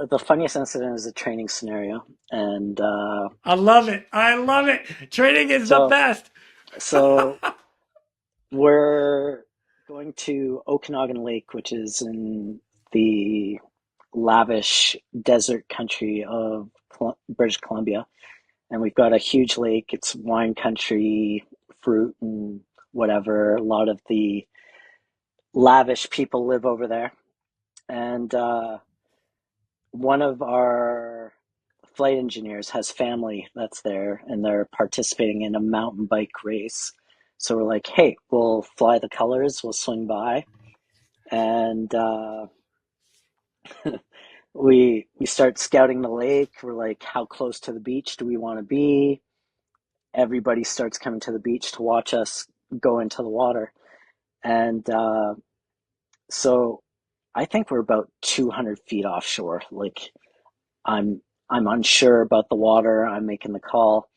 the funniest incident is a training scenario, and I love it. I love it. Training is the so best. so we're going to Okanagan Lake, which is in the lavish desert country of British Columbia, and we've got a huge lake. It's wine country, fruit and whatever. A lot of the lavish people live over there, and one of our flight engineers has family that's there, and they're participating in a mountain bike race. So we're like, hey, we'll fly the colors, we'll swing by, and we start scouting the lake. We're like, how close to the beach do we want to be? Everybody starts coming to the beach to watch us go into the water, and so I think we're about 200 feet offshore. Like, I'm I'm unsure about the water. I'm making the call.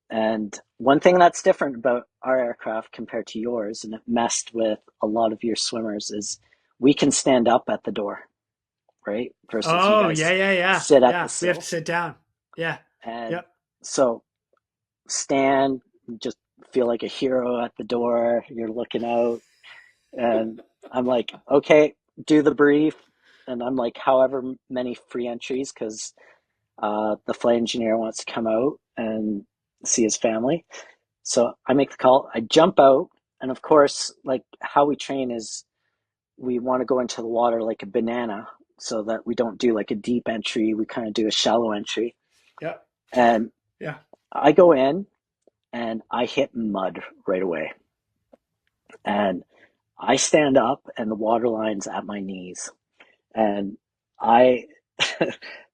And one thing that's different about our aircraft compared to yours, and it messed with a lot of your swimmers, is we can stand up at the door, right? Versus you Oh, yeah, guys yeah, yeah. sit at the Yeah. We have to sill. sit down. Yeah. And Yep. so stand, just feel like a hero at the door. You're looking out, and I'm like, okay, do the brief. And I'm like, however many free entries, because the flight engineer wants to come out and see his family. So I make the call, I jump out, and of course, like how we train is we want to go into the water like a banana so that we don't do like a deep entry. We kind of do a shallow entry. Yep. And Yeah. I go in and I hit mud right away. And I stand up and the water line's at my knees. And I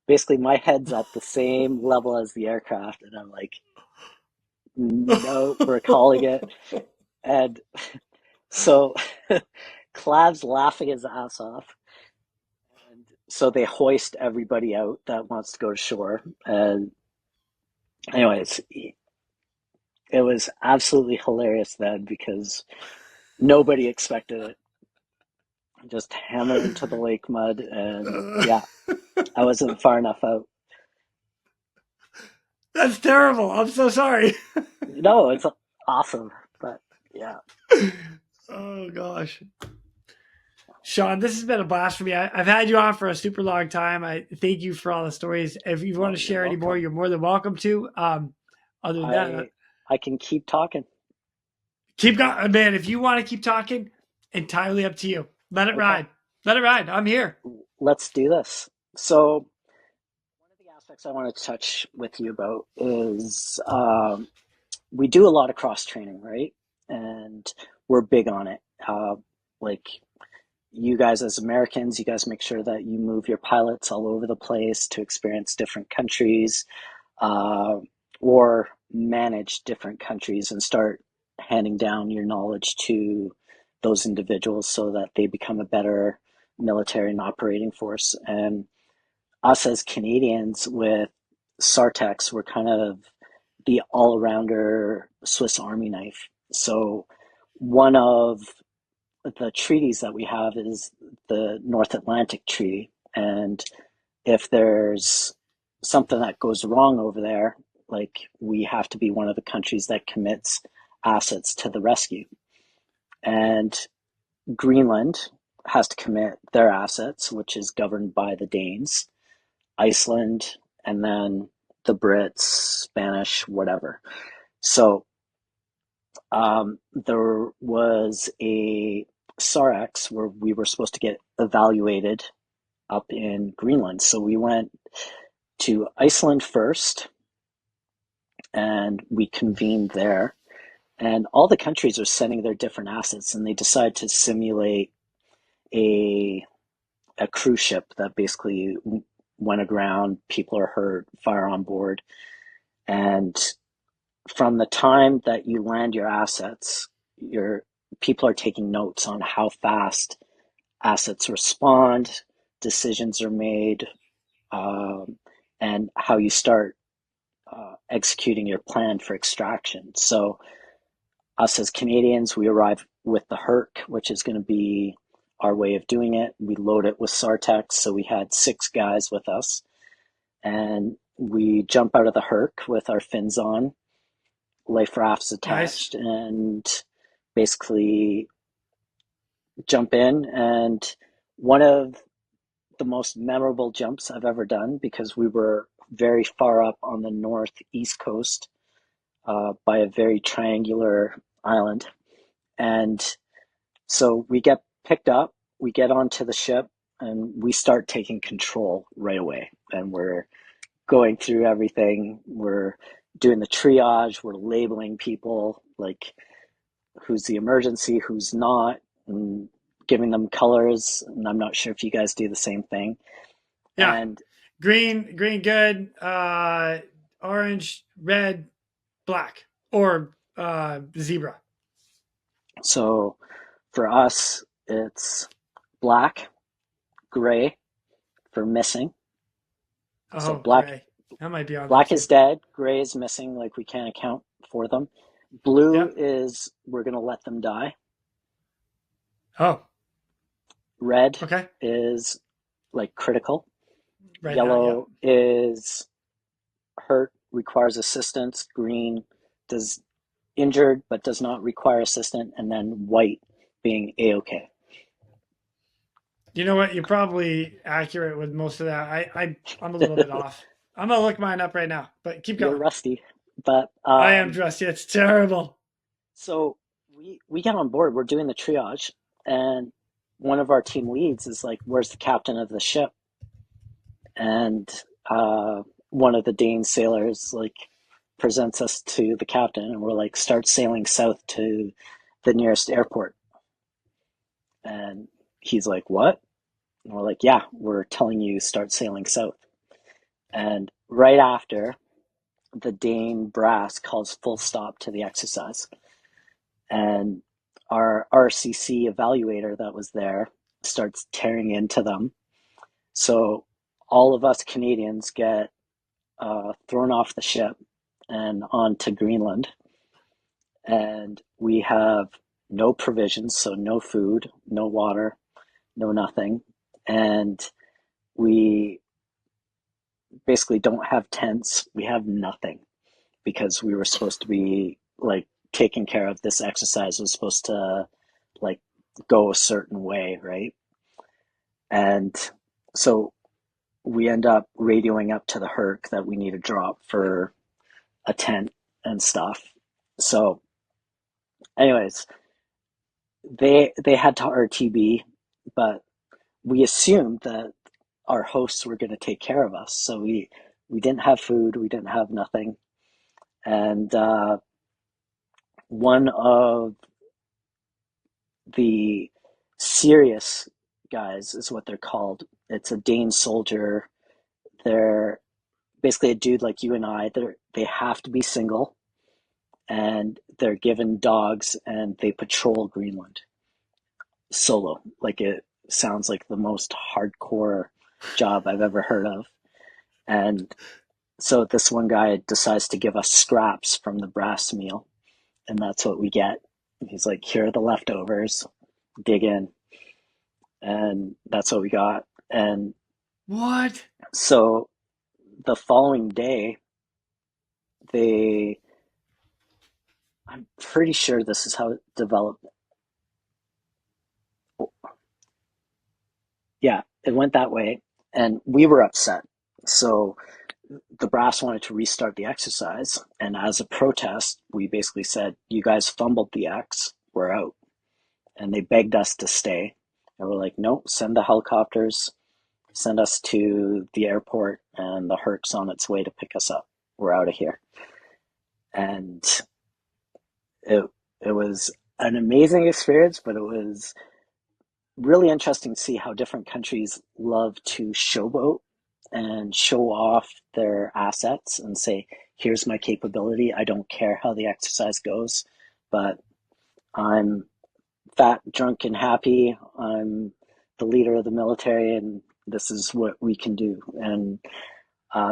basically my head's at the same level as the aircraft. And I'm like, no, we're calling it. And so Clav's laughing his ass off. And so they hoist everybody out that wants to go to shore. And anyways, it was absolutely hilarious then because nobody expected it. Just hammer into the lake mud. And yeah, I wasn't far enough out. That's terrible. I'm so sorry. No, it's awesome. But yeah. Oh, gosh. Sean, this has been a blast for me. I've had you on for a super long time. I thank you for all the stories. If you want Oh, to you're share any more, welcome. you're more than welcome to. Other than that, I can keep talking. keep going, man. If you want to keep talking, entirely up to you. Let it Okay. ride. Let it ride. I'm here. Let's do this. So one of the aspects I want to touch with you about is we do a lot of cross training, right? And we're big on it. Like you guys as Americans, you guys make sure that you move your pilots all over the place to experience different countries, uh, or manage different countries and start handing down your knowledge to those individuals so that they become a better military and operating force. And us as Canadians with SARTechs, we're kind of the all-arounder Swiss Army knife. So one of the treaties that we have is the North Atlantic Treaty. And if there's something that goes wrong over there, like we have to be one of the countries that commits assets to the rescue. And Greenland has to commit their assets, which is governed by the Danes, Iceland, and then the Brits, Spanish, whatever. So there was a SARX where we were supposed to get evaluated up in Greenland. So we went to Iceland first and we convened there. And all the countries are sending their different assets, and they decide to simulate a a cruise ship that basically went aground, people are hurt, fire on board. And from the time that you land your assets, your people are taking notes on how fast assets respond, decisions are made, and how you start executing your plan for extraction. So, us as Canadians, we arrive with the Herc, which is going to be our way of doing it. We load it with SARTechs, so we had 6 guys with us, and we jump out of the Herc with our fins on, life rafts Nice. attached, and basically jump in. And one of the most memorable jumps I've ever done, because we were very far up on the northeast coast by a very triangular island. And so we get picked up, we get onto the ship, and we start taking control right away. And we're going through everything. We're doing the triage, we're labeling people, like who's the emergency, who's not, and giving them colors. And I'm not sure if you guys do the same thing. Yeah. And Green, good. Orange, red, black, or zebra. so for us, it's black, gray for missing. So Oh, black gray. That might be on there black too. is dead, gray is missing, like we can't account for them. Blue Yep. is we're gonna let them die. Oh, Red okay. is like critical. Right now, yep. Yellow is hurt, requires assistance. Green does injured but does not require assistance, and then white being a-okay. You know what? You're probably accurate with most of that. I'm a little bit off. I'm gonna look mine up right now, but keep You're going. rusty, but I am dressed. It's terrible. so we get on board. We're doing the triage, and one of our team leads is like, "Where's the captain of the ship?" And one of the Dane sailors like presents us to the captain, and we're like, "Start sailing south to the nearest airport." And he's like, "What?" And we're like, "Yeah, we're telling you start sailing south." And right after, the Dane brass calls full stop to the exercise. And our RCC evaluator that was there starts tearing into them. So all of us Canadians get thrown off the ship and onto Greenland. And we have no provisions, so no food, no water, no nothing. And we basically don't have tents. We have nothing because we were supposed to be like taking care of. This exercise was supposed to like go a certain way, right? And so we end up radioing up to the Herc that we need a drop for a tent and stuff. So anyways, they had to RTB, but we assumed that our hosts were going to take care of us. So we didn't have food, we didn't have nothing. And one of the serious guys is what they're called. It's a Dane soldier. They're basically a dude like you and I. They have to be single, and they're given dogs, and they patrol Greenland solo. Like, it sounds like the most hardcore job I've ever heard of. And so this one guy decides to give us scraps from the brass meal, and that's what we get. He's like, "Here are the leftovers, dig in." And that's what we got. And What? so the following day, they, I'm pretty sure this is how it developed. Yeah, it went that way. And we were upset. So the brass wanted to restart the exercise. And as a protest, we basically said, "You guys fumbled the X, we're out." And they begged us to stay. And we're like, "No, send the helicopters, send us to the airport, and the Herc's on its way to pick us up. We're out of here." And it it was an amazing experience, but it was really interesting to see how different countries love to showboat and show off their assets and say, "Here's my capability. I don't care how the exercise goes, but I'm fat, drunk, and happy. I'm the leader of the military, and this is what we can do." And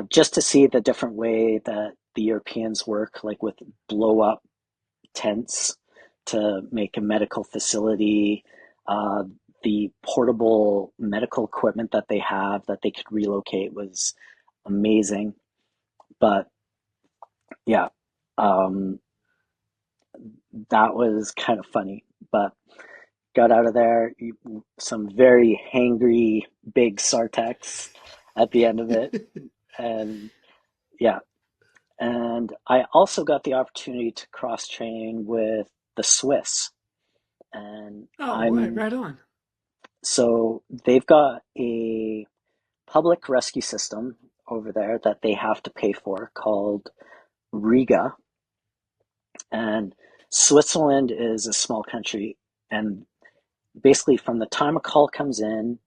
just to see the different way that the Europeans work, like with blow up tents to make a medical facility, the portable medical equipment that they have that they could relocate was amazing. But yeah, um, that was kind of funny. But got out of there, some very hangry big SARTechs at the end of it. And yeah, and I also got the opportunity to cross train with the Swiss. And Oh, right, I'm right on. so they've got a public rescue system over there that they have to pay for called Riga. And Switzerland is a small country. And basically, from the time a call comes in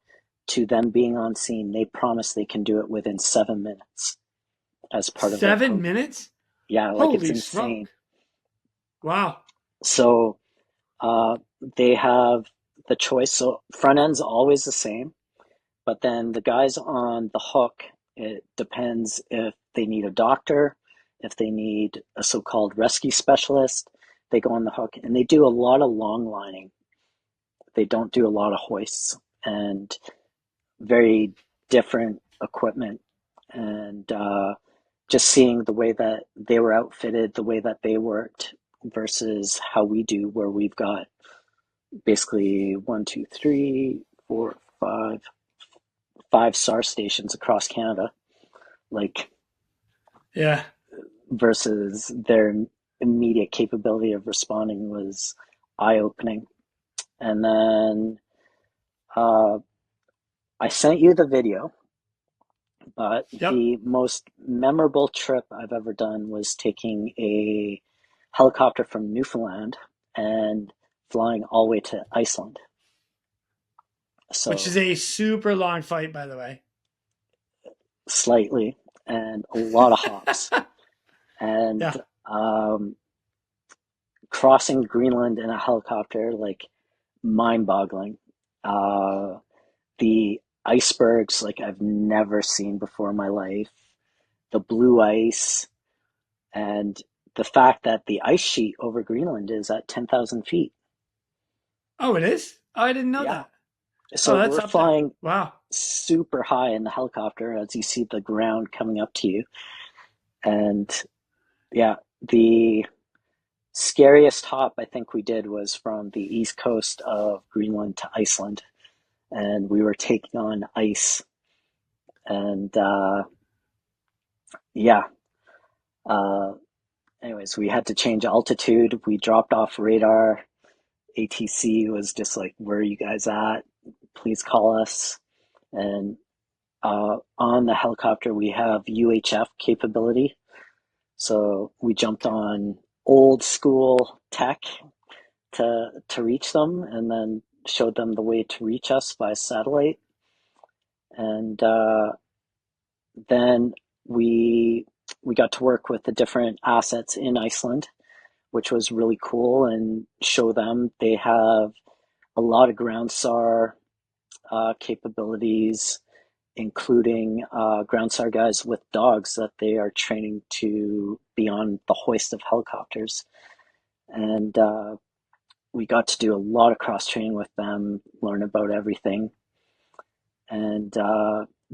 to them being on scene, they promise they can do it within 7 minutes as part of their 7 minutes? yeah, like it's Holy smoke. insane. Wow. So uh, they have the choice. So front end's always the same, but then the guys on the hook, it depends if they need a doctor, if they need a so-called rescue specialist, they go on the hook and they do a lot of long lining. They don't do a lot of hoists and very different equipment. And just seeing the way that they were outfitted, the way that they worked versus how we do, where we've got basically one, two, three, four, five SAR stations across Canada, like Yeah. versus their immediate capability of responding was eye opening. And then uh, I sent you the video, but Yep. the most memorable trip I've ever done was taking a helicopter from Newfoundland and flying all the way to Iceland. Which is So a super long fight, by the way. slightly, and a lot of hops. And Yeah. um, crossing Greenland in a helicopter, like mind boggling. Uh, the icebergs, like I've never seen before in my life, the blue ice, and the fact that the ice sheet over Greenland is at 10,000 feet. Oh, it is? Oh, I didn't know Yeah. that. Oh, So that's we're up there. flying Wow. super high in the helicopter as you see the ground coming up to you. And yeah, the scariest hop I think we did was from the east coast of Greenland to Iceland. And we were taking on ice. And yeah, uh, anyways, we had to change altitude. We dropped off radar. ATC was just like, "Where are you guys at? Please call us." And on the helicopter, we have UHF capability. So we jumped on old school tech to reach them, and then showed them the way to reach us by satellite. And then we we got to work with the different assets in Iceland, which was really cool, and show them they have a lot of ground SAR capabilities, including ground SAR guys with dogs that they are training to be on the hoist of helicopters. And we got to do a lot of cross training with them, learn about everything. And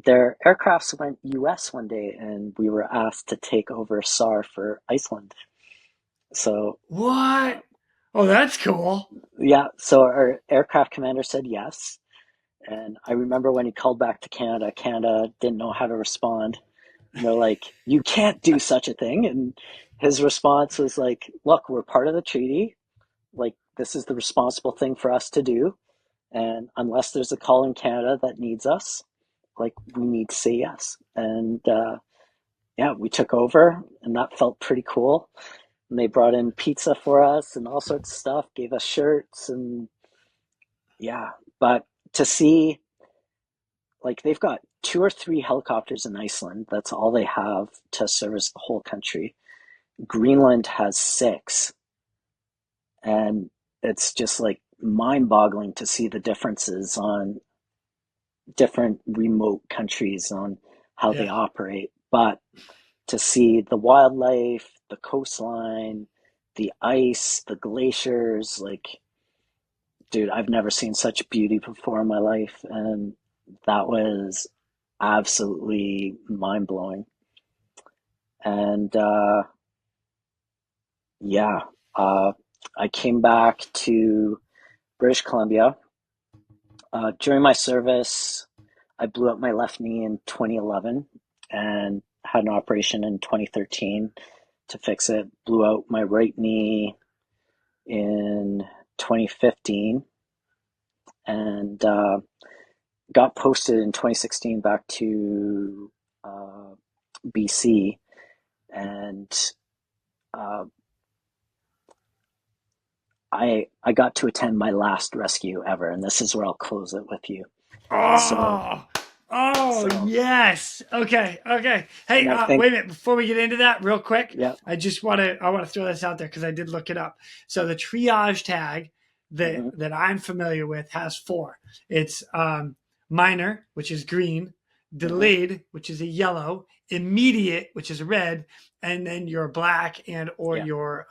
their aircrafts went U.S. one day, and we were asked to take over SAR for Iceland. So What? Oh, that's cool. yeah, so our aircraft commander said yes. And I remember when he called back to Canada, Canada didn't know how to respond. And they're like, "You can't do such a thing." And his response was like, "Look, we're part of the treaty. Like, this is the responsible thing for us to do. And unless there's a call in Canada that needs us, like, we need to say yes." And yeah, we took over, and that felt pretty cool. And they brought in pizza for us and all sorts of stuff, gave us shirts, and yeah. But to see, like, they've got two or three helicopters in Iceland. That's all they have to service the whole country. Greenland has six. And it's just like mind boggling to see the differences on different remote countries on how they Yeah. operate. But to see the wildlife, the coastline, the ice, the glaciers, like Dude, I've never seen such beauty before in my life, and that was absolutely mind blowing. And yeah, I came back to British Columbia. During my service, I blew up my left knee in 2011 and had an operation in 2013 to fix it. Blew out my right knee in 2015 and got posted in 2016 back to BC. And uh, I got to attend my last rescue ever, and this is where I'll close it with you. So, Oh, so, yes. Okay, okay. Hey, and I think, wait a minute. Before we get into that, real quick, yeah, I want to throw this out there because I did look it up. So the triage tag hmm that I'm familiar with has four. It's minor, which is green, hmm delayed, which is a yellow, immediate, which is red, and then your black and or yeah, your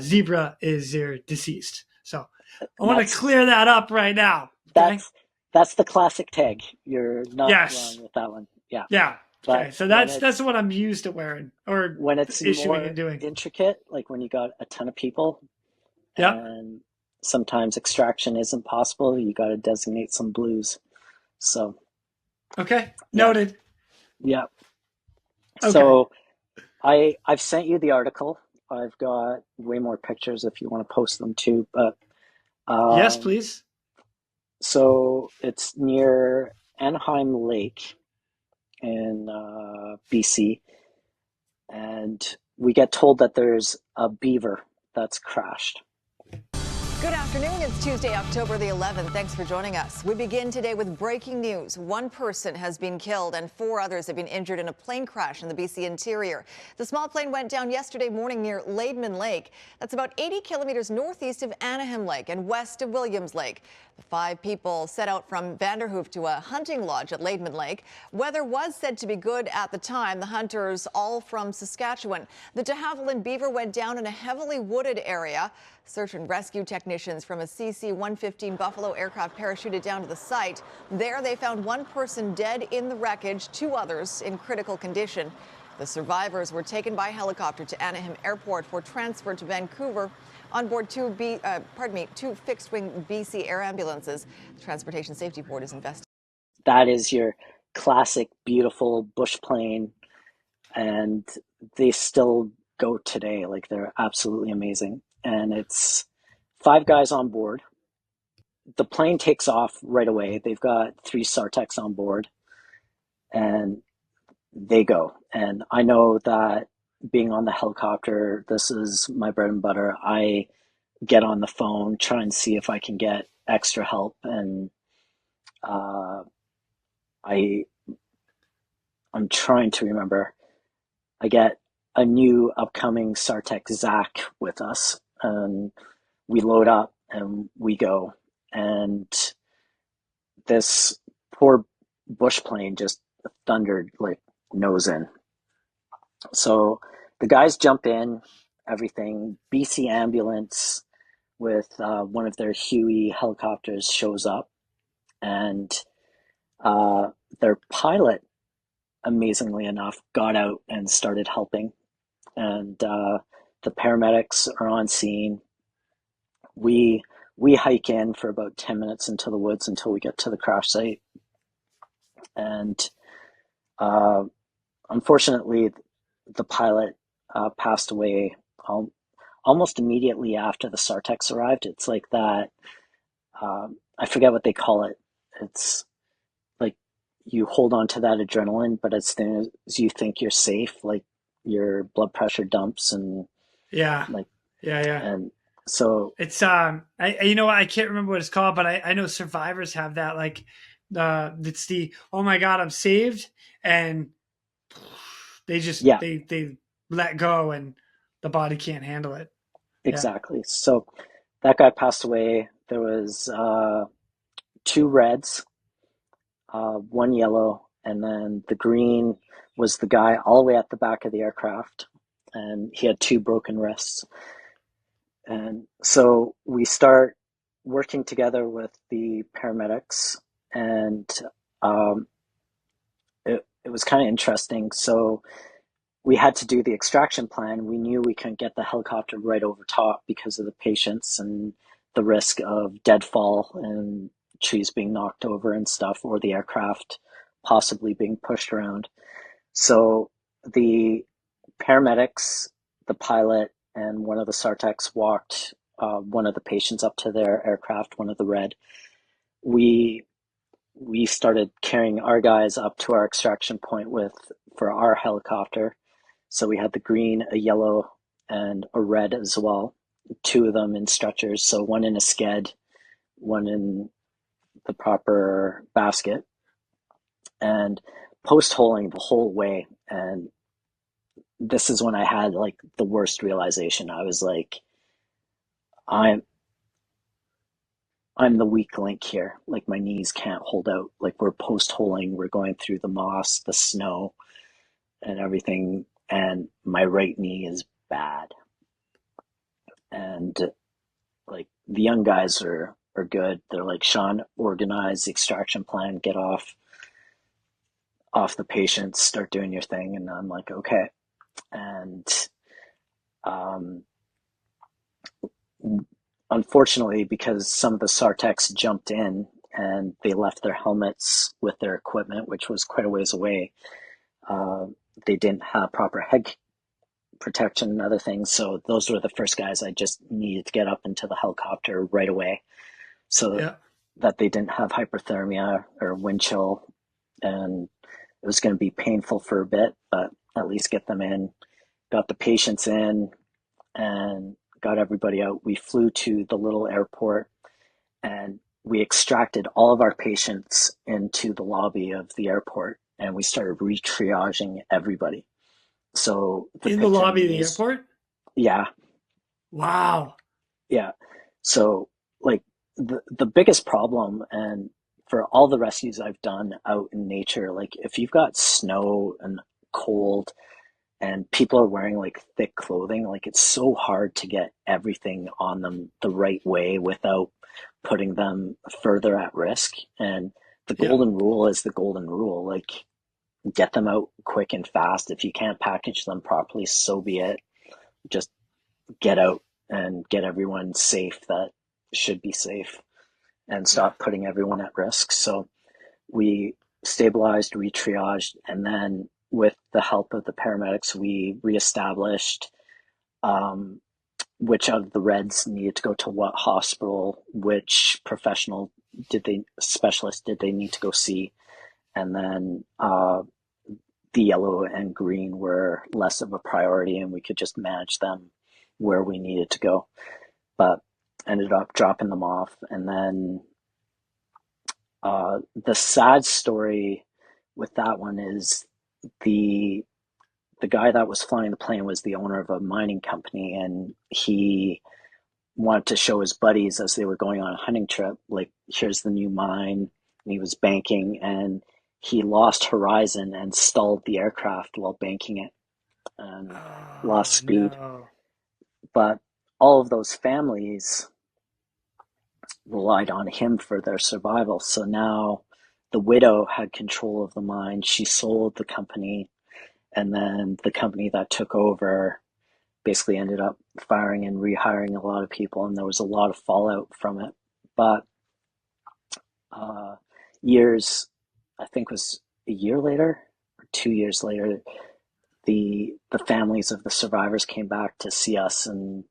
zebra is your deceased. So I want to that's clear that up right now. Okay. that's that's the classic tag. You're not Yes. wrong with that one. Yeah, Yeah. but Okay. So that's what I'm used to wearing or when it's issuing more and doing. intricate, like when you got a ton of people, Yep. and sometimes extraction isn't possible, you got to designate some blues. So Okay. yeah, Noted. yeah. Okay. So I've sent you the article. I've got way more pictures if you want to post them too. But Yes, um, please. so it's near Anaheim Lake in BC, and we get told that there's a beaver that's crashed. Good afternoon. It's Tuesday, October the 11th. Thanks for joining us. We begin today with breaking news. One person has been killed and 4 others have been injured in a plane crash in the BC interior. The small plane went down yesterday morning near Laidman Lake. That's about 80 kilometers northeast of Anaheim Lake and west of Williams Lake. The 5 people set out from Vanderhoof to a hunting lodge at Laidman Lake. Weather was said to be good at the time. The hunters all from Saskatchewan. The de Havilland Beaver went down in a heavily wooded area. Search and rescue technicians from a CC-115 Buffalo aircraft parachuted down to the site. There they found 1 person dead in the wreckage, 2 others in critical condition. The survivors were taken by helicopter to Anaheim Airport for transfer to Vancouver on board 2 fixed-wing BC air ambulances. The Transportation Safety Board is investigating. That is your classic, beautiful bush plane, and they still go today. Like, they're absolutely amazing. And it's 5 guys on board. The plane takes off right away. They've got 3 SARTechs on board, and they go. And I know that being on the helicopter, this is my bread and butter. I get on the phone, try and see if I can get extra help, and uh, I I'm trying to remember. I get a new upcoming SARTech Zach with us, and we load up and we go. And this poor bush plane just thundered like nose in. So the guys jump in, everything. BC ambulance with one of their Huey helicopters shows up, and uh, their pilot, amazingly enough, got out and started helping. And the paramedics are on scene. We we hike in for about 10 minutes into the woods until we get to the crash site. And uh, unfortunately, the pilot passed away almost immediately after the SARTechs arrived. It's like that. I forget what they call it. It's like you hold on to that adrenaline, but as soon as you think you're safe, like your blood pressure dumps and Yeah. like Yeah. Yeah. and so It's you know what, I can't remember what it's called, but I know survivors have that, like it's the oh my god, I'm saved, and they just yeah, they let go and the body can't handle it. Yeah. exactly. So that guy passed away. There was 2 reds, 1 yellow, and then the green was the guy all the way at the back of the aircraft, and he had 2 broken wrists. And so we start working together with the paramedics, and um, it was kind of interesting. So we had to do the extraction plan. We knew we couldn't get the helicopter right over top because of the patients and the risk of deadfall and trees being knocked over and stuff, or the aircraft possibly being pushed around. So the paramedics, the pilot, and one of the SARTechs walked one of the patients up to their aircraft, one of the red. We started carrying our guys up to our extraction point for our helicopter. So we had the green, a yellow, and a red as well. Two of them in stretchers. So one in a sked, one in the proper basket, and post holing the whole way. And this is when I had like the worst realization. I was like, I'm the weak link here. Like my knees can't hold out. Like we're post holing, we're going through the moss, the snow, and everything, and my right knee is bad. And like the young guys are good. They're like, Sean, organize the extraction plan, get off the patients, start doing your thing. And I'm like, okay. And unfortunately, because some of the SARTechs jumped in and they left their helmets with their equipment, which was quite a ways away, they didn't have proper head protection and other things. So those were the first guys I just needed to get up into the helicopter right away, so that they didn't have hypothermia or wind chill. And it was going to be painful for a bit, but at least get them in, got the patients in, and got everybody out. We flew to the little airport and we extracted all of our patients into the lobby of the airport, and we started re-triaging everybody. So in the lobby of the airport? Yeah. Wow. Yeah. So like the biggest problem, and for all the rescues I've done out in nature, like if you've got snow and cold and people are wearing like thick clothing, like it's so hard to get everything on them the right way without putting them further at risk. And the golden rule is the golden rule. Like get them out quick and fast. If you can't package them properly, so be it. Just get out and get everyone safe that should be safe, and stop putting everyone at risk. So we stabilized, re-triaged, and then with the help of the paramedics, we reestablished which of the reds needed to go to what hospital, which specialist did they need to go see, and then the yellow and green were less of a priority, and we could just manage them where we needed to go. But ended up dropping them off. And then the sad story with that one is the guy that was flying the plane was the owner of a mining company, and he wanted to show his buddies as they were going on a hunting trip, like, here's the new mine. And he was banking, and he lost horizon and stalled the aircraft while banking it and lost speed. No. But all of those families relied on him for their survival. So now the widow had control of the mine. She sold the company, and then the company that took over basically ended up firing and rehiring a lot of people, and there was a lot of fallout from it. But years, I think it was a year later or 2 years later, the families of the survivors came back to see us, and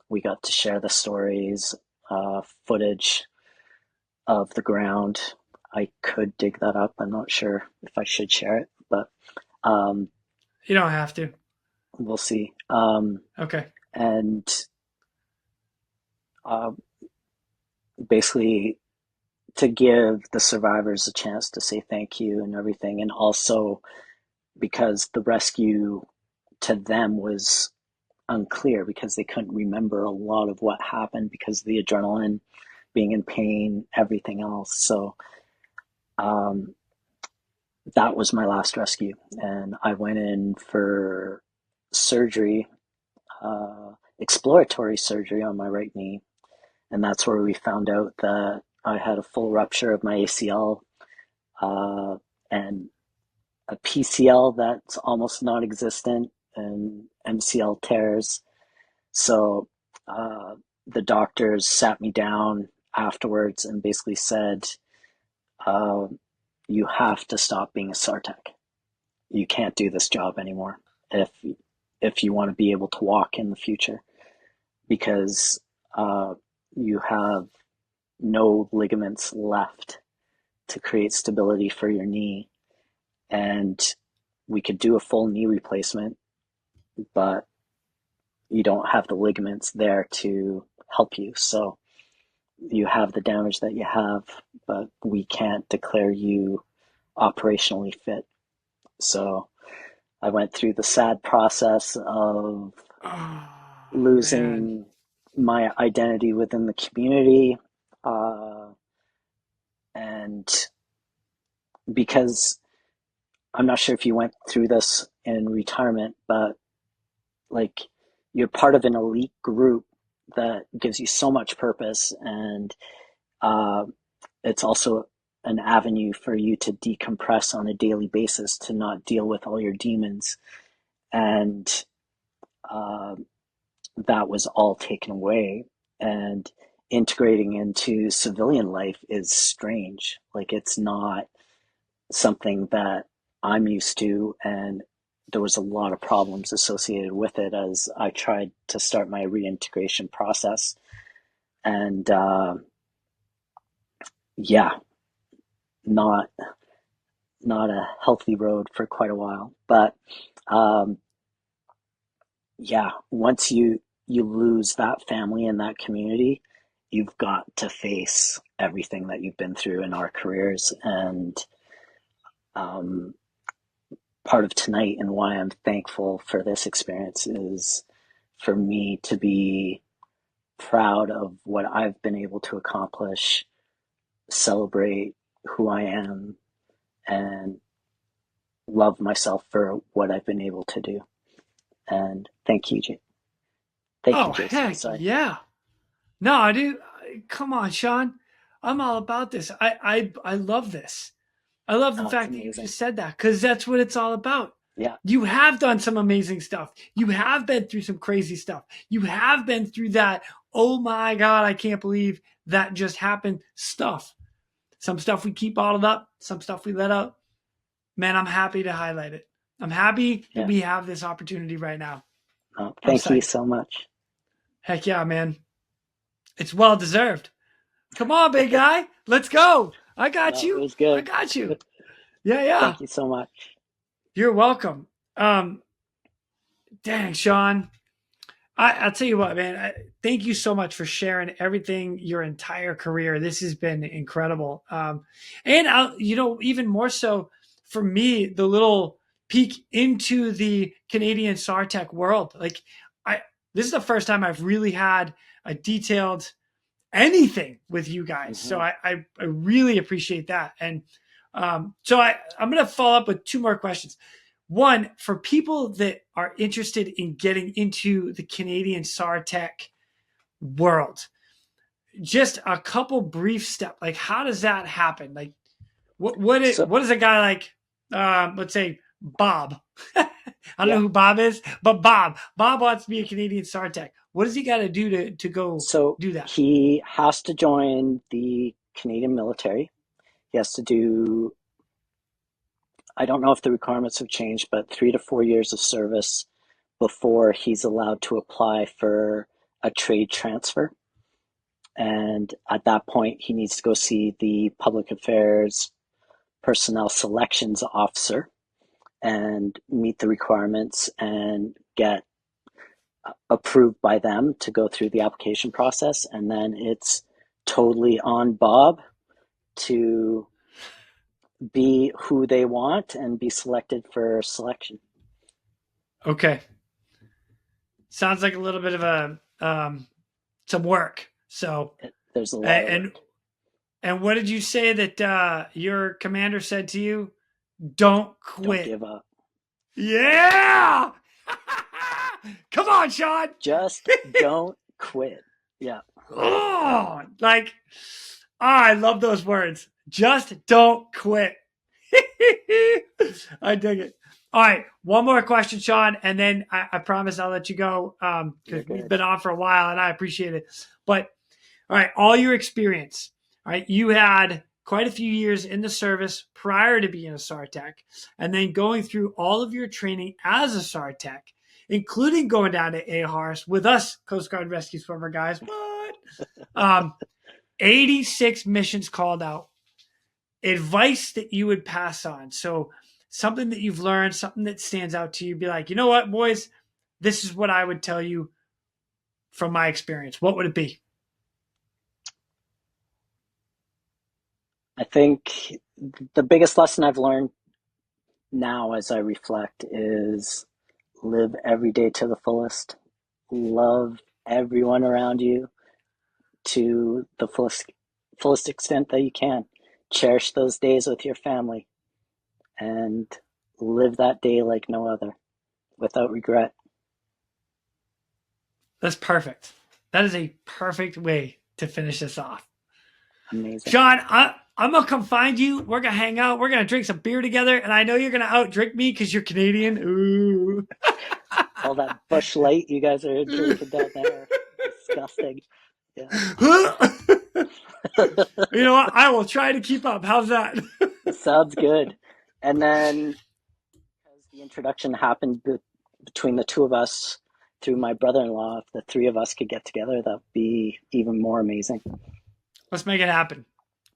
we got to share the stories, footage of the ground. I could dig that up. I'm not sure if I should share it, but you don't have to. We'll see. Okay. And basically to give the survivors a chance to say thank you and everything, and also because the rescue to them was unclear because they couldn't remember a lot of what happened because of the adrenaline, being in pain, everything else. So that was my last rescue, and I went in for surgery, exploratory surgery on my right knee, And that's where we found out that I had a full rupture of my ACL and a PCL that's almost non-existent, and MCL tears. So the doctors sat me down afterwards and basically said, you have to stop being a SARTech. You can't do this job anymore if you want to be able to walk in the future, because you have no ligaments left to create stability for your knee. And we could do a full knee replacement, but you don't have the ligaments there to help you. So you have the damage that you have, but we can't declare you operationally fit. So I went through the sad process of losing my identity within the community. And because I'm not sure if you went through this in retirement, but like, you're part of an elite group that gives you so much purpose, and it's also an avenue for you to decompress on a daily basis, to not deal with all your demons. And that was all taken away, and integrating into civilian life is strange. Like, it's not something that I'm used to, and there was a lot of problems associated with it as I tried to start my reintegration process. And yeah, not a healthy road for quite a while. But yeah, once you lose that family and that community, you've got to face everything that you've been through in our careers. And part of tonight and why I'm thankful for this experience is for me to be proud of what I've been able to accomplish, celebrate who I am, and love myself for what I've been able to do. And thank you, thank you, Jason. Heck, Sorry. yeah. No, I do. Come on, Sean. I'm all about this. I love this. I love the fact that you just said that, because that's what it's all about. Yeah. You have done some amazing stuff. You have been through some crazy stuff. You have been through that, oh my God, I can't believe that just happened stuff. Some stuff we keep bottled up, some stuff we let out. Man, I'm happy to highlight it. I'm happy that we have this opportunity right now. Oh, thank you so much. Heck yeah, man. It's well deserved. Come on, big guy. Let's go. I got you. It was good. I got you. Yeah. Thank you so much. You're welcome. Dang, Sean. I'll tell you what, man. Thank you so much for sharing everything, your entire career. This has been incredible. And even more so for me, the little peek into the Canadian SARTech world. Like, this is the first time I've really had a detailed anything with you guys. Mm-hmm. So I really appreciate that. And so I'm going to follow up with two more questions. One, for people that are interested in getting into the Canadian SARTech world, just a couple brief steps. Like, how does that happen? Like, what is a guy like, let's say Bob? I don't know who Bob is, but Bob wants to be a Canadian SARTech. What does he got to do to go do that? He has to join the Canadian military. He has to do, I don't know if the requirements have changed, but 3 to 4 years of service before he's allowed to apply for a trade transfer. And at that point, he needs to go see the Public Affairs Personnel Selections Officer and meet the requirements and get approved by them to go through the application process. And then it's totally on Bob to be who they want and be selected for selection. Okay. Sounds like a little bit of a some work. So there's a lot of work. And what did you say that your commander said to you? Don't quit. Don't give up. Yeah. Come on, Sean. Just don't quit. Yeah. Oh, like, I love those words. Just don't quit. I dig it. All right, one more question, Sean, and then I promise I'll let you go because we've been on for a while, and I appreciate it. But all right, all your experience. All right, you had quite a few years in the service prior to being a SARTech, and then going through all of your training as a SARTech, including going down to AHRS with us, Coast Guard Rescue Swimmer guys. What? 86 missions called out. Advice that you would pass on. So something that you've learned, something that stands out to you, be like, you know what, boys, this is what I would tell you from my experience. What would it be? I think the biggest lesson I've learned now as I reflect is live every day to the fullest. Love everyone around you to the fullest extent that you can. Cherish those days with your family and live that day like no other without regret. That's perfect. That is a perfect way to finish this off. Amazing. Sean, I'm going to come find you. We're going to hang out. We're going to drink some beer together. And I know you're going to outdrink me because you're Canadian. Ooh. All that Busch Light you guys are drinking down there. Disgusting. Yeah. You know what? I will try to keep up. How's that? Sounds good. And then, because the introduction happened between the two of us through my brother-in-law, if the three of us could get together, that would be even more amazing. Let's make it happen.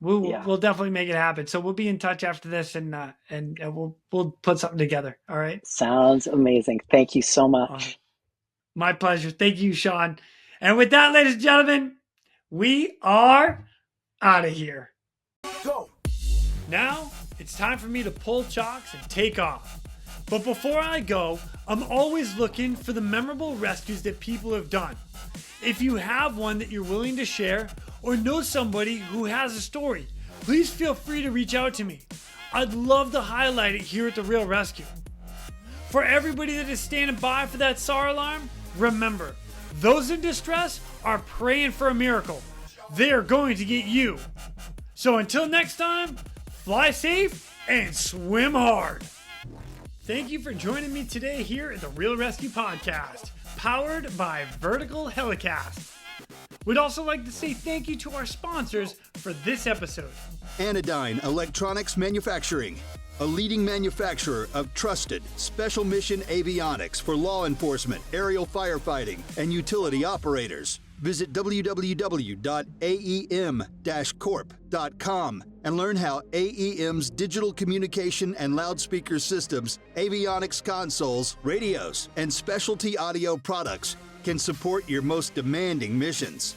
We'll definitely make it happen. So we'll be in touch after this, and we'll put something together. All right. Sounds amazing. Thank you so much. My pleasure. Thank you, Sean. And with that, ladies and gentlemen, we are out of here. Go. Now it's time for me to pull chocks and take off. But before I go, I'm always looking for the memorable rescues that people have done. If you have one that you're willing to share or know somebody who has a story, please feel free to reach out to me. I'd love to highlight it here at the Real ResQ. For everybody that is standing by for that SAR alarm, remember, those in distress are praying for a miracle. They are going to get you. So until next time, fly safe and swim hard. Thank you for joining me today here at the Real ResQ Podcast, powered by Vertical Helicast. We'd also like to say thank you to our sponsors for this episode. Anodyne Electronics Manufacturing, a leading manufacturer of trusted special mission avionics for law enforcement, aerial firefighting, and utility operators. Visit www.aem-corp.com and learn how AEM's digital communication and loudspeaker systems, avionics consoles, radios, and specialty audio products can support your most demanding missions.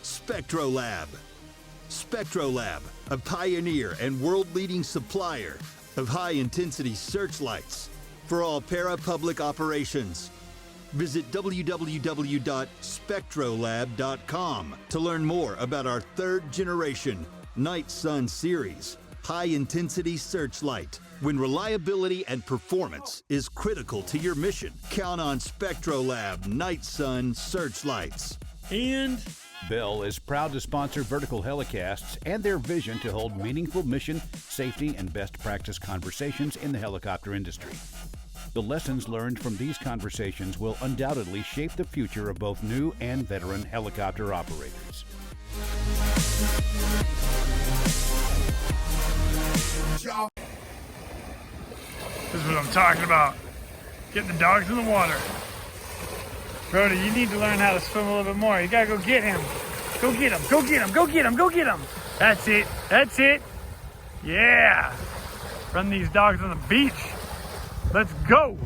SpectroLab. SpectroLab, a pioneer and world-leading supplier of high-intensity searchlights for all para-public operations. Visit www.spectrolab.com to learn more about our third-generation Night Sun series high-intensity searchlight. When reliability and performance is critical to your mission, count on SpectroLab Night Sun searchlights. And Bell is proud to sponsor Vertical Helicasts and their vision to hold meaningful mission, safety, and best practice conversations in the helicopter industry. The lessons learned from these conversations will undoubtedly shape the future of both new and veteran helicopter operators. This is what I'm talking about. Getting the dogs in the water. Brody, you need to learn how to swim a little bit more. You gotta go get him. Go get him. Go get him. Go get him. Go get him. That's it. That's it. Yeah. Run these dogs on the beach. Let's go.